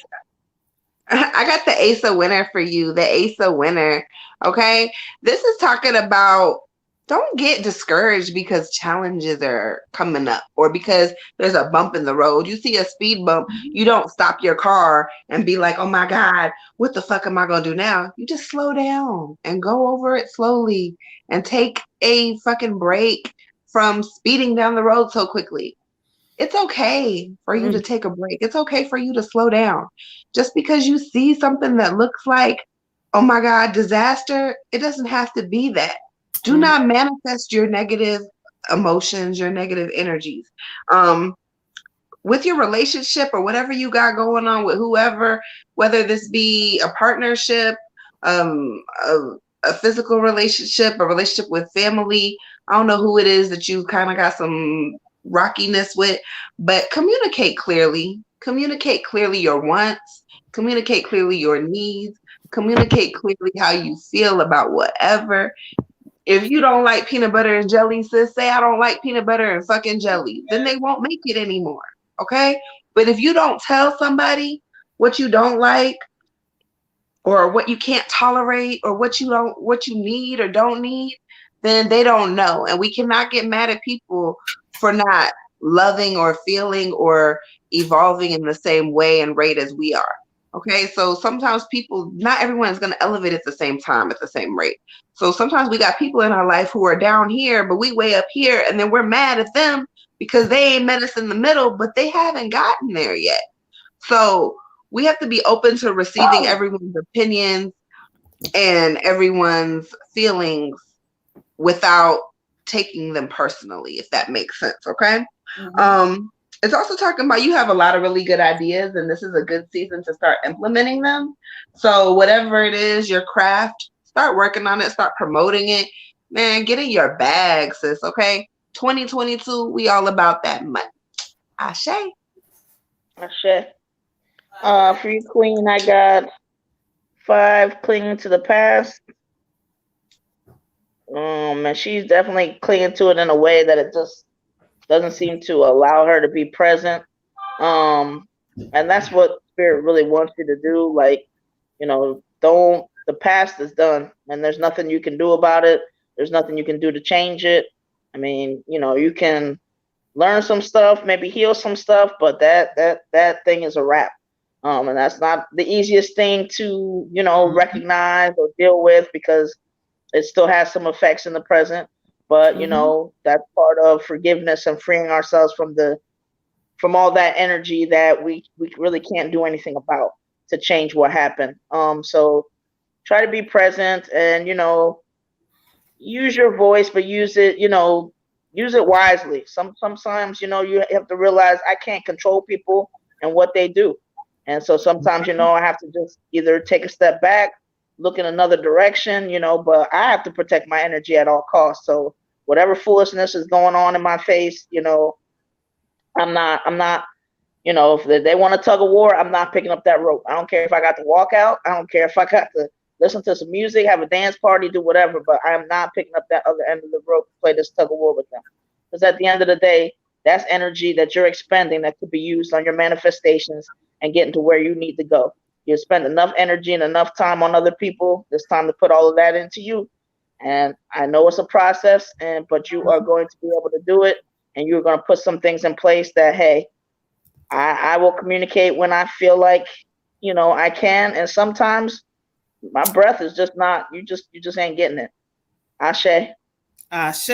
I got the ASA winner for you. The ASA winner. Okay. This is talking about don't get discouraged because challenges are coming up or because there's a bump in the road. You see a speed bump, you don't stop your car and be like, oh my God, what the fuck am I going to do now? You just slow down and go over it slowly and take a fucking break from speeding down the road so quickly. It's okay for you to take a break. It's okay for you to slow down. Just because you see something that looks like, oh my God, disaster, it doesn't have to be that. Do not manifest your negative emotions, your negative energies. With your relationship or whatever you got going on with whoever, whether this be a partnership, a physical relationship, a relationship with family, I don't know who it is that you kind of got some rockiness with, but communicate clearly. Communicate clearly your wants. Communicate clearly your needs. Communicate clearly how you feel about whatever. If you don't like peanut butter and jelly, sis, say I don't like peanut butter and fucking jelly. Then they won't make it anymore. Okay? But if you don't tell somebody what you don't like or what you can't tolerate or what you need or don't need, then they don't know. And we cannot get mad at people for not loving or feeling or evolving in the same way and rate as we are. Okay, so sometimes people, not everyone is going to elevate at the same time, at the same rate. So sometimes we got people in our life who are down here, but we way up here, and then we're mad at them because they ain't met us in the middle, but they haven't gotten there yet. So we have to be open to receiving everyone's opinions and everyone's feelings without taking them personally, if that makes sense, okay? It's also talking about you have a lot of really good ideas, and this is a good season to start implementing them. So whatever it is, your craft, start working on it, start promoting it. Man, get in your bag, sis, okay? 2022, we all about that money. Ashe. Ashe. For you, Queen, I got 5 clinging to the past. And she's definitely clinging to it in a way that it just doesn't seem to allow her to be present. And that's what Spirit really wants you to do. Like, the past is done and there's nothing you can do about it. There's nothing you can do to change it. I mean, you can learn some stuff, maybe heal some stuff, but that thing is a wrap. And that's not the easiest thing to, recognize or deal with because it still has some effects in the present. But that's part of forgiveness and freeing ourselves from all that energy that we really can't do anything about to change what happened. So try to be present and use your voice, but use it wisely. Sometimes you have to realize I can't control people and what they do, and so sometimes I have to just either take a step back, look in another direction, but I have to protect my energy at all costs. So whatever foolishness is going on in my face, I'm not You know, if they want to tug of war, I'm not picking up that rope. I don't care if I got to walk out. I don't care if I got to listen to some music, have a dance party, do whatever. But I am not picking up that other end of the rope to play this tug of war with them. Because at the end of the day, that's energy that you're expending that could be used on your manifestations and getting to where you need to go. You spend enough energy and enough time on other people. It's time to put all of that into you. And I know it's a process, but you are going to be able to do it. And you're going to put some things in place that, hey, I will communicate when I feel like, you know, I can. And sometimes my breath is just not, you just ain't getting it. Ashe. Ashe.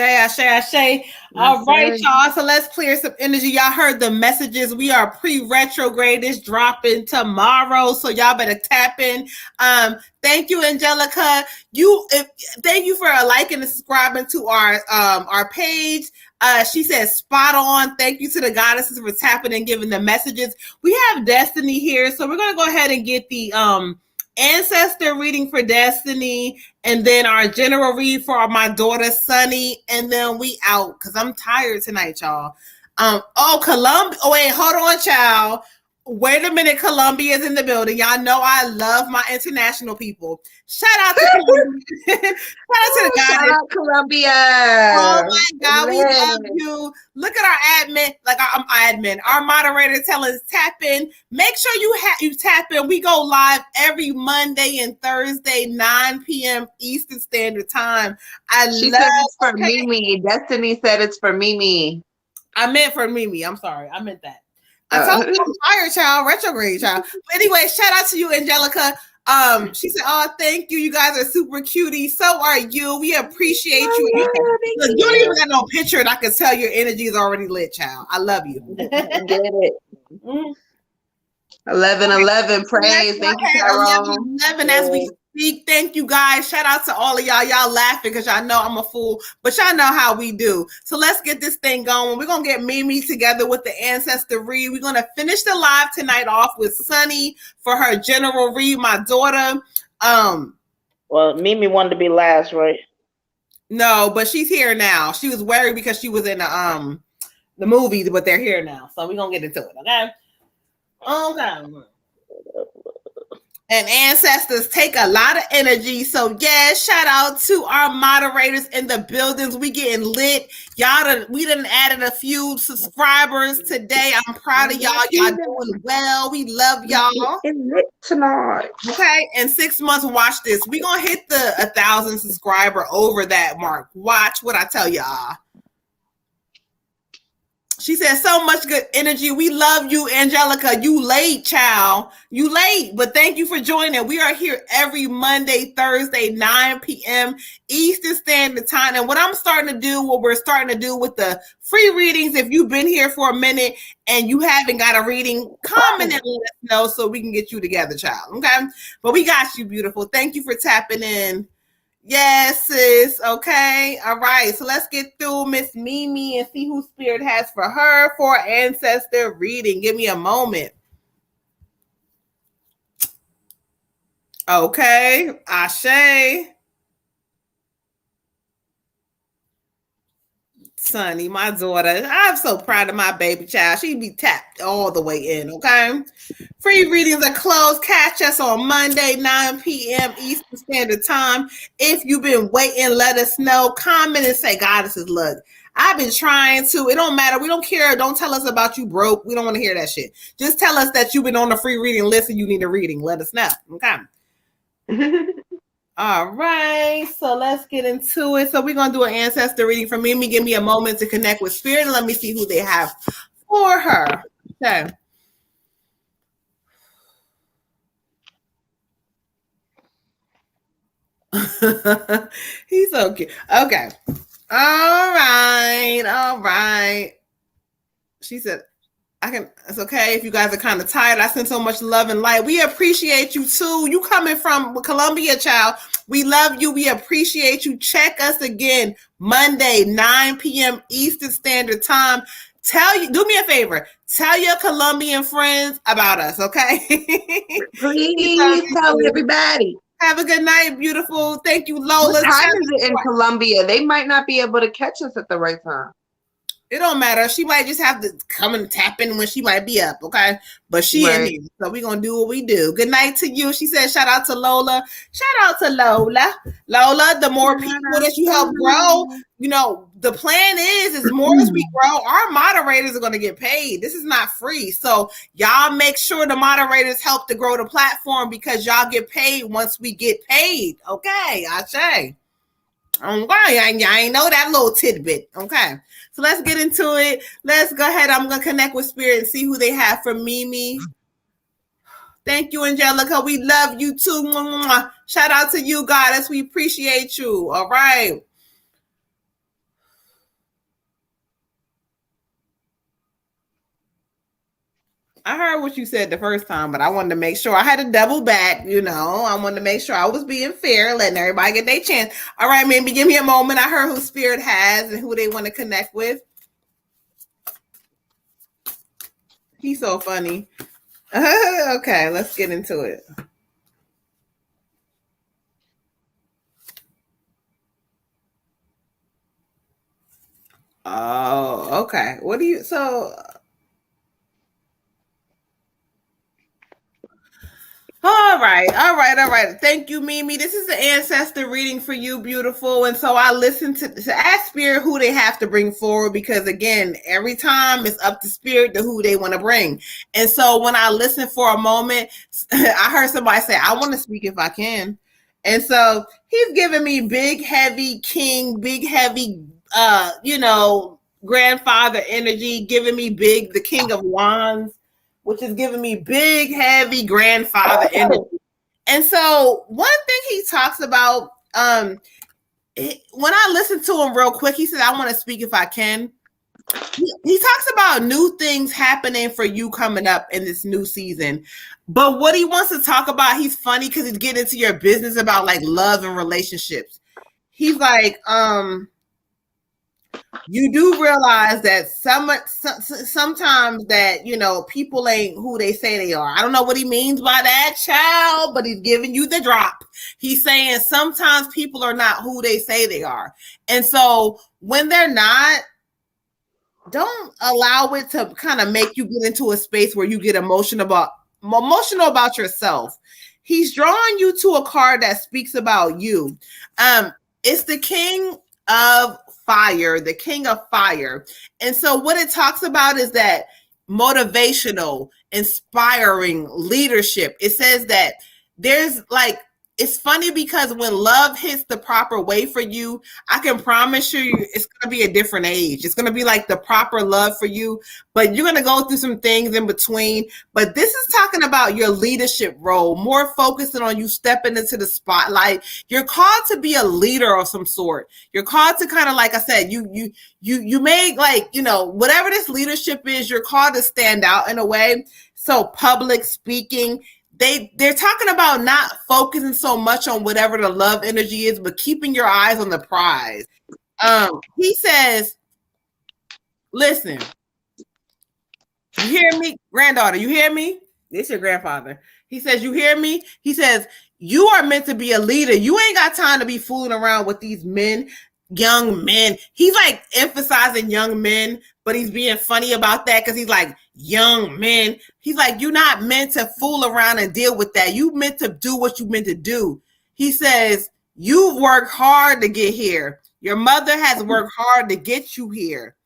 All right, y'all. So let's clear some energy. Y'all heard the messages. We are pre-retrograde. It's dropping tomorrow. So y'all better tap in. Thank you, Angelica. Thank you for liking and subscribing to our page. She says spot on. Thank you to the goddesses for tapping and giving the messages. We have Destiny here, so we're gonna go ahead and get the ancestor reading for Destiny, and then our general read for my daughter Sunny, and then we out because I'm tired tonight, y'all. Columbia. Oh wait, hold on, child. Wait a minute, Colombia's in the building. Y'all know I love my international people. Shout out to Colombia. Shout out Colombia. Oh my God, we love you. Look at our admin, our moderator telling us tap in. Make sure you tap in. We go live every Monday and Thursday, 9 p.m. Eastern Standard Time. She said it's for Mimi. Destiny said it's for Mimi. I meant for Mimi. I'm sorry. I meant that. I told you I'm tired, child, retrograde, child. But anyway, shout out to you, Angelica. She said, "Oh, thank you. You guys are super cutie. So are you. We appreciate you. You don't even got no picture, and I can tell your energy is already lit, child. I love you. Get it. 11:11. Praise. Thank you, Tyrone. 11 as we speak. Thank you, guys. Shout out to all of y'all. Y'all laughing because y'all know I'm a fool, but y'all know how we do. So let's get this thing going. We're gonna get Mimi together with the ancestor read. We're gonna finish the live tonight off with Sunny for her general read. My daughter. Well, Mimi wanted to be last, right? No, but she's here now. She was worried because she was in the movie, but they're here now. So we're gonna get into it. Okay. And ancestors take a lot of energy. So yeah, shout out to our moderators in the buildings. We getting lit. We done added a few subscribers today. I'm proud of y'all. Y'all doing well. We love y'all. It's lit tonight. Okay. In 6 months, watch this. We gonna hit the 1,000 subscriber over that mark. Watch what I tell y'all. She said, so much good energy. We love you, Angelica. You late, child. You late, but thank you for joining. We are here every Monday, Thursday, 9 p.m. Eastern Standard Time. And what we're starting to do with the free readings, if you've been here for a minute and you haven't got a reading, comment and let us know so we can get you together, child. Okay? But we got you, beautiful. Thank you for tapping in. Yes, sis. Okay. All right. So let's get through Miss Mimi and see who Spirit has for her for ancestor reading. Give me a moment. Okay. Ashe. Sunny, my daughter. I'm so proud of my baby child. She be tapped all the way in. Okay. Free readings are closed. Catch us on Monday, 9 p.m. Eastern Standard Time. If you've been waiting, let us know. Comment and say, Goddesses, look, I've been trying to. It don't matter. We don't care. Don't tell us about you broke. We don't want to hear that shit. Just tell us that you've been on the free reading list and you need a reading. Let us know. Okay. All right. So let's get into it. So we're going to do an ancestor reading for Mimi. Give me a moment to connect with Spirit and let me see who they have for her. Okay. He's so cute. Okay. All right. She said, it's okay if you guys are kind of tired. I send so much love and light. We appreciate you too. You coming from Columbia, child. We love you. We appreciate you. Check us again Monday, 9 p.m. Eastern Standard Time. Do me a favor. Tell your Colombian friends about us, okay? Please tell everybody. Have a good night, beautiful. Thank you, Lola. What time is it in Colombia? They might not be able to catch us at the right time. It don't matter. She might just have to come and tap in when she might be up, okay? But she in here, so we gonna do what we do. Good night to you. She said, shout out to Lola. Shout out to Lola. Lola, the more people that you help grow, you know, the plan is more as we grow, our moderators are gonna get paid. This is not free. So y'all make sure the moderators help to grow the platform because y'all get paid once we get paid. Okay, I say. Okay, I ain't know that little tidbit. Okay. So let's get into it. Let's go ahead. I'm going to connect with Spirit and see who they have for Mimi. Thank you, Angelica. We love you too. Shout out to you, Goddess. We appreciate you. All right. I heard what you said the first time, but I wanted to make sure I had to double back. You know, I wanted to make sure I was being fair, letting everybody get their chance. All right, maybe give me a moment. I heard who Spirit has and who they want to connect with. He's so funny. Okay, let's get into it. Oh, okay. What do you so? All right. Thank you, Mimi. This is the ancestor reading for you, beautiful. And so I listen to ask Spirit who they have to bring forward because, again, every time it's up to Spirit to who they want to bring. And so when I listen for a moment, I heard somebody say, I want to speak if I can. And so he's giving me big, heavy king, big, heavy, grandfather energy, giving me big, the king of wands, which is giving me big, heavy grandfather energy. And so one thing he talks about, when I listen to him real quick, he said, I want to speak if I can. He talks about new things happening for you coming up in this new season. But what he wants to talk about, he's funny because he's getting into your business about like love and relationships. He's like, you do realize that sometimes that, you know, people ain't who they say they are. I don't know what he means by that, child, but he's giving you the drop. He's saying sometimes people are not who they say they are. And so when they're not, don't allow it to kind of make you get into a space where you get emotional about yourself. He's drawing you to a card that speaks about you. It's the king of fire, the king of fire. And so what it talks about is that motivational, inspiring leadership. It says that there's like, it's funny because when love hits the proper way for you, I can promise you it's going to be a different age. It's going to be like the proper love for you, but you're going to go through some things in between. But this is talking about your leadership role, more focusing on you stepping into the spotlight. You're called to be a leader of some sort. You're called to kind of, like I said, you may, like, you know, whatever this leadership is, you're called to stand out in a way. So public speaking, they're talking about not focusing so much on whatever the love energy is, but keeping your eyes on the prize. He says, listen, you hear me, granddaughter, you hear me? This your grandfather. He says, you hear me? He says, you are meant to be a leader. You ain't got time to be fooling around with these men, young men. He's like emphasizing young men, but he's being funny about that because he's like, young men. He's like, you're not meant to fool around and deal with that. You meant to do what you meant to do. He says, you've worked hard to get here. Your mother has worked hard to get you here.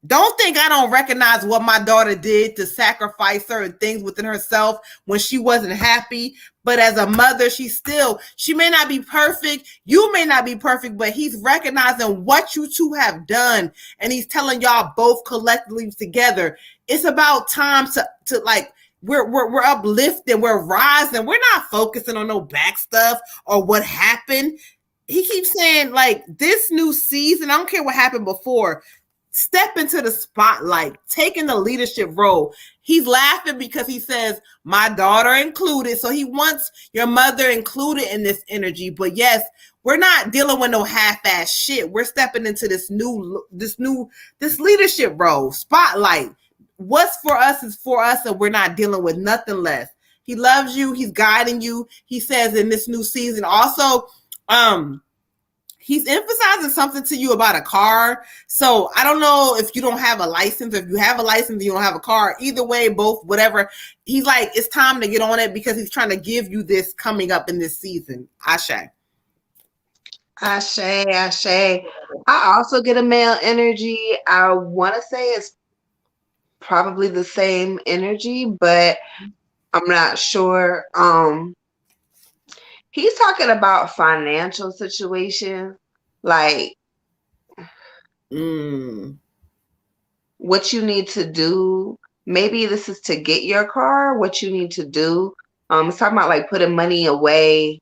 Don't think I don't recognize what my daughter did to sacrifice certain things within herself when she wasn't happy. But as a mother, she may not be perfect. You may not be perfect, but he's recognizing what you two have done. And he's telling y'all both collectively together, it's about time to like, we're uplifting, we're rising. We're not focusing on no back stuff or what happened. He keeps saying, like, this new season, I don't care what happened before, step into the spotlight, taking the leadership role. He's laughing because he says, my daughter included. So he wants your mother included in this energy. But yes, we're not dealing with no half-ass shit. We're stepping into this leadership role, spotlight. What's for us is for us, and we're not dealing with nothing less. He loves you. He's guiding you. He says in this new season also, he's emphasizing something to you about a car. So I don't know if you don't have a license, if you have a license, you don't have a car. Either way, both, whatever. He's like, it's time to get on it because he's trying to give you this coming up in this season. Ashe. Ashe, Ashe. I also get a male energy. I want to say it's probably the same energy, but I'm not sure. He's talking about financial situations, like what you need to do. Maybe this is to get your car, what you need to do. It's talking about like putting money away.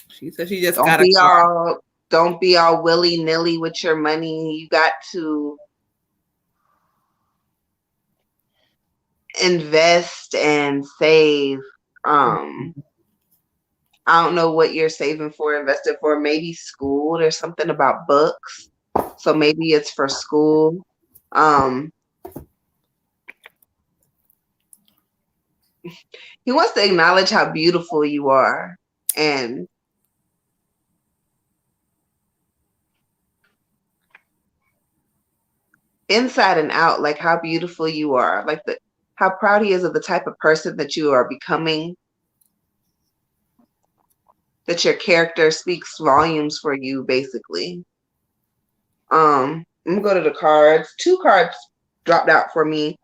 She said she just got a car. Don't be all willy-nilly with your money. You got to invest and save. I don't know what you're saving for, invested for. Maybe school. There's something about books. So maybe it's for school. He wants to acknowledge how beautiful you are. And inside and out, like how beautiful you are. Like how proud he is of the type of person that you are becoming. That your character speaks volumes for you, basically. I'm gonna go to the cards. 2 cards dropped out for me.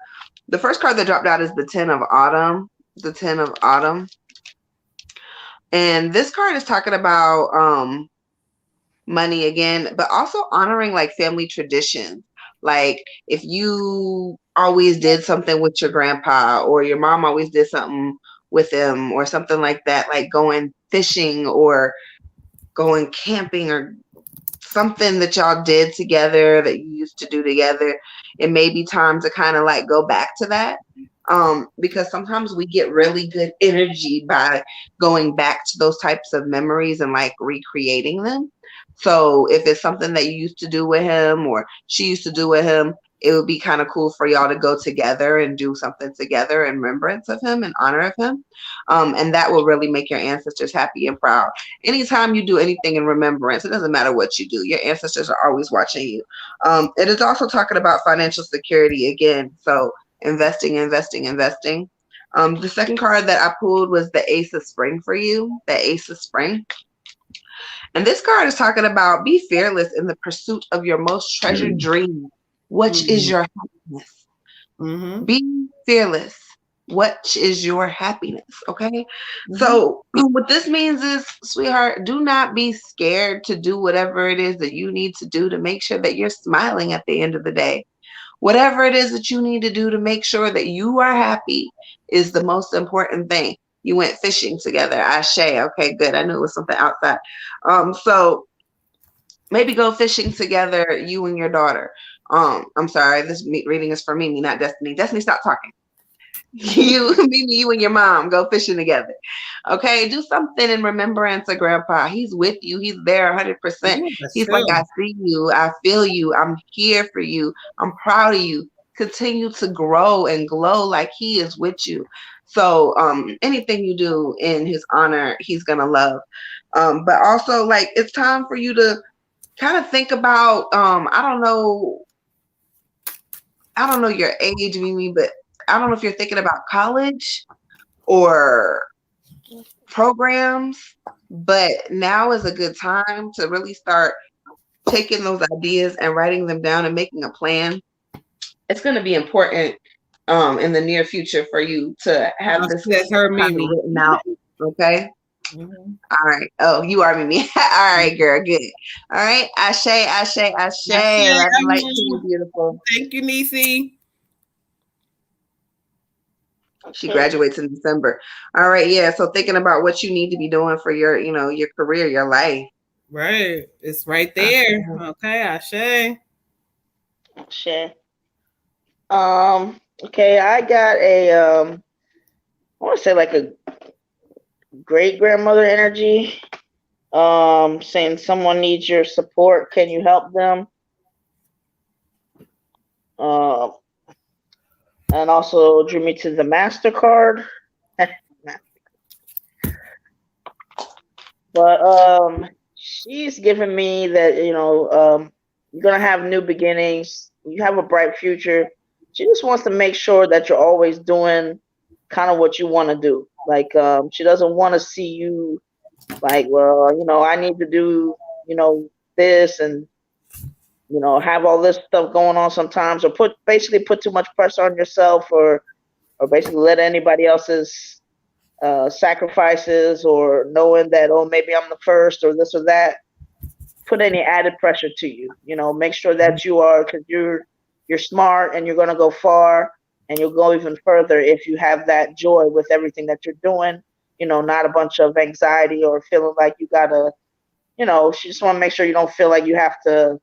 The first card that dropped out is the 10 of Autumn. The 10 of Autumn. And this card is talking about money again, but also honoring like family traditions. Like if you always did something with your grandpa, or your mom always did something with him, or something like that, like going fishing or going camping, or something that y'all did together that you used to do together, it may be time to kind of like go back to that. Because sometimes we get really good energy by going back to those types of memories and like recreating them. So if it's something that you used to do with him or she used to do with him, it would be kind of cool for y'all to go together and do something together in remembrance of him and honor of him. And that will really make your ancestors happy and proud. Anytime you do anything in remembrance, it doesn't matter what you do, your ancestors are always watching you. It is also talking about financial security again. So investing. The second card that I pulled was the Ace of Spring for you, the Ace of Spring. And this card is talking about be fearless in the pursuit of your most treasured dream, which is your happiness. Be fearless. What is your happiness? Okay. So what this means is, sweetheart, do not be scared to do whatever it is that you need to do to make sure that you're smiling at the end of the day. Whatever it is that you need to do to make sure that you are happy is the most important thing. You went fishing together. Ashe. Okay, good. I knew it was something outside. So maybe go fishing together, you and your daughter. I'm sorry, this reading is for Mimi, not Destiny. Destiny, stop talking. Mimi, you and your mom go fishing together. Okay, do something in remembrance of Grandpa. He's with you. He's there 100%. He's like, I see you. I feel you. I'm here for you. I'm proud of you. Continue to grow and glow like he is with you. So anything you do in his honor, he's going to love. But also, like, it's time for you to kind of think about, I don't know your age, Mimi, but I don't know if you're thinking about college or programs, but now is a good time to really start taking those ideas and writing them down and making a plan. It's going to be important in the near future for you to have this written out. Okay. All right. Oh, you are Mimi. All right, girl. Good. All right. Ashe. Like you, beautiful. Thank you, Nisi. She graduates in December. All right, yeah. So thinking about what you need to be doing for your, your career, your life. Right. It's right there. Okay, Ashe. Okay, I got I want to say like a great grandmother energy. Saying someone needs your support. Can you help them? And also drew me to the MasterCard. But she's given me that, you're gonna have new beginnings. You have a bright future. She just wants to make sure that you're always doing kind of what you want to do. Like, she doesn't want to see you like, well, I need to do, this and have all this stuff going on sometimes, or basically put too much pressure on yourself, or basically let anybody else's sacrifices, or knowing that, oh, maybe I'm the first or this or that, put any added pressure to you. Make sure that you are, because you're smart and you're going to go far, and you'll go even further if you have that joy with everything that you're doing. Not a bunch of anxiety or feeling like you gotta. She just want to make sure you don't feel like you have to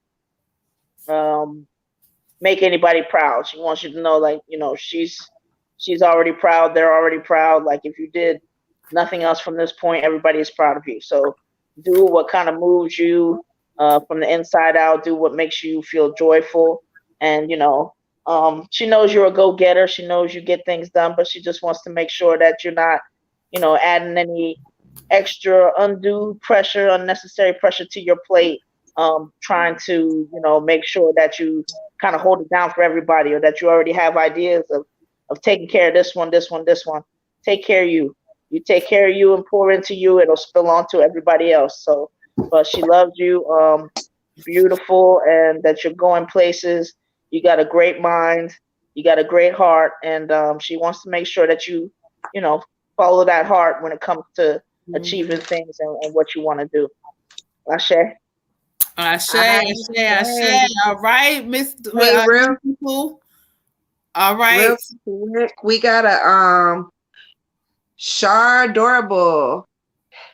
make anybody proud. She wants you to know, like, she's already proud. They're already proud. Like, if you did nothing else from this point, everybody is proud of you. So do what kind of moves you from the inside out. Do what makes you feel joyful. And, she knows you're a go-getter. She knows you get things done, but she just wants to make sure that you're not, adding any extra undue pressure, unnecessary pressure to your plate, trying to, make sure that you kind of hold it down for everybody, or that you already have ideas of taking care of this one, this one, this one. Take care of you. You take care of you and pour into you, it'll spill on to everybody else. So, but she loves you, beautiful, and that you're going places. You got a great mind. You got a great heart, and she wants to make sure that you, follow that heart when it comes to achieving things and what you want to do. Ashe. Ashe. All right, Miss. Hey, all right. Real quick, we got a Shar Adorable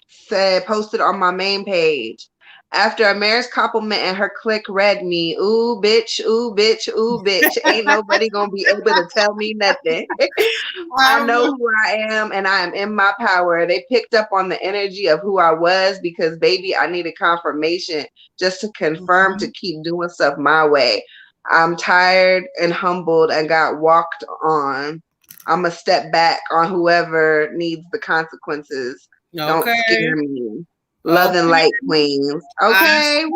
said, posted on my main page. After a marriage compliment and her clique read me, ooh, bitch, ooh, bitch, ooh, bitch. Ain't nobody gonna be able to tell me nothing. I know who I am and I am in my power. They picked up on the energy of who I was because, baby, I needed confirmation just to confirm to keep doing stuff my way. I'm tired and humbled and got walked on. I'm going to step back on whoever needs the consequences. Okay. Don't scare me. Love and light, queens. Okay.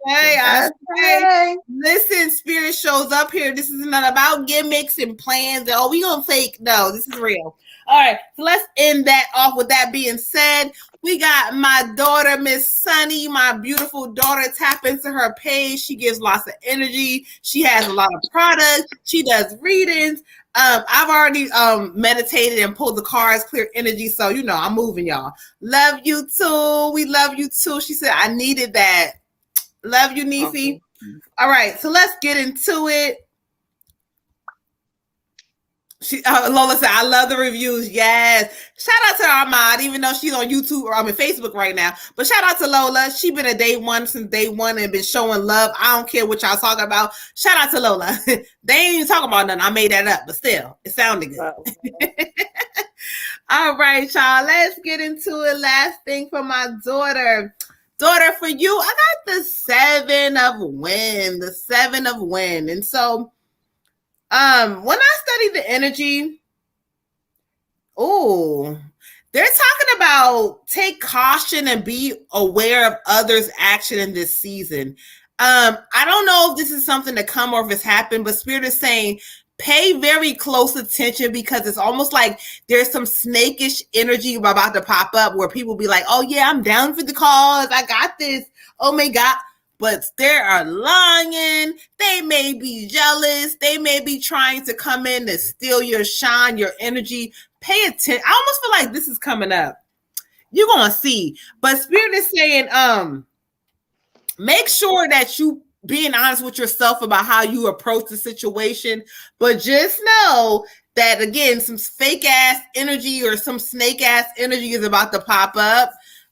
Okay. Listen, spirit shows up here. This is not about gimmicks and plans. Oh, we gonna fake. No, this is real. All right. So let's end that off. With that being said, we got my daughter, Miss Sunny, my beautiful daughter. Tap into her page. She gives lots of energy. She has a lot of products. She does readings. I've already meditated and pulled the cards, clear energy. So, I'm moving, y'all. Love you too. We love you too. She said, I needed that. Love you, Nefi. Okay. All right. So let's get into it. Lola said, I love the reviews. Yes. Shout out to Armand, even though she's on YouTube or Facebook right now. But shout out to Lola. She been a day one since day one and been showing love. I don't care what y'all talking about. Shout out to Lola. They ain't even talking about nothing. I made that up, but still, it sounded good. All right, y'all. Let's get into it. Last thing for my daughter. Daughter, for you, I got the 7 of Wind. The 7 of Wind. And so, when I study the energy, they're talking about take caution and be aware of others' action in this season. I don't know if this is something to come or if it's happened, but Spirit is saying pay very close attention because it's almost like there's some snakish energy about to pop up where people be like, oh yeah, I'm down for the cause. I got this. Oh my God. But they are lying. They may be jealous. They may be trying to come in to steal your shine, your energy. Pay attention. I almost feel like this is coming up. You're going to see. But Spirit is saying, make sure that you being honest with yourself about how you approach the situation. But just know that, again, some fake ass energy or some snake ass energy is about to pop up.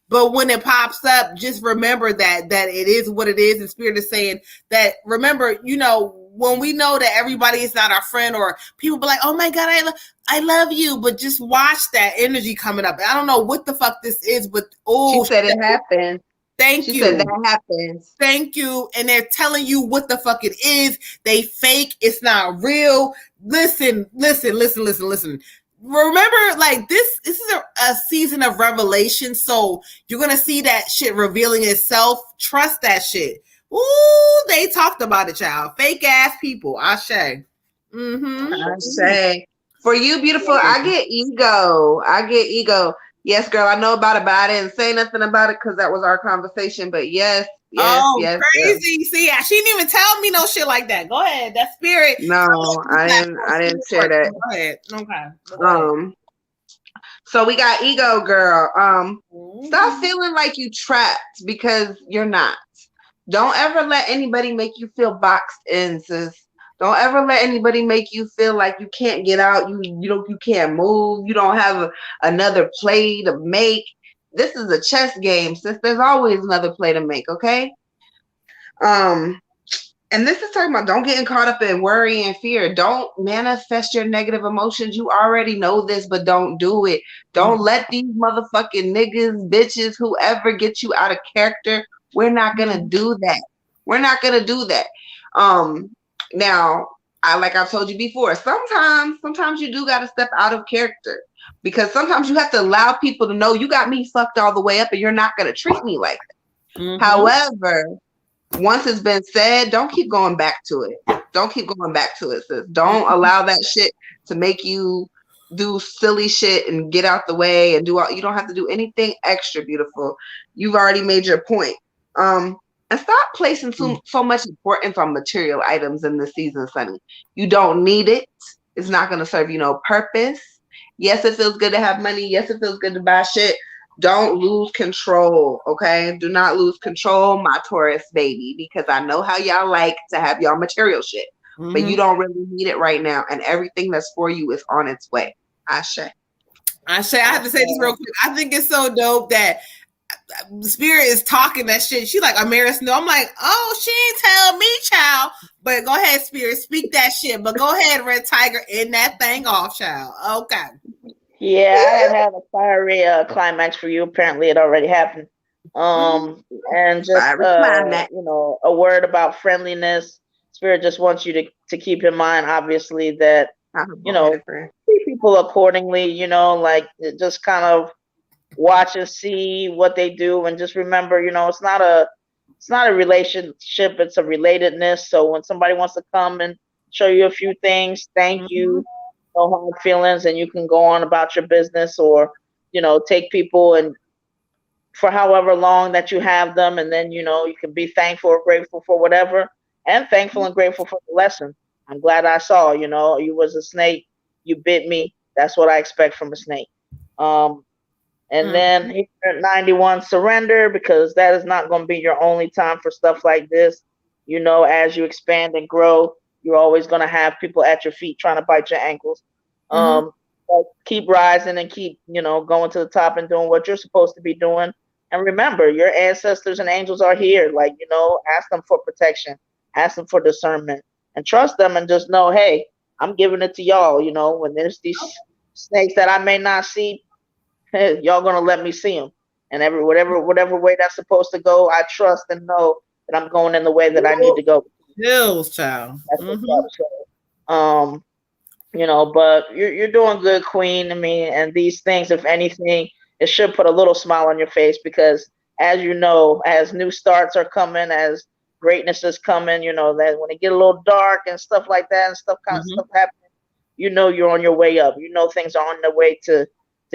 But when it pops up, just remember that it is what it is. And Spirit is saying that, remember, when we know that everybody is not our friend or people be like, oh my God, I love you. But just watch that energy coming up. I don't know what the fuck this is, but she said it happened. Thank you. She said that happens. Thank you. And they're telling you what the fuck it is. They fake. It's not real. Listen. remember, like this is a season of revelation, so you're gonna see that shit revealing itself. Trust that shit. Ooh, they talked about it, child. Fake ass people. Ashe. Mm-hmm. Ashe. For you, beautiful, I get ego. Yes, girl, I know about it, but I didn't say nothing about it because that was our conversation. But yes, crazy. Yes. See, she didn't even tell me no shit like that. Go ahead. That spirit. No, I didn't share that. Go ahead. Okay. So we got ego, girl. Stop feeling like you trapped because you're not. Don't ever let anybody make you feel boxed in, sis. Don't ever let anybody make you feel like you can't get out. You can't move. You don't have another play to make. This is a chess game, sis. There's always another play to make. Okay. And this is talking about don't getting caught up in worry and fear. Don't manifest your negative emotions. You already know this, but don't do it. Don't let these motherfucking niggas, bitches, whoever get you out of character. We're not gonna do that. We're not gonna do that. Now, like I've told you before, sometimes you do gotta step out of character because sometimes you have to allow people to know you got me fucked all the way up and you're not gonna treat me like that. Mm-hmm. However, once it's been said, don't keep going back to it. Don't keep going back to it, sis. Don't allow that shit to make you do silly shit and get out the way and you don't have to do anything extra, beautiful. You've already made your point. And stop placing so much importance on material items in this season, Sunny. You don't need it. It's not going to serve you no purpose. Yes, it feels good to have money. Yes, it feels good to buy shit. Don't lose control, okay? Do not lose control, my Taurus baby, because I know how y'all like to have y'all material shit, but you don't really need it right now, and everything that's for you is on its way. Ashe. I have to say this real quick. I think it's so dope that Spirit is talking that shit. She like, Amaris, no. I'm like, oh, she ain't tell me, child. But go ahead, Spirit, speak that shit. But go ahead, Red Tiger, end that thing off, child. Okay. Yeah, I had a fiery climax for you. Apparently, it already happened. And just a word about friendliness. Spirit just wants you to keep in mind, obviously, that treat people accordingly. Like just kind of watch and see what they do, and just remember, it's not a relationship; it's a relatedness. So when somebody wants to come and show you a few things, thank you. No hard feelings, and you can go on about your business, or take people and for however long that you have them, and then you can be thankful or grateful for whatever, and thankful and grateful for the lesson. I'm glad I saw. You was a snake, you bit me. That's what I expect from a snake. And then here at 91, surrender, because that is not going to be your only time for stuff like this. As you expand and grow, you're always going to have people at your feet trying to bite your ankles. But keep rising and keep, going to the top and doing what you're supposed to be doing. And remember, your ancestors and angels are here. Like, ask them for protection, ask them for discernment, and trust them, and just know, hey, I'm giving it to y'all. When there's these snakes that I may not see, hey, y'all going to let me see them. And whatever way that's supposed to go, I trust and know that I'm going in the way that I need to go. Hills, child. That's what's up. So, but you're doing good, Queen. I mean, and these things, if anything, it should put a little smile on your face, because as as new starts are coming, as greatness is coming, that when it get a little dark and stuff like that and stuff happening, you're on your way up. Things are on their way to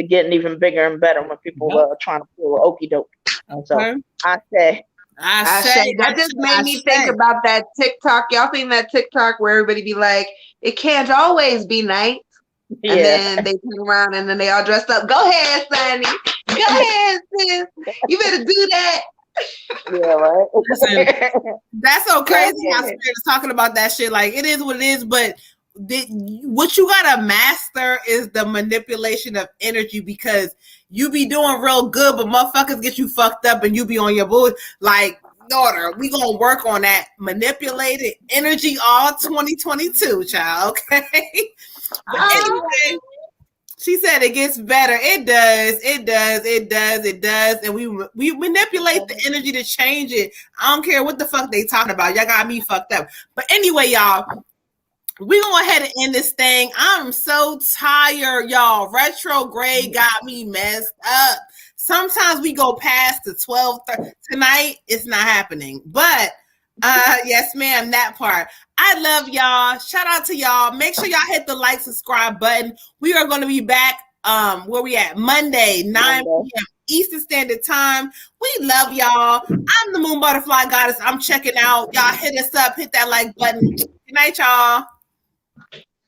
getting even bigger and better when people are trying to pull okie doke. Okay. So I say that just made me think about that TikTok. Y'all seen that TikTok where everybody be like, it can't always be night. Yeah. And then they turn around and then they all dressed up. Go ahead, Sonny. Go ahead, sis. You better do that. Yeah, right. Listen, that's so crazy how Spirit is talking about that shit. Like, it is what it is, but what you gotta master is the manipulation of energy, because you be doing real good, but motherfuckers get you fucked up and you be on your bullshit. Like, daughter, we gonna work on that manipulated energy all 2022, child. Okay. But anyway, she said it gets better. It does. And we manipulate the energy to change it. I don't care what the fuck they talking about. Y'all got me fucked up. But anyway, y'all, we gonna go ahead and end this thing. I'm so tired, y'all. Retrograde got me messed up. Sometimes we go past the 12:30. Tonight, it's not happening. But yes, ma'am, that part. I love y'all. Shout out to y'all. Make sure y'all hit the like, subscribe button. We are gonna be back. Where we at? Monday, 9 p.m. Eastern Standard Time. We love y'all. I'm the Moon Butterfly Goddess. I'm checking out. Y'all hit us up, hit that like button. Good night, y'all.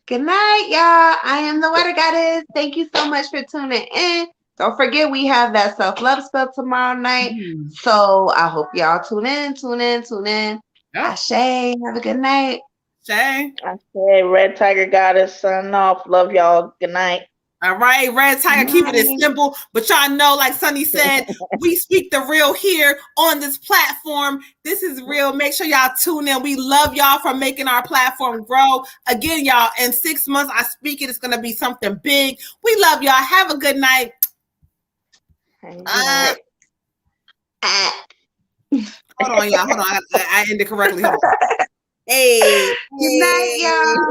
Good night, y'all. I am the Water Goddess. Thank you so much for tuning in. Don't forget, we have that self-love spell tomorrow night. So I hope y'all tune in. Yep. Ashe, have a good night. Shay. Ashe, Red Tiger Goddess, signing off. Love y'all. Good night. All right, Red Tiger, keep it simple. But y'all know, like Sunny said, we speak the real here on this platform. This is real. Make sure y'all tune in. We love y'all for making our platform grow. Again, y'all, in 6 months, I speak it. It's going to be something big. We love y'all. Have a good night. Hold on, y'all. Hold on. I ended correctly. Hold on. Hey. Good night, y'all.